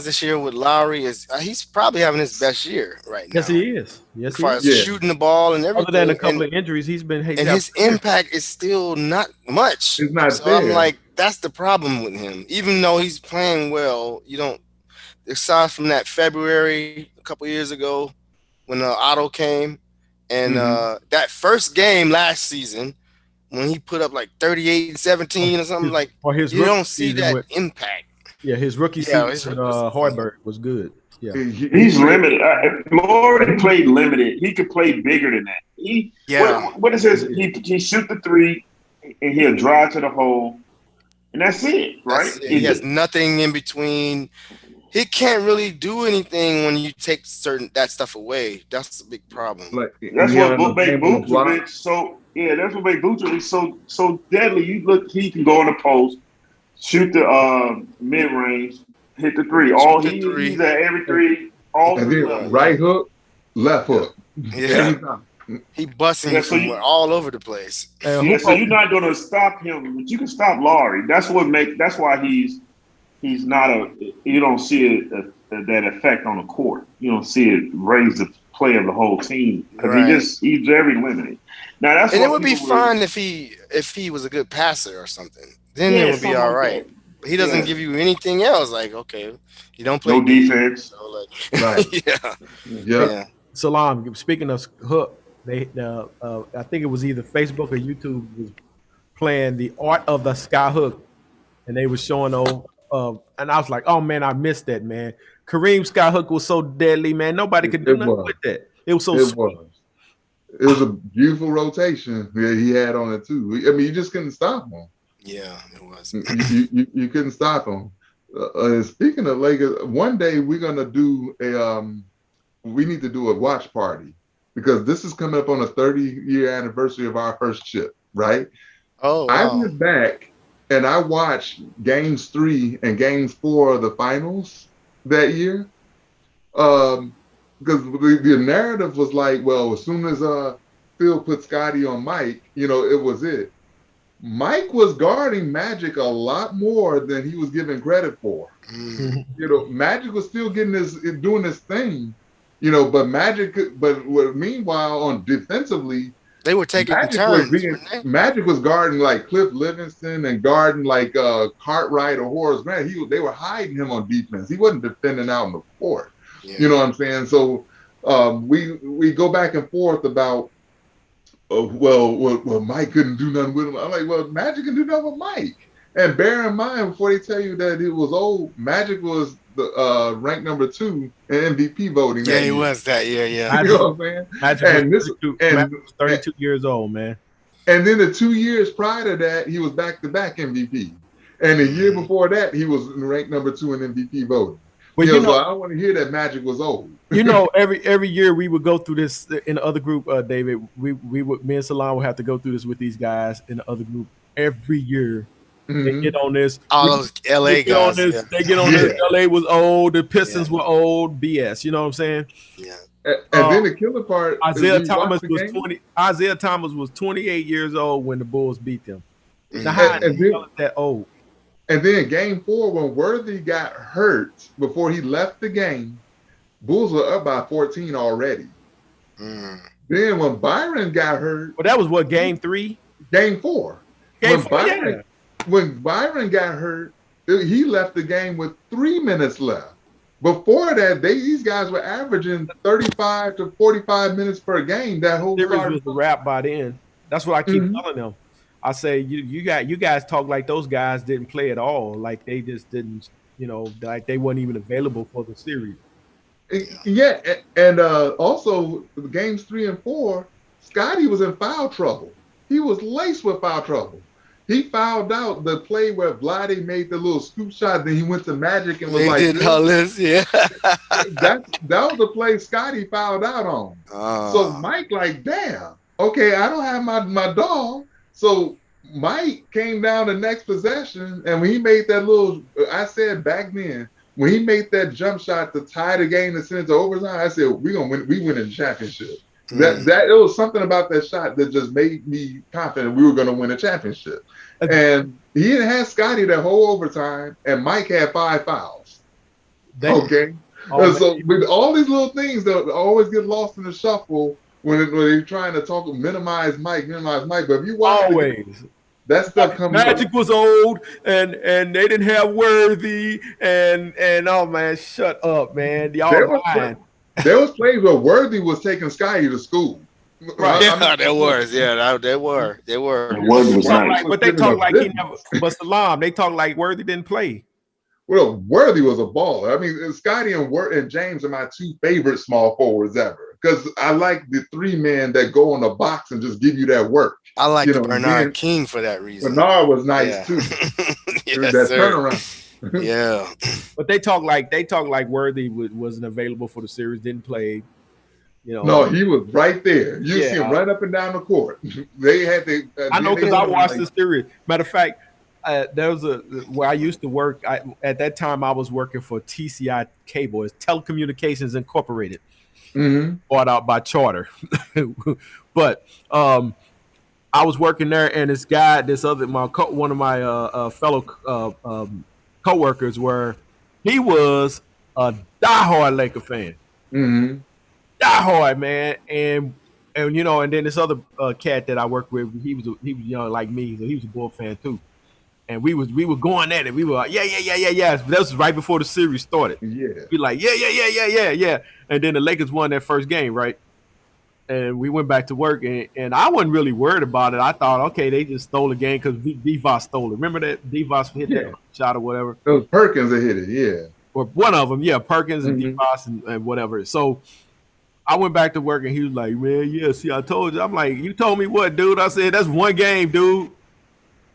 this year with Lowry is he's probably having his best year right now. Yes, he is. Yes, as far as shooting the ball and everything. Other than a couple of injuries, he's been. And his impact is still not much. It's not there. I'm like, that's the problem with him. Even though he's playing well, you don't. Aside from that February a couple years ago when Otto came and that first game last season when he put up like 38-17 or something you don't see that impact. Yeah, his rookie season Hoiberg was good. Yeah, he's limited. Lowry played limited. He could play bigger than that. What it says, he shoot the three and he'll drive to the hole, and that's it, right? He has nothing in between. He can't really do anything when you take that stuff away. That's a big problem. That's what made Vucevic so. Yeah, that's what made Vucevic so deadly. You look, he can go in the post, shoot the mid range, hit the three. He's at every three. And then right hook, left hook. Yeah. He busting you all over the place. So you're not going to stop him, but you can stop Lowry. That's why he's not you don't see that effect on the court. You don't see it raise the play of the whole team because he's very limited. Now it would be fine if he was a good passer or something. Then it would be all right. But he doesn't give you anything else. Like, okay, you don't play defense. So Yeah. Salam. Speaking of hook, I think it was either Facebook or YouTube was playing the art of the sky hook, and they were showing and I was like, oh man, I missed that, man. Kareem sky hook was so deadly, man. Nobody could do nothing with that. It was so It sweet. was. It was a beautiful rotation that he had on it too. I mean, you just couldn't stop him. Yeah, it was. You couldn't stop him. Speaking of Lakers, one day we're gonna do a we need to do a watch party because this is coming up on a 30-year anniversary of our first chip, right? Oh, I wow. went back and I watched games 3 and games 4 of the finals that year. Because the narrative was like, well, as soon as Phil put Scotty on Mike, it was it. Mike was guarding Magic a lot more than he was given credit for. Mm. Magic was still doing this thing, but meanwhile on defensively, They were taking Magic was guarding like Cliff Livingston and guarding like Cartwright or Horace Grant. They were hiding him on defense. He wasn't defending out in the court. Yeah. You know what I'm saying? So we go back and forth about well, Mike couldn't do nothing with him. I'm like, well, Magic can do nothing with Mike. And bear in mind, before they tell you that it was old, Magic was the ranked number 2 in MVP voting. Yeah, he was that year. Yeah, you know what I'm saying? Magic was 32 years old, man. And then the 2 years prior to that, he was back-to-back MVP. And the year before that, he was ranked number 2 in MVP voting. Well, so I don't want to hear that Magic was old. Every year we would go through this in the other group, David. Me and Salon would have to go through this with these guys in the other group every year. They get on this. All those LA guys. They get on this. LA was old. The Pistons were old. BS. You know what I'm saying? Yeah. And then the killer part. Isaiah Thomas was 28 years old when the Bulls beat them. Now, how that old? And then game 4, when Worthy got hurt before he left the game, Bulls were up by 14 already. Mm. Then when Byron got hurt. Well, that was what, game 3? Game 4. When Byron got hurt, he left the game with 3 minutes left. Before that, these guys were averaging 35 to 45 minutes per game. That whole series was a wrap by then. That's what I keep telling them. I say you guys talk like those guys didn't play at all, like they just didn't, like they weren't even available for the series. Yeah, and also games 3 and 4, Scotty was in foul trouble. He was laced with foul trouble. He fouled out the play where Vlade made the little scoop shot. Then he went to Magic and was like, did all this, yeah. that was the play Scotty fouled out on. So Mike like, damn, okay, I don't have my dog. So Mike came down the next possession, and when he made that little, I said back then, when he made that jump shot to tie the game to send it to overtime, I said, we win the championship. That it was something about that shot that just made me confident we were going to win a championship. And he didn't have Scotty that whole overtime, and Mike had 5 fouls. Okay, so with all these little things that always get lost in the shuffle when they're trying to minimize Mike. But if you watch that stuff comes. Magic was old, and they didn't have Worthy, and oh man, shut up, man. Y'all lying. There was plays where Worthy was taking Scotty to school. Right. There were. Worthy was nice. But they talk like he never. But Salam, they talk like Worthy didn't play. Well, Worthy was a baller. I mean, Scotty and James are my 2 favorite small forwards ever because I like the 3 men that go in the box and just give you that work. I like Bernard King for that reason. Bernard was nice too. Yes, sir. Turnaround. Yeah, but they talk like Worthy wasn't available for the series, didn't play. No, he was right there. You see him right up and down the court. They had to. I know because I watched the series. Matter of fact, there was where I used to work. At that time, I was working for TCI Cable, it's Telecommunications Incorporated, bought out by Charter. But I was working there, and this guy, one of my fellow co-workers, he was a diehard Laker fan, diehard, man, and and then this other cat that I worked with, he was young like me, so he was a Bull fan too, and we were going at it. We were like, yeah. That was right before the series started. Yeah, we like yeah, and then the Lakers won that first game, right? And we went back to work, and I wasn't really worried about it. I thought, okay, they just stole the game because Devos stole it. Remember that Devos hit that shot or whatever? It was Perkins that hit it, yeah. Or one of them, yeah, Perkins and Devos and whatever. So I went back to work and he was like, man, yeah, see, I told you. I'm like, you told me what, dude? I said, that's one game, dude.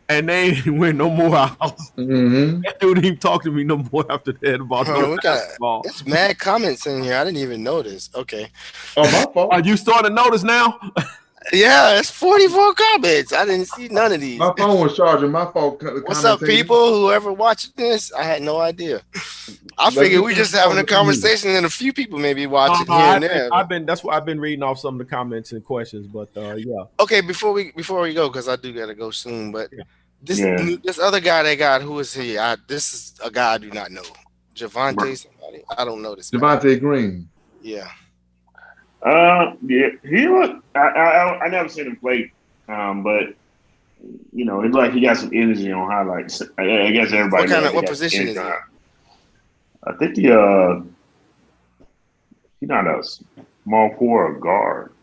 And they ain't win no more house. Mm-hmm. That dude didn't even talk to me no more after that about no basketball. It's mad comments in here. I didn't even notice. Okay. Oh, my fault. Are you starting to notice now? Yeah, it's 44 comments. I didn't see none of these. My phone was charging. My fault. What's up, people? Whoever watching this, I had no idea. I figured we just having a conversation, and a few people may be watching here and there. That's why I've been reading off some of the comments and questions. But yeah. Okay, before we go, because I do gotta go soon. But this other guy they got, who is he? This is a guy I do not know. Javante somebody. I don't know this guy. Javante Green. Yeah. Yeah, he look. I never seen him play, but you know, it's like he got some energy on highlights. I guess everybody. What position is he? I think he's not a small forward or guard.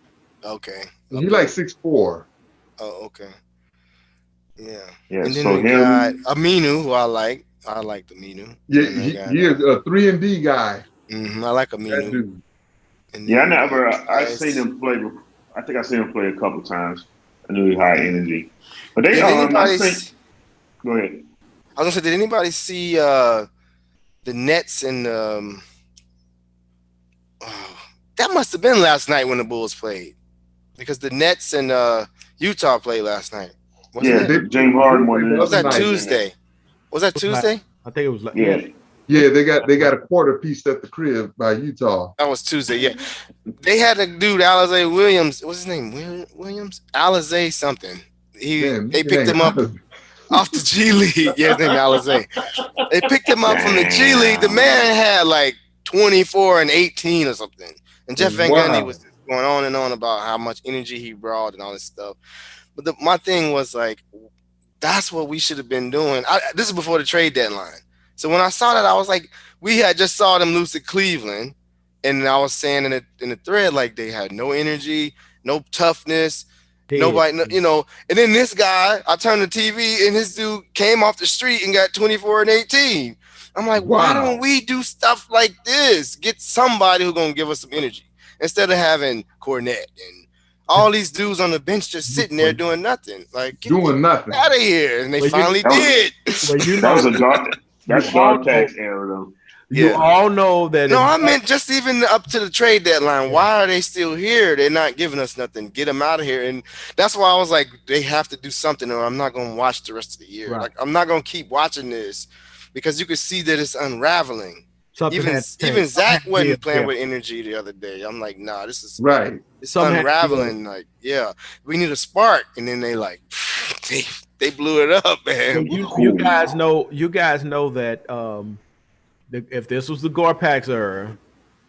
Okay. He like 6'4". Oh, okay. Yeah. Yeah. And then so we got Aminu, who I like. I like Aminu. Yeah, he is a 3-and-D guy. Mm-hmm, I like Aminu. Yeah, I seen him play. I think I seen him play a couple times. I knew he had high energy. But they go ahead. I was gonna say, did anybody see the Nets and that must have been last night when the Bulls played, because the Nets and Utah played last night. James Harden won. Was that Tuesday? Was that Tuesday? I think it was. Yeah, they got a quarter piece at the crib by Utah. That was Tuesday. Yeah, they had a dude, Alizé Williams. What's his name? Williams? Alizé something. They picked him up off the G League. Yeah, his name Alizé. They picked him up from the G League. The man had like 24 and 18 or something. And Jeff Van Gundy was going on and on about how much energy he brought and all this stuff. But my thing was like, that's what we should have been doing. This is before the trade deadline. So when I saw that, I was like, we had just saw them lose to Cleveland. And I was saying in the thread, like, they had no energy, no toughness, nobody, you know. And then this guy, I turned the TV and this dude came off the street and got 24 and 18. I'm like, why don't we do stuff like this? Get somebody who's going to give us some energy instead of having Cornette and all these dudes on the bench just sitting there doing nothing. Like, doing nothing out of here. And they finally did. That was a dark. That's dark tax era, though. You all know that. No, I meant just even up to the trade deadline. Why are they still here? They're not giving us nothing. Get them out of here. And that's why I was like, they have to do something, or I'm not going to watch the rest of the year. Right. Like, I'm not going to keep watching this, because you can see that it's unraveling. Even Zach wasn't playing with energy the other day. I'm like, nah, this is right. It's unraveling. Like, yeah, we need a spark. And then they like, they blew it up, man. You guys know that if this was the Gore-Pax era,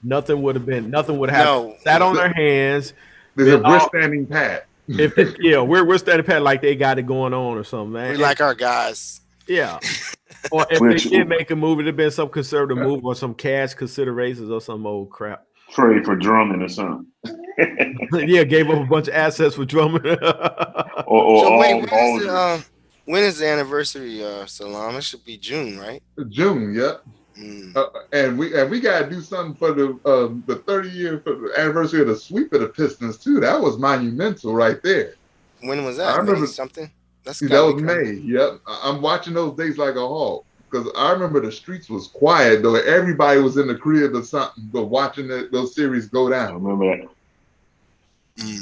nothing would have happened. Sat on their hands. We're standing pat. We're standing pat like they got it going on or something, man. We like our guys. Yeah. Or if they did make a move, it'd have been some conservative move or some cash considerations or some old crap. Trade for Drummond or something. Yeah, gave up a bunch of assets for Drummond. When is the anniversary, Salam? It should be June, right? June, yep. And we gotta do something for the 30-year anniversary of the sweep of the Pistons too. That was monumental right there. When was that? I remember something. That was May. Yep, I'm watching those days like a hawk, because I remember the streets was quiet though. Everybody was in the crib or something, but watching those series go down. I remember that.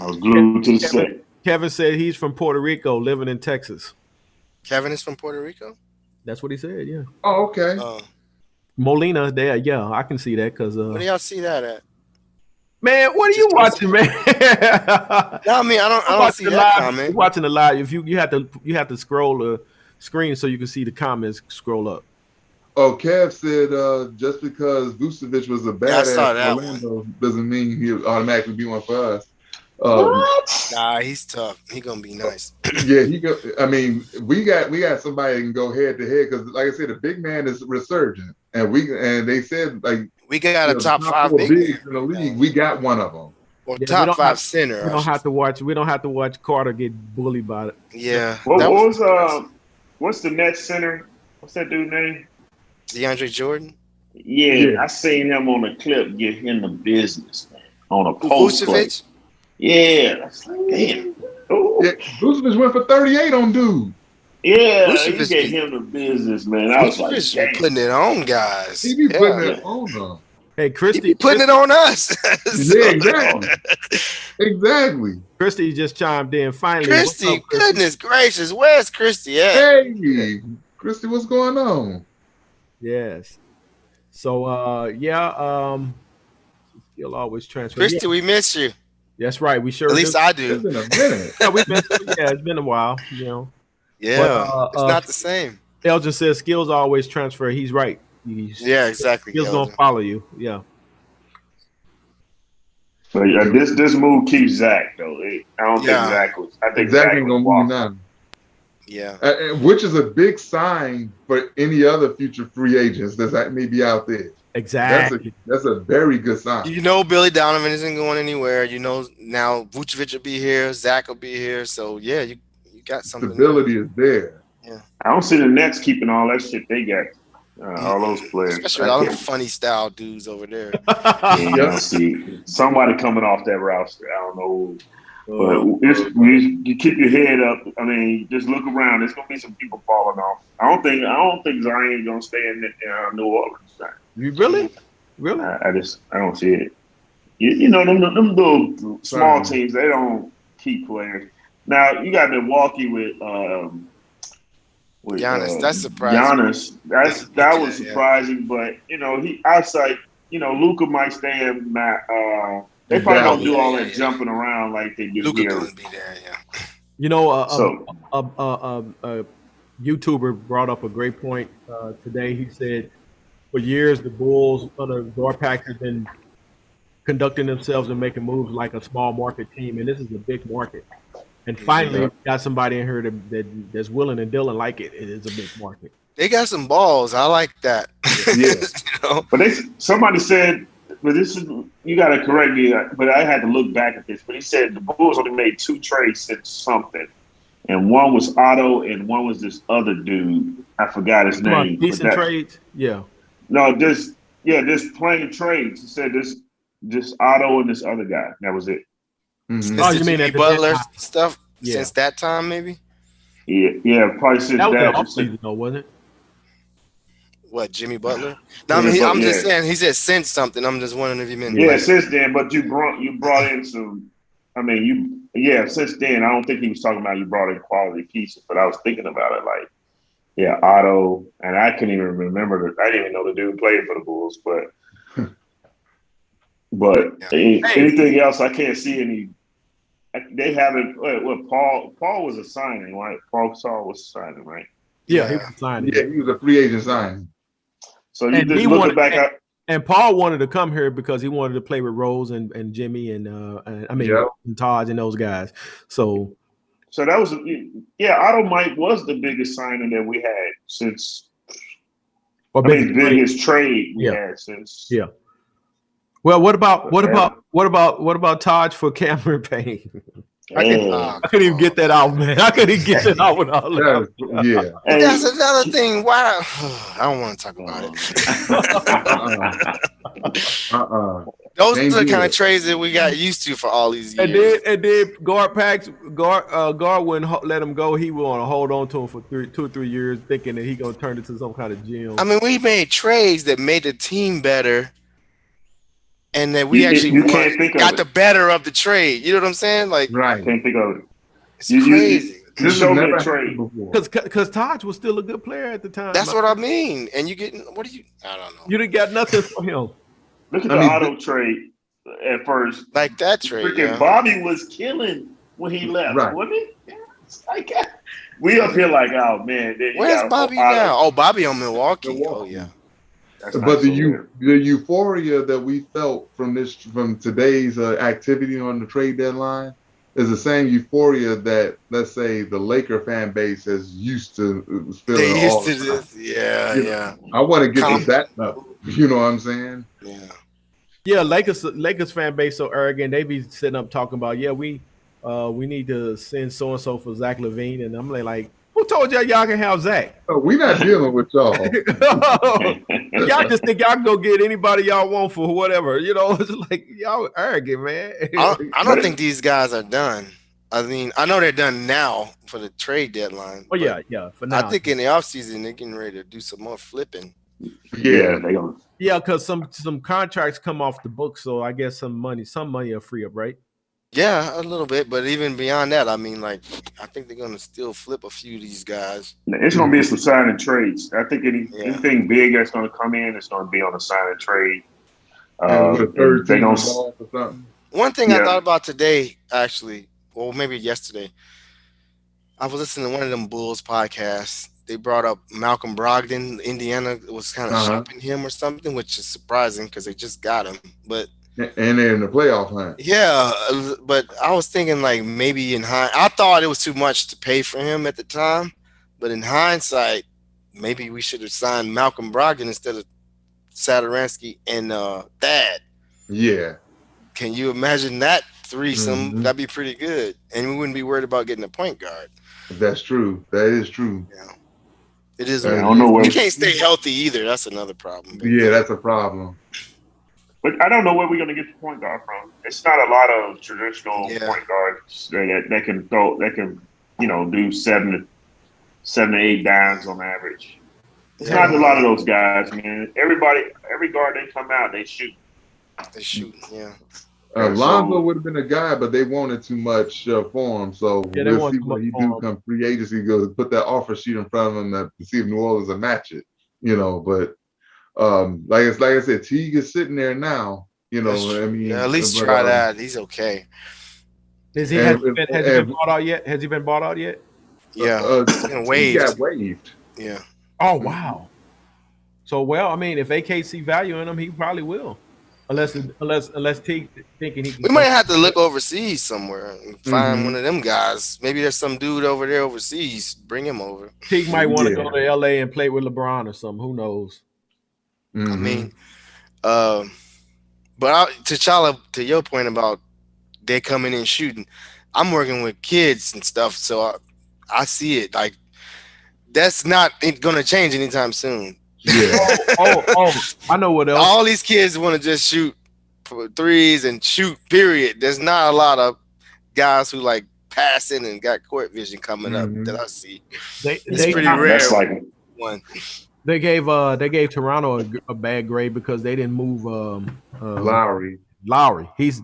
I was glued to the set. Kevin said he's from Puerto Rico, living in Texas. Kevin is from Puerto Rico? That's what he said. Yeah. Oh, okay. Molina, there. Yeah, I can see that because. Where do y'all see that at? Man, what are you watching, man? No, I mean, I don't see that comment. Watching the live, if you have to scroll the screen so you can see the comments scroll up. Oh, Kev said just because Vucevic was a badass Orlando doesn't mean he'll automatically be one for us. What? Nah, he's tough. He gonna be nice. Yeah, I mean, we got somebody that can go head to head, because, like I said, the big man is resurgent, and they said like we got a top 5 big bigs in the league. We got one of them. Or top 5 center. We don't have to watch Carter get bullied by it. Yeah. What's the Nets center? What's that dude's name? DeAndre Jordan. Yeah, I seen him on the clip get in the business, man. on a post play. Vucevic? Yeah, that's like, damn. Ooh. Yeah, Vucevic went for 38 on dude. Yeah, he Vucevic gave be, him the business, man. I was like, Vucevic be damn. putting it on guys. He be putting Yeah. it on them. Hey, He Christy, be putting it on us. Yeah, exactly. Exactly. Christy just chimed in. Finally, what's Christy, up, Christy? goodness gracious, where's Christy at? Hey, Christy, what's going on? Yes. So, still always transfer. Christy, Yeah, we miss you. that's right. We sure At least do. I It's do. been a minute. Yeah, it's been a while. You know, Yeah, it's not the same. Elgin says skills always transfer. He's right. Yeah, exactly. Skills gonna Elgin. follow you. Yeah. But this move keeps Zach though. I don't think Zach was. I think Zach Exactly gonna was move now. Yeah. Which is a big sign for any other future free agents that may be out there. Exactly. That's a very good sign. You know Billy Donovan isn't going anywhere. You know now Vucevic will be here, Zach will be here. So yeah, you got something. Stability is there. Yeah. I don't see the Nets keeping all that shit they got. All those players. Especially all them funny style dudes over there. You don't see somebody coming off that roster. I don't know. But you keep your head up. I mean, just look around. There's gonna be some people falling off. I don't think Zion gonna stay in New Orleans. You really? I don't see it. You know them little small teams. They don't keep players. Now you got Milwaukee with Giannis. That's surprising. Giannis. That was surprising. But you know outside. You know Luka might stay in. They probably don't do all that jumping around like they do Luka here. gonna be there, yeah. You know, a YouTuber brought up a great point today. He said, for years, the Bulls under Garpax have been conducting themselves and making moves like a small market team, and this is a big market. And finally, we got somebody in here that's willing and dealing like it. It is a big market. They got some balls. I like that. Yeah. But somebody said, but this is, you got to correct me, but I had to look back at this. But he said the Bulls only made 2 trades since something. And one was Otto and one was this other dude. I forgot his name. Decent trades? Yeah. No, just plain trades. He said this Otto and this other guy. That was it. Mm-hmm. Oh, you mean Jimmy Butler stuff since that time, maybe? Yeah, probably since that. That was the offseason, though, wasn't it? What, Jimmy Butler? No, I mean, I'm just saying he said since something. I'm just wondering if you meant since then. But you brought in some. I mean, since then. I don't think he was talking about you brought in quality pieces, but I was thinking about it like, Otto, and I couldn't even remember. I didn't even know the dude played for the Bulls, but anything else, I can't see any. They haven't. Paul was a signing, right? Paul Saul was a signing, right? Yeah, he was a signing. Yeah, he was a free agent signing. So you just looking back at. And Paul wanted to come here because he wanted to play with Rose and Jimmy and and Taj and those guys. So that was Otto Mike was the biggest signing that we had since. Biggest trade we had since. Yeah. Well, what about Taj for Cameron Payne? I couldn't even get that out, man. I couldn't even get that out with all that. Yeah. But that's another thing. Why? I don't want to talk about it. Those are the kind of trades that we got used to for all these years. And then Guard wouldn't let him go. He would want to hold on to him for 2 or 3 years, thinking that he gonna turn into some kind of gem. I mean, we made trades that made the team better. And then we got the better of the trade. You know what I'm saying? Like, right. Can't think of it. It's crazy. This show me a trade. Because Taj was still a good player at the time. That's what I mean. And you getting I don't know. You didn't got nothing for him. Look at the Otto trade at first. Like that trade. Freaking Bobby was killing when he left, wasn't he? Like, we up here like, oh man. Where's Bobby now? Oh, Bobby on Milwaukee. Oh yeah. But the euphoria that we felt from today's activity on the trade deadline is the same euphoria that, let's say, the Laker fan base is used to feeling. They used to this, yeah. I want to get to that up. You know what I'm saying? Yeah. Yeah, Lakers fan base so arrogant. They be sitting up talking about, we need to send so and so for Zach LaVine, and I'm like, Who told y'all can have Zach? We not dealing with y'all. Y'all just think y'all can go get anybody y'all want for whatever. It's like y'all arrogant, man. I don't think these guys are done. I mean, I know they're done now for the trade deadline. Oh yeah. For now, I think in the offseason they're getting ready to do some more flipping. Yeah, they gonna. Yeah, because some contracts come off the books, so I guess some money will free up, right? Yeah, a little bit, but even beyond that, I mean, like, I think they're gonna still flip a few of these guys. It's gonna be some sign and trades. I think anything big that's gonna come in is gonna be on a sign and trade. And with a third they team gonna involved or something. One thing I thought about today, actually, or maybe yesterday, I was listening to one of them Bulls podcasts. They brought up Malcolm Brogdon. Indiana was kind of shopping him or something, which is surprising because they just got him. But and they're in the playoff hunt. Yeah, but I was thinking like maybe I thought it was too much to pay for him at the time, but in hindsight, maybe we should have signed Malcolm Brogdon instead of Satoransky and Thad. Yeah. Can you imagine that threesome? That'd be pretty good, and we wouldn't be worried about getting a point guard. That's true. That is true. Yeah, it is. I don't know where you can't stay healthy either. That's another problem. Yeah, that's a problem. But I don't know where we're going to get the point guard from. It's not a lot of traditional point guards that can throw, that can, do 7 to 8 dimes on average. It's not a lot of those guys, man. Every guard they come out, they shoot. They shoot, yeah. Lonzo would have been a guy, but they wanted too much for him. So we'll see what he do come free agency. Goes put that offer sheet in front of him to see if New Orleans will match it. But. Like I said, Teague is sitting there now. I mean, yeah, at least try that. He's okay. Has he been bought out yet? Has he been bought out yet? Yeah, he got waived. Yeah. Oh wow. So I mean, if AK see value in him, he probably will. Unless Teague thinking he can. We might have to look overseas somewhere and find one of them guys. Maybe there's some dude over there overseas. Bring him over. Teague might want to go to LA and play with LeBron or something. Who knows? I mean, but T'Challa, to your point about they coming in shooting, I'm working with kids and stuff, so I see it. Like that's not going to change anytime soon. Yeah. I know what else. All these kids want to just shoot threes and shoot. Period. There's not a lot of guys who like passing and got court vision coming up that I see. It's pretty rare. That's like one. They gave Toronto a bad grade because they didn't move Lowry. He's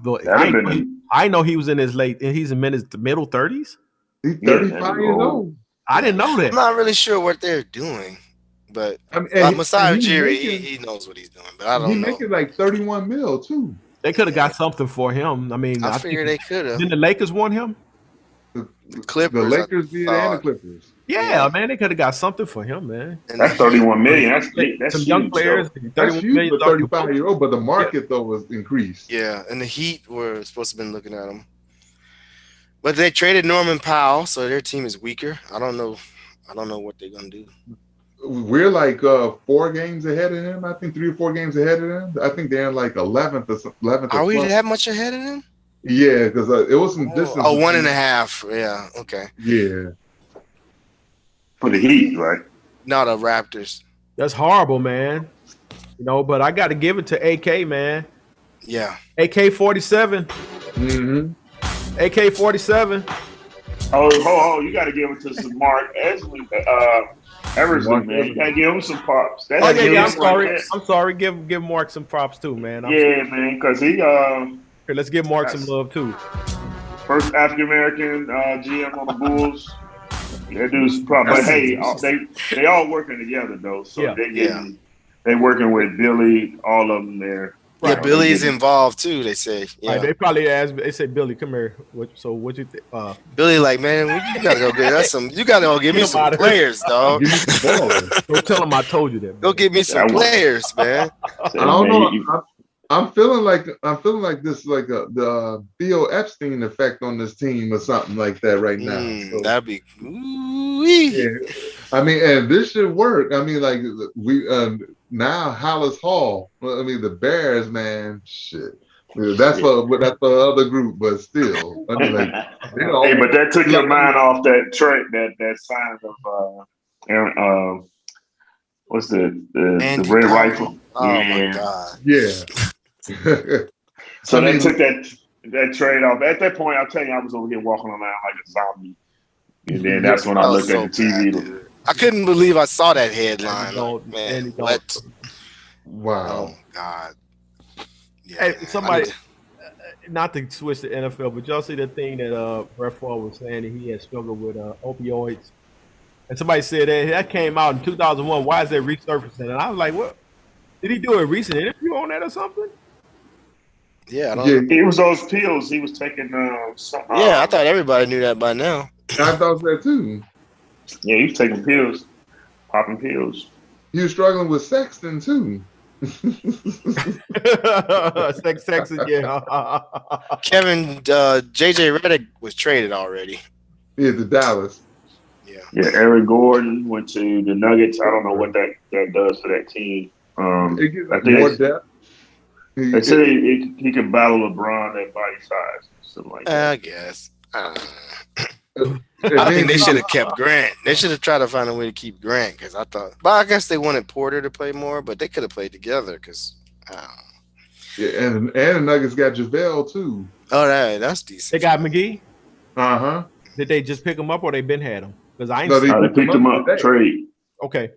I know he was in his he's in his middle 30s. He's 35 years old. I didn't know that. I'm not really sure what they're doing, but Masai Ujiri, he knows what he's doing, but I don't know. He's making like 31 mil too. They could have got something for him. I mean, I figure they could have. Didn't the Lakers want him? The Clippers. The Lakers did and the Clippers. Yeah, man, they could have got something for him, man. That's 31 million. That's some huge, young players. That's huge for 35-year-old, but the market though was increased. Yeah, and the Heat were supposed to have been looking at him, but they traded Norman Powell, so their team is weaker. I don't know what they're gonna do. We're like 4 games ahead of him. I think 3 or 4 games ahead of them. I think they're in like 11th or 11th. Are we that much ahead of them? Yeah, because it was some distance. 1.5. Yeah, okay. Yeah. For the Heat, right? Not the Raptors. That's horrible, man. But I got to give it to AK, man. Yeah. AK-47. AK-47. Oh, you got to give it to some Mark Eversley, man. You got to give him some props. I'm sorry. Give Mark some props too, man. Man, because he Here, let's give Mark some love too. First African American GM on the Bulls. That dude's probably. But hey, they all working together though. So they working with Billy. All of them there. Yeah, Billy's involved too. They say. Yeah. They probably asked. They said, "Billy, come here." What you think? Billy, like, man, you gotta go get us some. You gotta go give me some players, dog. Don't tell him I told you that. Man. Go get me some players, man. I don't know. I'm feeling like this, like the Theo Epstein effect on this team or something like that right now. So, that'd be. Yeah. I mean, and this should work. I mean, like we now Hollis Hall. I mean, the Bears, man, shit. That's for the other group, but still, I mean, like, Hey, but that took your mind off that trade, that sign of Aaron, what's the Andy red Dalton. rifle? Oh my God. Yeah. So I they mean, took that trade off. At that point, I'll tell you, I was over here walking around like a zombie. And then that's when I That was looked at so the TV. bad, dude. I couldn't believe I saw that headline. Like, man, Andy what? Dalton. Oh wow. my God. Yeah, Hey, man. somebody, not to switch to NFL, but y'all see the thing that Brett Favre was saying that he had struggled with opioids, and somebody said that came out in 2001. Why is that resurfacing? And I was like, what? Did he do a recent interview on that or something? Yeah, I don't Yeah, know. It was those pills he was taking. Yeah, I thought everybody knew that by now. I thought that too. Yeah, he was taking pills, popping pills. He was struggling with Sexton too. Sexton, yeah. Kevin JJ Redick was traded already. Yeah, to Dallas. Yeah. Yeah, Eric Gordon went to the Nuggets. I don't know what that does for that team. It gives I us more think depth. they said he could battle LeBron at body size, something like that. I guess. I think they should have kept Grant. They should have tried to find a way to keep Grant because I thought. But I guess they wanted Porter to play more, but they could have played together because. Yeah, and the Nuggets got JaVale too. Oh, that's decent. They got McGee. Did they just pick him up or they been had him? Because I ain't. No, they picked him up. Trade. Okay.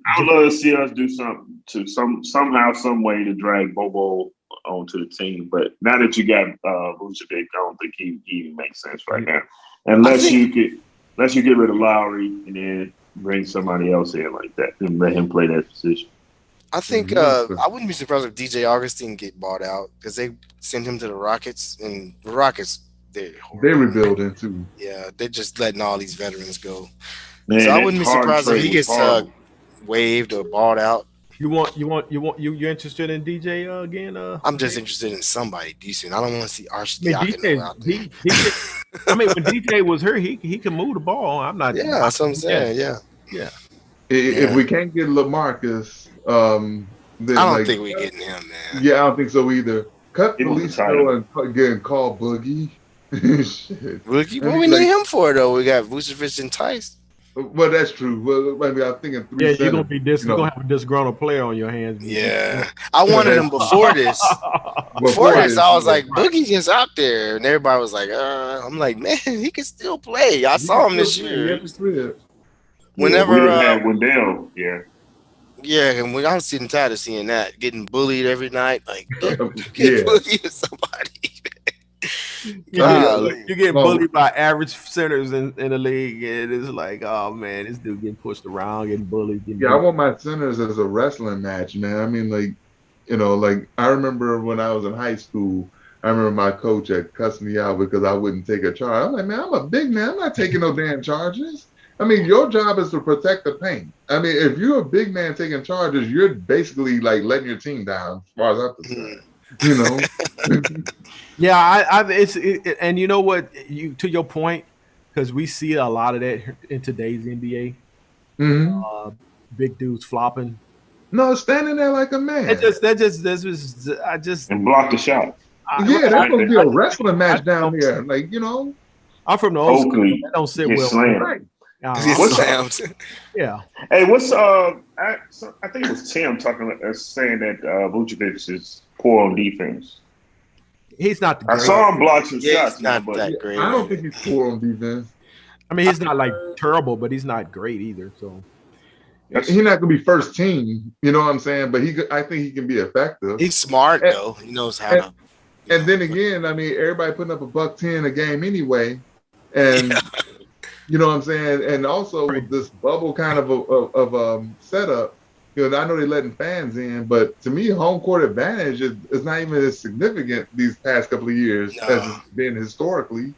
I would love to see us do something to somehow, some way to drag Bobo onto the team. But now that you got Vucevic, I don't think he even makes sense right now. Unless you get rid of Lowry and then bring somebody else in like that and let him play that position. I think I wouldn't be surprised if DJ Augustine get bought out because they sent him to the Rockets, and the Rockets they're rebuilding too. Yeah, they're just letting all these veterans go. Man, so I wouldn't be surprised if he gets waived or bought out. You're interested in DJ again? I'm just interested in somebody decent. I don't want to see Archie out there. I mean, when DJ was here, he can move the ball. I'm not. Yeah, that's what I'm saying. Yeah. If we can't get LaMarcus, then I don't think we're getting him, man. Yeah, I don't think so either. Cut Felicio and getting called Boogie. Shit. Boogie? What we need him for though? We got Vucevic and Tice. Well, that's true. Well, I mean, I'm thinking 3 you're gonna be you're gonna have a disgruntled player on your hands. Yeah, I wanted him before this. Before this, I was like, Boogie's just out there, and everybody was like, I'm like, man, he can still play. I saw him this year. Whenever we had Wendell, yeah, and I was sitting tired of seeing that, getting bullied every night, like get bullied with somebody. You get bullied by average centers in the league, and it's like, oh man, this dude getting pushed around, getting bullied. I want my centers as a wrestling match, man. I mean, like I remember when I was in high school, I remember my coach had cussed me out because I wouldn't take a charge. I'm like, man, I'm a big man. I'm not taking no damn charges. I mean, your job is to protect the paint. I mean, if you're a big man taking charges, you're basically like letting your team down, as far as I'm concerned. You know. Yeah, and you know what? To your point, because we see a lot of that in today's NBA. Big dudes flopping. No, standing there like a man. I just and block the shot. That's gonna be a wrestling match down here. Like, you know, I'm from the old school. That don't sit well. Right. What's yeah. Hey, what's I think it was Tim saying that Vucevic is poor on defense. He's not. I saw him block some shots. Not that great. I don't think he's poor on defense. I mean, he's not like terrible, but he's not great either. So he's not gonna be first team. You know what I'm saying? But I think he can be effective. He's smart though. He knows how to. And then again, I mean, everybody putting up $110 a game anyway, and you know what I'm saying. And also with this bubble kind of setup. You know, I know they're letting fans in, but to me, home court advantage is not even as significant these past couple of years as it's been historically.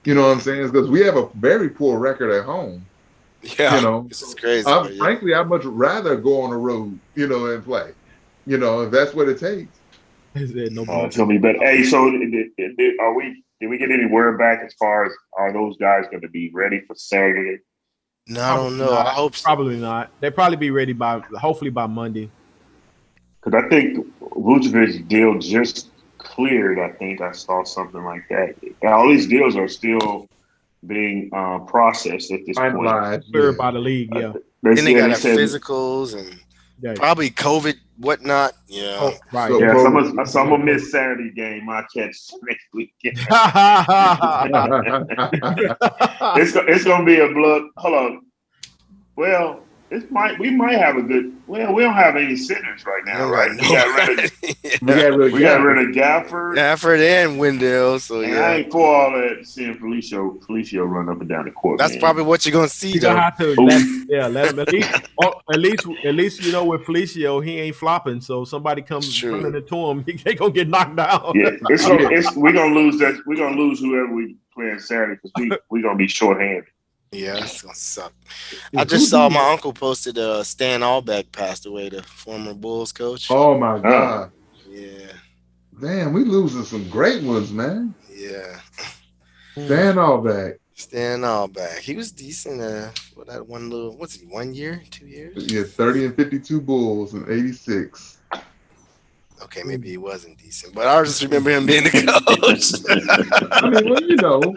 You know what I'm saying? It's because we have a very poor record at home. Yeah, you know, this is crazy. Frankly, I'd much rather go on the road, you know, and play. You know, if that's what it takes. It's gonna be better. Hey, so did we get any word back as far as are those guys going to be ready for Saturday? No, I don't know. I hope so. Probably not. They'll probably be ready hopefully by Monday. Because I think Vucevic deal just cleared. I think I saw something like that. All these deals are still being processed at this point. Finalized, Cleared yeah. by the league, yeah. Then they got they to said, physicals and Yeah. probably COVID, whatnot. Yeah. Oh, right. So- yeah, some gonna miss Saturday game. I catch next weekend. It's gonna be a blood. Hold on. Well, we might have a good. Well, we don't have any centers right now, right? We got rid of Gafford. Gafford and Wendell. So And yeah, I ain't for all that seeing Felicio run up and down the court. that's man. probably what you're gonna see. You Though. gonna have to let him at least you know with Felicio he ain't flopping. So somebody comes running into him, he ain't gonna get knocked down. Yeah, we're gonna lose that. We're gonna lose whoever we play on Saturday because we're gonna be shorthanded. Yeah, it's gonna suck. I just saw my uncle posted Stan Albeck passed away, the former Bulls coach. Oh my God. Yeah. Damn, we losing some great ones, man. Yeah. Stan Albeck. Stan Albeck. He was decent. What that one little? What's he? 1 year? 2 years? Yeah, 30 and 52 Bulls in ¡86. Okay, maybe he wasn't decent, but I just remember him being the coach. I mean, well, you know.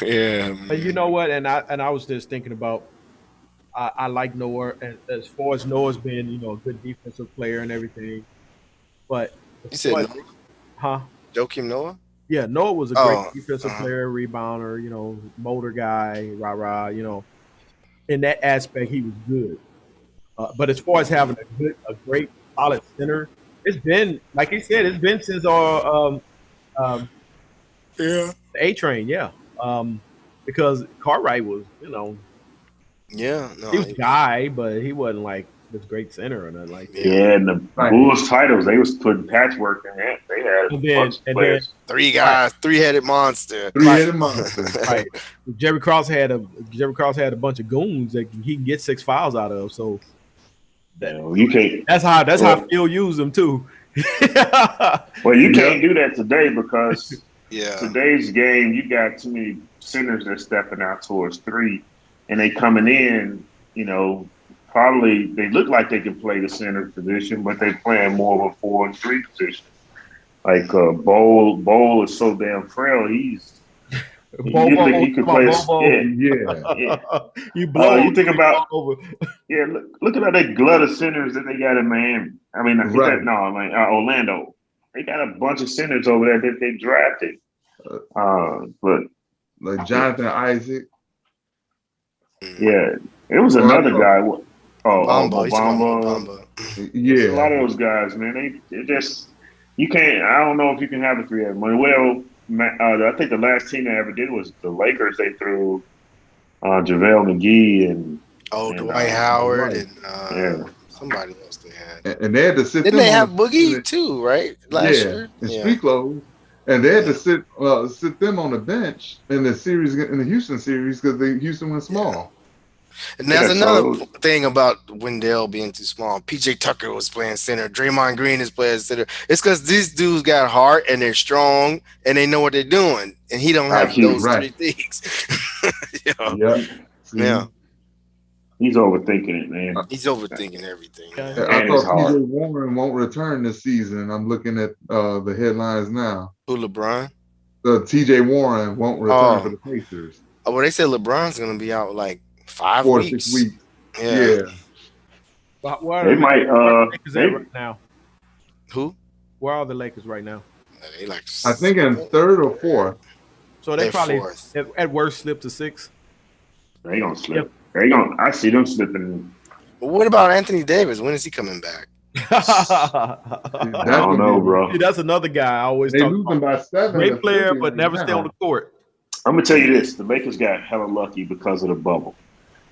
Yeah. And you know what? And I was just thinking about I like Noah, and as far as Noah's being a good defensive player and everything, but You said Noah? huh? Joakim Noah? Yeah, Noah was a great defensive player, rebounder, motor guy, rah. In that aspect, he was good. But as far as having a great solid center, it's been like he said, it's been since our the A Train, because Cartwright was, he was a guy, but he wasn't like this great center or nothing like that. Yeah, and the Bulls titles, they was putting patchwork in that. They had a bunch of players. Three guys, three-headed monster. Three-headed monster. Right. Jerry Krause had a bunch of goons that he can get 6 fouls out of. So you can't. That's how Phil used them too. Well, you can't do that today because Yeah. today's game, you got too many centers that stepping out towards three, and they coming in, probably they look like they can play the center position, but they playing more of a 4 and 3 position. Like Bowl is so damn frail. You think he could play? Yeah. You blow. You think about look at that glut of centers that they got in Miami. I mean, Orlando. They got a bunch of centers over there that they drafted. But like Jonathan Isaac. Yeah, it was another guy. Bamba. Yeah, a lot of those guys, man. They just you can't. I don't know if you can have a 3-headed money. Well, I think the last team they ever did was the Lakers. They threw JaVale McGee and Dwight Howard and somebody else they had. And they had to sit. Didn't they have Boogie too, right? Last year, in street clothes. And they had to sit them on the bench in the series, in the Houston series, because Houston went small. And that's another thing about Wendell being too small. PJ Tucker was playing center. Draymond Green is playing center. It's because these dudes got heart and they're strong and they know what they're doing. And he don't have those three things. Yeah. He's overthinking it, man. He's overthinking everything. I thought TJ Warren won't return this season. I'm looking at the headlines now. Who, LeBron? TJ Warren won't return for the Pacers. Oh, well, they said LeBron's going to be out like 4 to weeks. 6 weeks. Yeah. But where they might. the Lakers at right now? Who? Where are the Lakers right now? They like. I think in 3rd or 4th. So they probably at worst slip to 6. They gonna slip. They gonna. I see them slipping. But what about Anthony Davis? When is he coming back? I don't know, bro. See, that's another guy I always talk about. By 7. Great player, but never stay on the court. I'm gonna tell you this: the Lakers got hella lucky because of the bubble,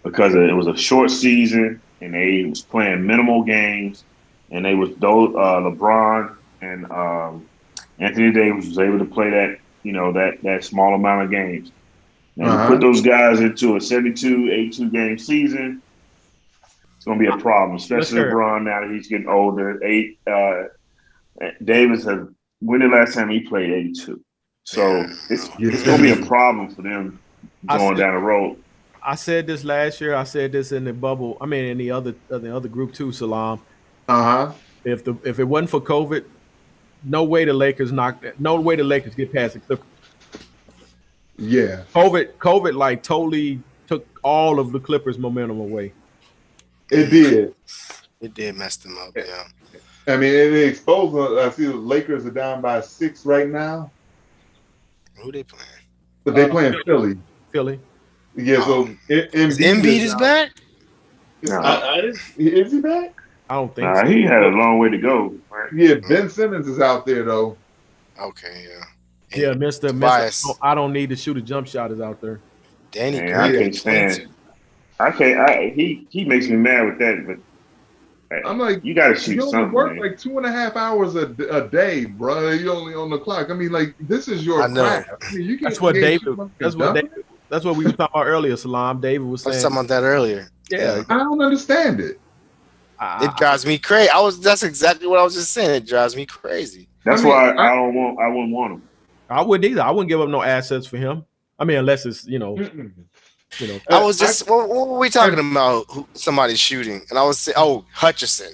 because it was a short season and they was playing minimal games, and they was LeBron and Anthony Davis was able to play that small amount of games. Now, you put those guys into a 72, 82 game season, it's going to be a problem, especially LeBron now that he's getting older. Davis when the last time he played 82? So it's going to be a problem for them going down the road. I said this last year. I said this in the bubble. I mean, in the other group too, Salam. Uh-huh. If it wasn't for COVID, no way the Lakers get past the Clippers. Yeah. COVID like totally took all of the Clippers momentum away. It did. It did mess them up. Yeah. I mean, it exposed. I see the Lakers are down by 6 right now, Who they playing? but they playing Philly. Philly. Yeah, so Embiid is back. Is he back? I don't think so. He had a long way to go. Right? Yeah, Ben Simmons is out there though. Okay, yeah. Yeah, Mr. I don't need to shoot a jump shot is out there. Danny Green. I can't stand. I can't. He makes me mad with that. But I'm like, you got to shoot you only something. work Man. like 2.5 hours a day, bro. You only on the clock. I mean, like this is your craft. I mean, that's what David. That's what we were talking about earlier. Salam. David was saying. I was talking about that earlier. Yeah, I don't understand it. It drives me crazy. That's exactly what I was just saying. It drives me crazy. That's why I wouldn't want him. I wouldn't either. I wouldn't give up no assets for him. I mean, unless it's I was just what were we talking about? Somebody shooting, and I was saying, Hutchison.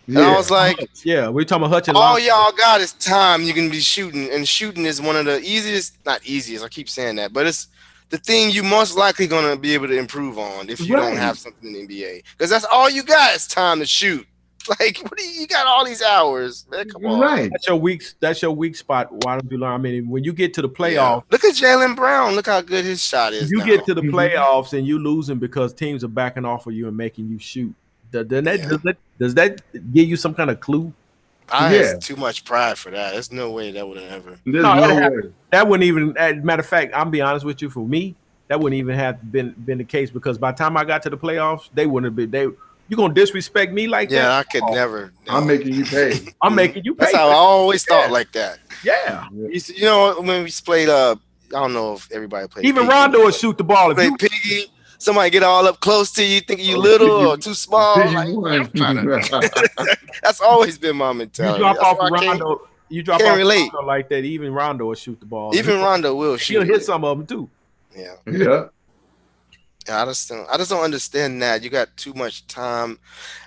And I was like, we're talking about Hutchison. All y'all got is time. You can be shooting, and shooting is one of the not easiest. I keep saying that, but it's the thing you most likely gonna be able to improve on if you don't have something in the NBA, because that's all you got is time to shoot. Like, what do you got all these hours? Man, come on. Right. That's your weak spot. Why don't you learn? I mean, when you get to the playoffs, look at Jaylen Brown. Look how good his shot is. You get to the playoffs and you losing because teams are backing off of you and making you shoot. Does that give you some kind of clue? I have too much pride for that. There's no way that would have ever. That wouldn't even. Matter of fact, I'm be honest with you. For me, that wouldn't even have been the case, because by the time I got to the playoffs, they wouldn't have been. You gonna disrespect me like that? Yeah, I could never. No. I'm making you pay. I'm making you pay. That's how I always thought like that. Yeah. You know, when we played, I don't know if everybody played. Even Rondo would shoot the ball. If you Piggy, somebody get all up close to you, think you little or too small. That's always been my mentality. You drop off Rondo. You drop off Rondo like that. Even Rondo will shoot the ball. Even Rondo will shoot. He'll hit some of them too. Yeah. Yeah. I just don't understand that. You got too much time.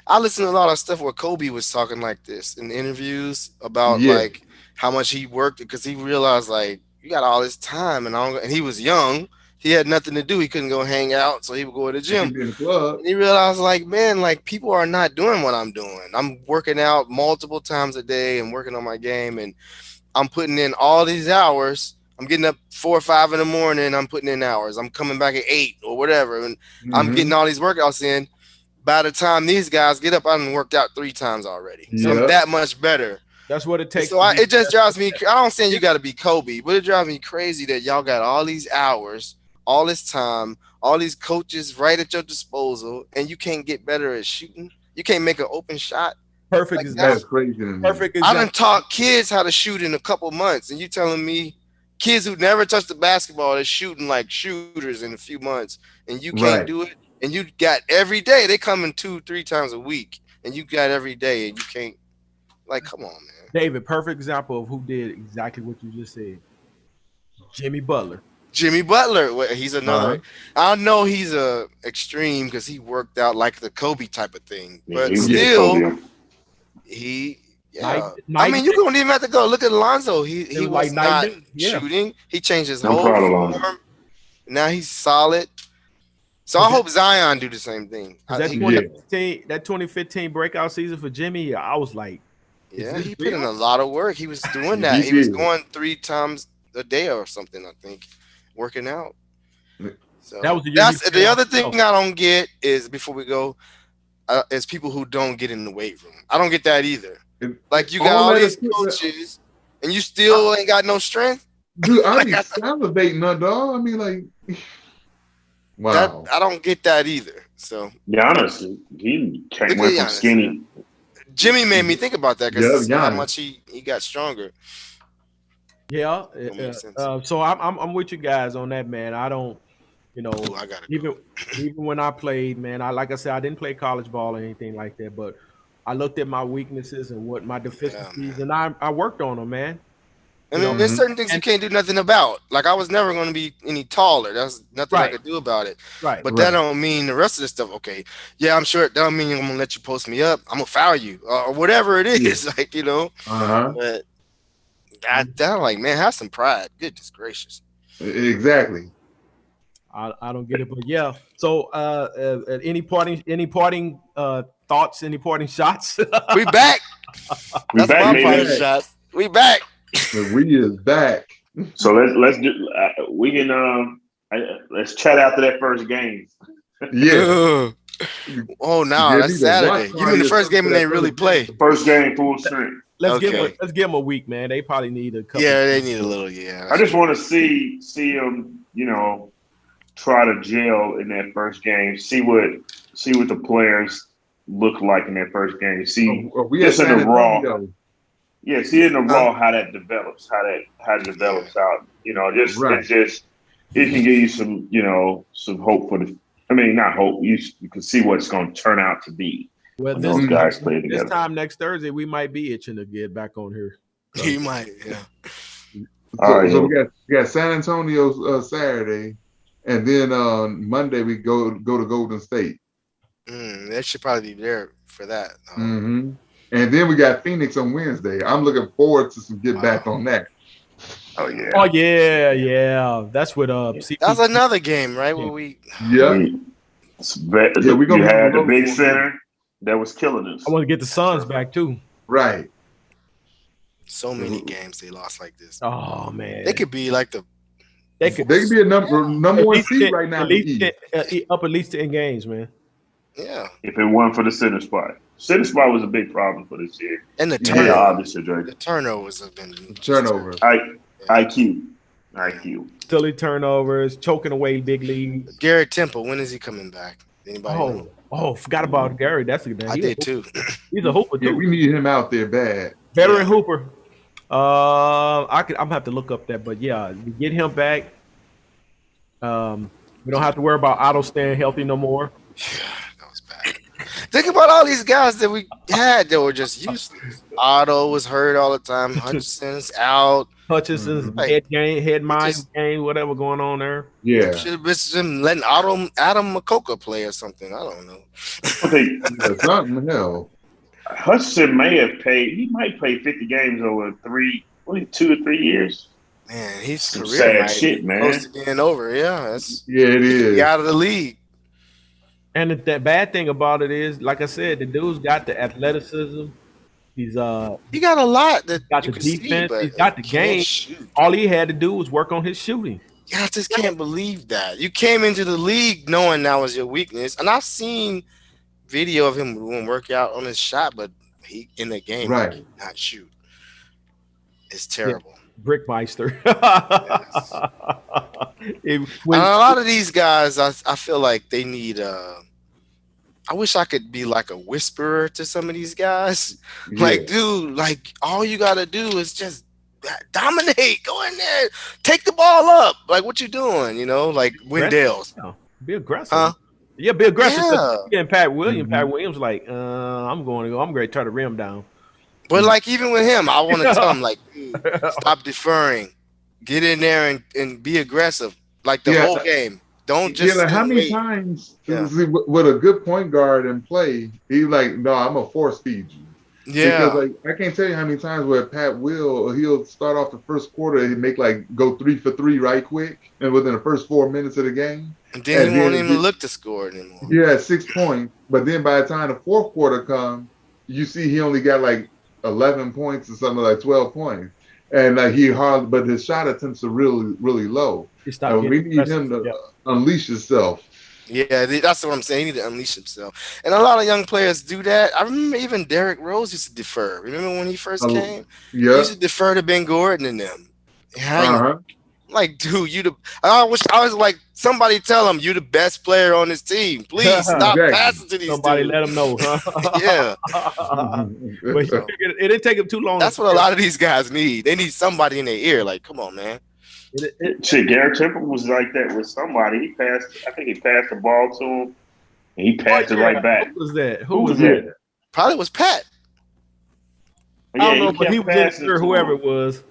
I listen to a lot of stuff where Kobe was talking like this in interviews about like how much he worked, because he realized like you got all this time, and he was young. He had nothing to do. He couldn't go hang out, so he would go to the gym. And he realized like, man, like people are not doing what I'm doing. I'm working out multiple times a day and working on my game, and I'm putting in all these hours. I'm getting up 4 or 5 in the morning. I'm putting in hours. I'm coming back at 8 or whatever, and I'm getting all these workouts in. By the time these guys get up, I done worked out 3 times already. So I'm that much better. That's what it takes. So it just drives me. I don't saying you got to be Kobe, but it drives me crazy that y'all got all these hours, all this time, all these coaches right at your disposal, and you can't get better at shooting. You can't make an open shot. Perfect like example. That's crazy. Perfect example. I done taught kids how to shoot in a couple months, and you telling me kids who never touched the basketball, they're shooting like shooters in a few months, and you can't do it. And you got every day. They come in 2-3 times a week, and you got every day, and you can't. Like, come on, man. David, perfect example of who did exactly what you just said. Jimmy Butler. Jimmy Butler, he's another. I know he's a extreme because he worked out like the Kobe type of thing, but still, he. Yeah. I mean, you don't even have to go look at Alonzo. He was not shooting. He changed his whole form. Now he's solid. So I hope Zion do the same thing. That 2015 breakout season for Jimmy, I was like, yeah, he put in a lot of work. He was doing that. He was going 3 times a day or something, I think, working out. So that's the other thing I don't get is, before we go, is people who don't get in the weight room. I don't get that either. Like, you got all these coaches and you still ain't got no strength. Dude, I be salivating, dog. I mean, like, wow. I don't get that either. So Giannis, he went from skinny. Jimmy made me think about that because how much he got stronger. Yeah. So I'm with you guys on that, man. I don't, even when I played, man, like I said, I didn't play college ball or anything like that, but I looked at my weaknesses and what my deficiencies, and I worked on them, man. And You know, there's certain things you can't do nothing about. Like I was never going to be any taller. That's nothing I Right. could do about it. right. But that don't mean the rest of the stuff. Okay, yeah, I'm sure it don't mean I'm gonna let you post me up. I'm gonna foul you or whatever it is. Like but that like man, have some pride. Goodness gracious. Exactly. I don't get it, but yeah. So, any parting thoughts? Any parting shots? We back. We That's back, my baby. parting shot. We back. We is back. So let's do. We can let's chat after that first game. Yeah. Oh, no, Give that's me the watch Saturday. You mean the party or first game something when for they that really first play? game. First game full strength. let's give Okay. them a week, man. They probably need a couple. Yeah, they need a little. Yeah, I just want to see them, try to gel in that first game. See what the players look like in that first game. See We just at in the San raw. Antonio. Yeah, see in the raw how that develops, how it develops out. Right. It can give you some, some hope for the. I mean, not hope. You can see what it's going to turn out to be Well, when those guys play this together. time next Thursday, we might be itching to get back on here. you might. Yeah. So we got San Antonio Saturday, and then Monday we go to Golden State. That should probably be there for that. Mm-hmm. And then we got Phoenix on Wednesday. I'm looking forward to some get back on that. Oh yeah. Oh yeah. That's what That's another game, right? Where we we're you gonna had the big center that was killing us. I want to get the Suns back too. Right. So many games they lost like this. Oh man, They could be like they could be a number one seed right now. Up at least 10 games, man. Yeah. If it weren't for the center spot. Center spot was a big problem for this year. And the turnovers. Obviously, the turnovers have been turnovers. IQ. Silly turnovers, choking away big leads. Garrett Temple, when is he coming back? Anybody know? Forgot about Gary. That's a good. I did too. He's a hooper too. Yeah, we need him out there bad. Veteran hooper. I'm gonna have to look up that, but yeah, we get him back. We don't have to worry about Otto staying healthy no more. That was bad. Think about all these guys that we had that were just useless. Otto was hurt all the time. Hutchinson's out. Hutchinson's head mind game, whatever going on there. Yeah. Should have been letting Adam Makoka play or something. I don't know. Something hell. Hutchinson he might play 50 games over 2 or 3 years. Man, his Some career sad might shit, be man. close to being over. Yeah, it is. Out of the league. And the bad thing about it is, like I said, the dude's got the athleticism. He got a lot that got you the can defense. see, but he's got the game. shoot. All he had to do was work on his shooting. Yeah, I just can't believe that. You came into the league knowing that was your weakness. And I've seen video of him doing workout on his shot, but he in the game he cannot shoot. It's terrible. Yeah. Brickmeister. A lot of these guys, I feel like they need I wish I could be like a whisperer to some of these guys. Yeah. Like, dude, like all you gotta do is just dominate, go in there, take the ball up. Like what you doing, like Wendell's. Yeah. Be aggressive. Yeah, be aggressive. Yeah. And Pat Williams, like, I'm ready to turn the rim down. But like even with him, I want to tell him like, dude, stop deferring, get in there and be aggressive, like the whole game. Don't just. How many times with a good point guard in play, he's like, no, I'm gonna force feed you. Yeah. Because I can't tell you how many times where Pat he'll start off the first quarter and make go 3 for 3 right quick, and within the first 4 minutes of the game. And then he won't even look to score anymore. Yeah, 6 points. But then by the time the fourth quarter comes, you see he only got 11 points or something, 12 points. And but his shot attempts are really, really low. And we need him to unleash himself. Yeah, that's what I'm saying. He need to unleash himself. And a lot of young players do that. I remember even Derrick Rose used to defer. Remember when he first came? Yeah. He used to defer to Ben Gordon and them. Like, dude, I was like, somebody tell him you the best player on this team. Please stop passing to these Somebody dudes. let him know, huh? Yeah. But it didn't take him too long. That's what a lot of these guys need. They need somebody in their ear. Like, come on, man. Garrett Temple was like that with somebody. I think he passed the ball to him, and he passed it right back. Who was that? Who was that? Probably was Pat. I don't know, but he was in there, whoever it was.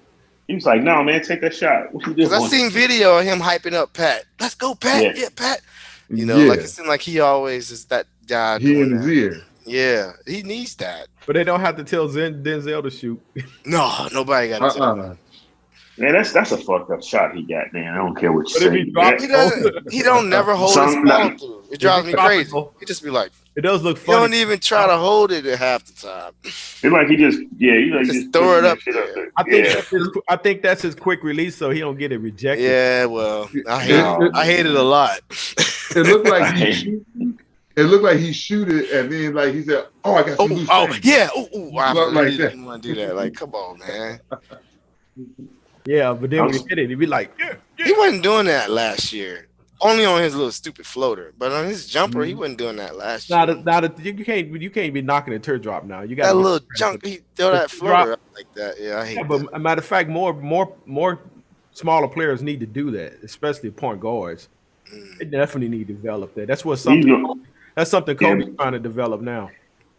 He was like, "No, man, take that shot." What you Because I doing? seen video of him hyping up Pat. Let's go, Pat. Yeah, Pat. You know, like it seemed like he always is that guy He doing in his that. ear. Yeah, he needs that. But they don't have to tell Denzel to shoot. No, nobody got to tell him. Man, that's a fucked up shot he got, man. I don't care what you But if say. he drops, He doesn't. He don't never hold his follow through. It drives me crazy. He just be like, it does look you funny. don't even try to hold it at half the time. It's like he just, you know, Just throw it up shit there. I think that's his quick release, so he don't get it rejected. Yeah, well, I hate it a lot. It looked like he shoot it, and then like he said, "Oh, I got some loose things." Yeah, I really that. didn't want to do that. Like, come on, man. Yeah, but then when he hit it, he'd be like, yeah. He wasn't doing that last year. Only on his little stupid floater, but on his jumper, he wasn't doing that last year. You can't be knocking a tear drop now. You got That little junk. He throw that floater up like that. Yeah, I hate that. But a matter of fact, more smaller players need to do that, especially point guards. They definitely need to develop that. That's something Kobe's trying to develop now.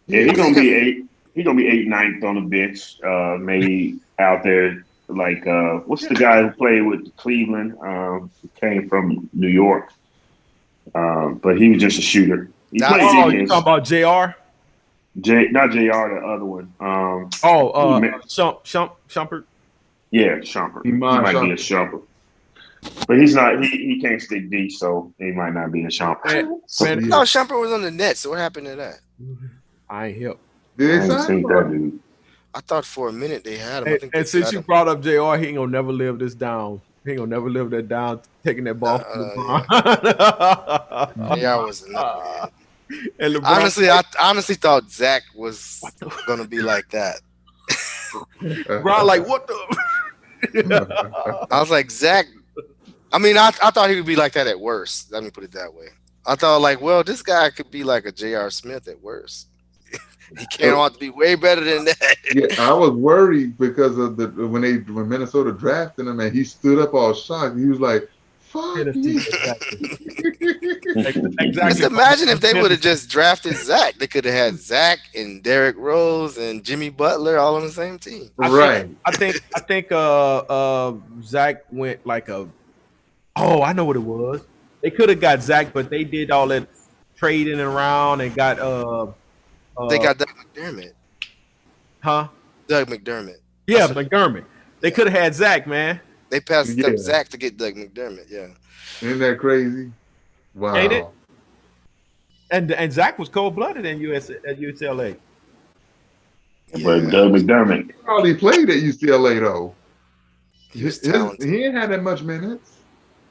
Yeah, he's gonna be 8. He's gonna be 8th, 9th on the bench. Maybe out there. Like, what's the guy who played with Cleveland? Came from New York, but he was just a shooter. He played you defense. talking about JR? Not JR, the other one. Shumpert. Yeah, Shumpert. He might be a Shumpert, but he's not. He can't stick deep, so he might not be a Shumpert. No, Shumpert was on the net. So what happened to that? I ain't hip. Did I ain't seen that dude. I thought for a minute they had him. And since you brought up JR, he ain't gonna never live this down. He ain't gonna never live that down, taking that ball from LeBron. Yeah, I wasn't. And LeBron, I honestly thought Zach was gonna be like that. LeBron, like, what the? I was like, Zach. I mean, I thought he would be like that at worst. Let me put it that way. I thought, like, well, this guy could be like a J.R. Smith at worst. He came out to be way better than that. Yeah, I was worried because of when Minnesota drafted him and he stood up all shocked. He was like, "Fuck you." Exactly. Just imagine if they would have just drafted Zach. They could have had Zach and Derrick Rose and Jimmy Butler all on the same team. Right. I think Zach went like I know what it was. They could have got Zach, but they did all that trading around and got they got Doug McDermott. Huh? Doug McDermott. Yeah, McDermott. They could have had Zach, man. They passed up Zach to get Doug McDermott. Yeah. Isn't that crazy? Wow. Ain't it? And Zach was cold-blooded at UCLA. Yeah. But Doug McDermott. He hardly played at UCLA though. He was talented. He ain't had that much minutes.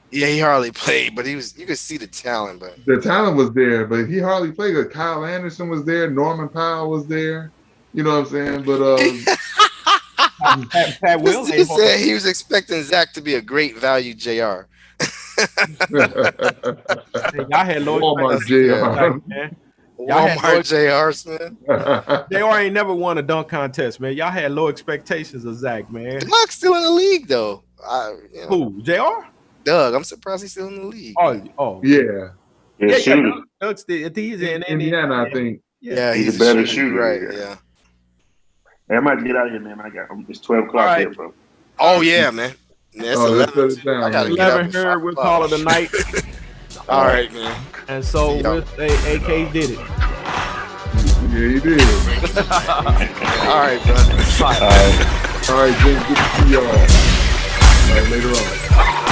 Yeah, he hardly played, but you could see the talent. But the talent was there, but he hardly played. Kyle Anderson was there, Norman Powell was there. You know what I'm saying? But Pat Wills said he was expecting Zach to be a great value JR. Y'all had low Walmart JR. Walmart JR, man. JR ain't never won a dunk contest, man. Y'all had low expectations of Zach, man. Doug's still in the league, though. Who? JR? Doug, I'm surprised he's still in the league. Oh, yeah. Doug's he's in Indiana, I think. Yeah, he's a better shooter, right? Yeah. Hey, I'm about to get out of here, man. It's 12 o'clock here, bro. Oh yeah, man. That's 11. I gotta get up. We'll call it a night. All right, man. And so we'll say AK did it. Yeah, he did. All right, bro. All right, James. Good to see y'all. All right, later on.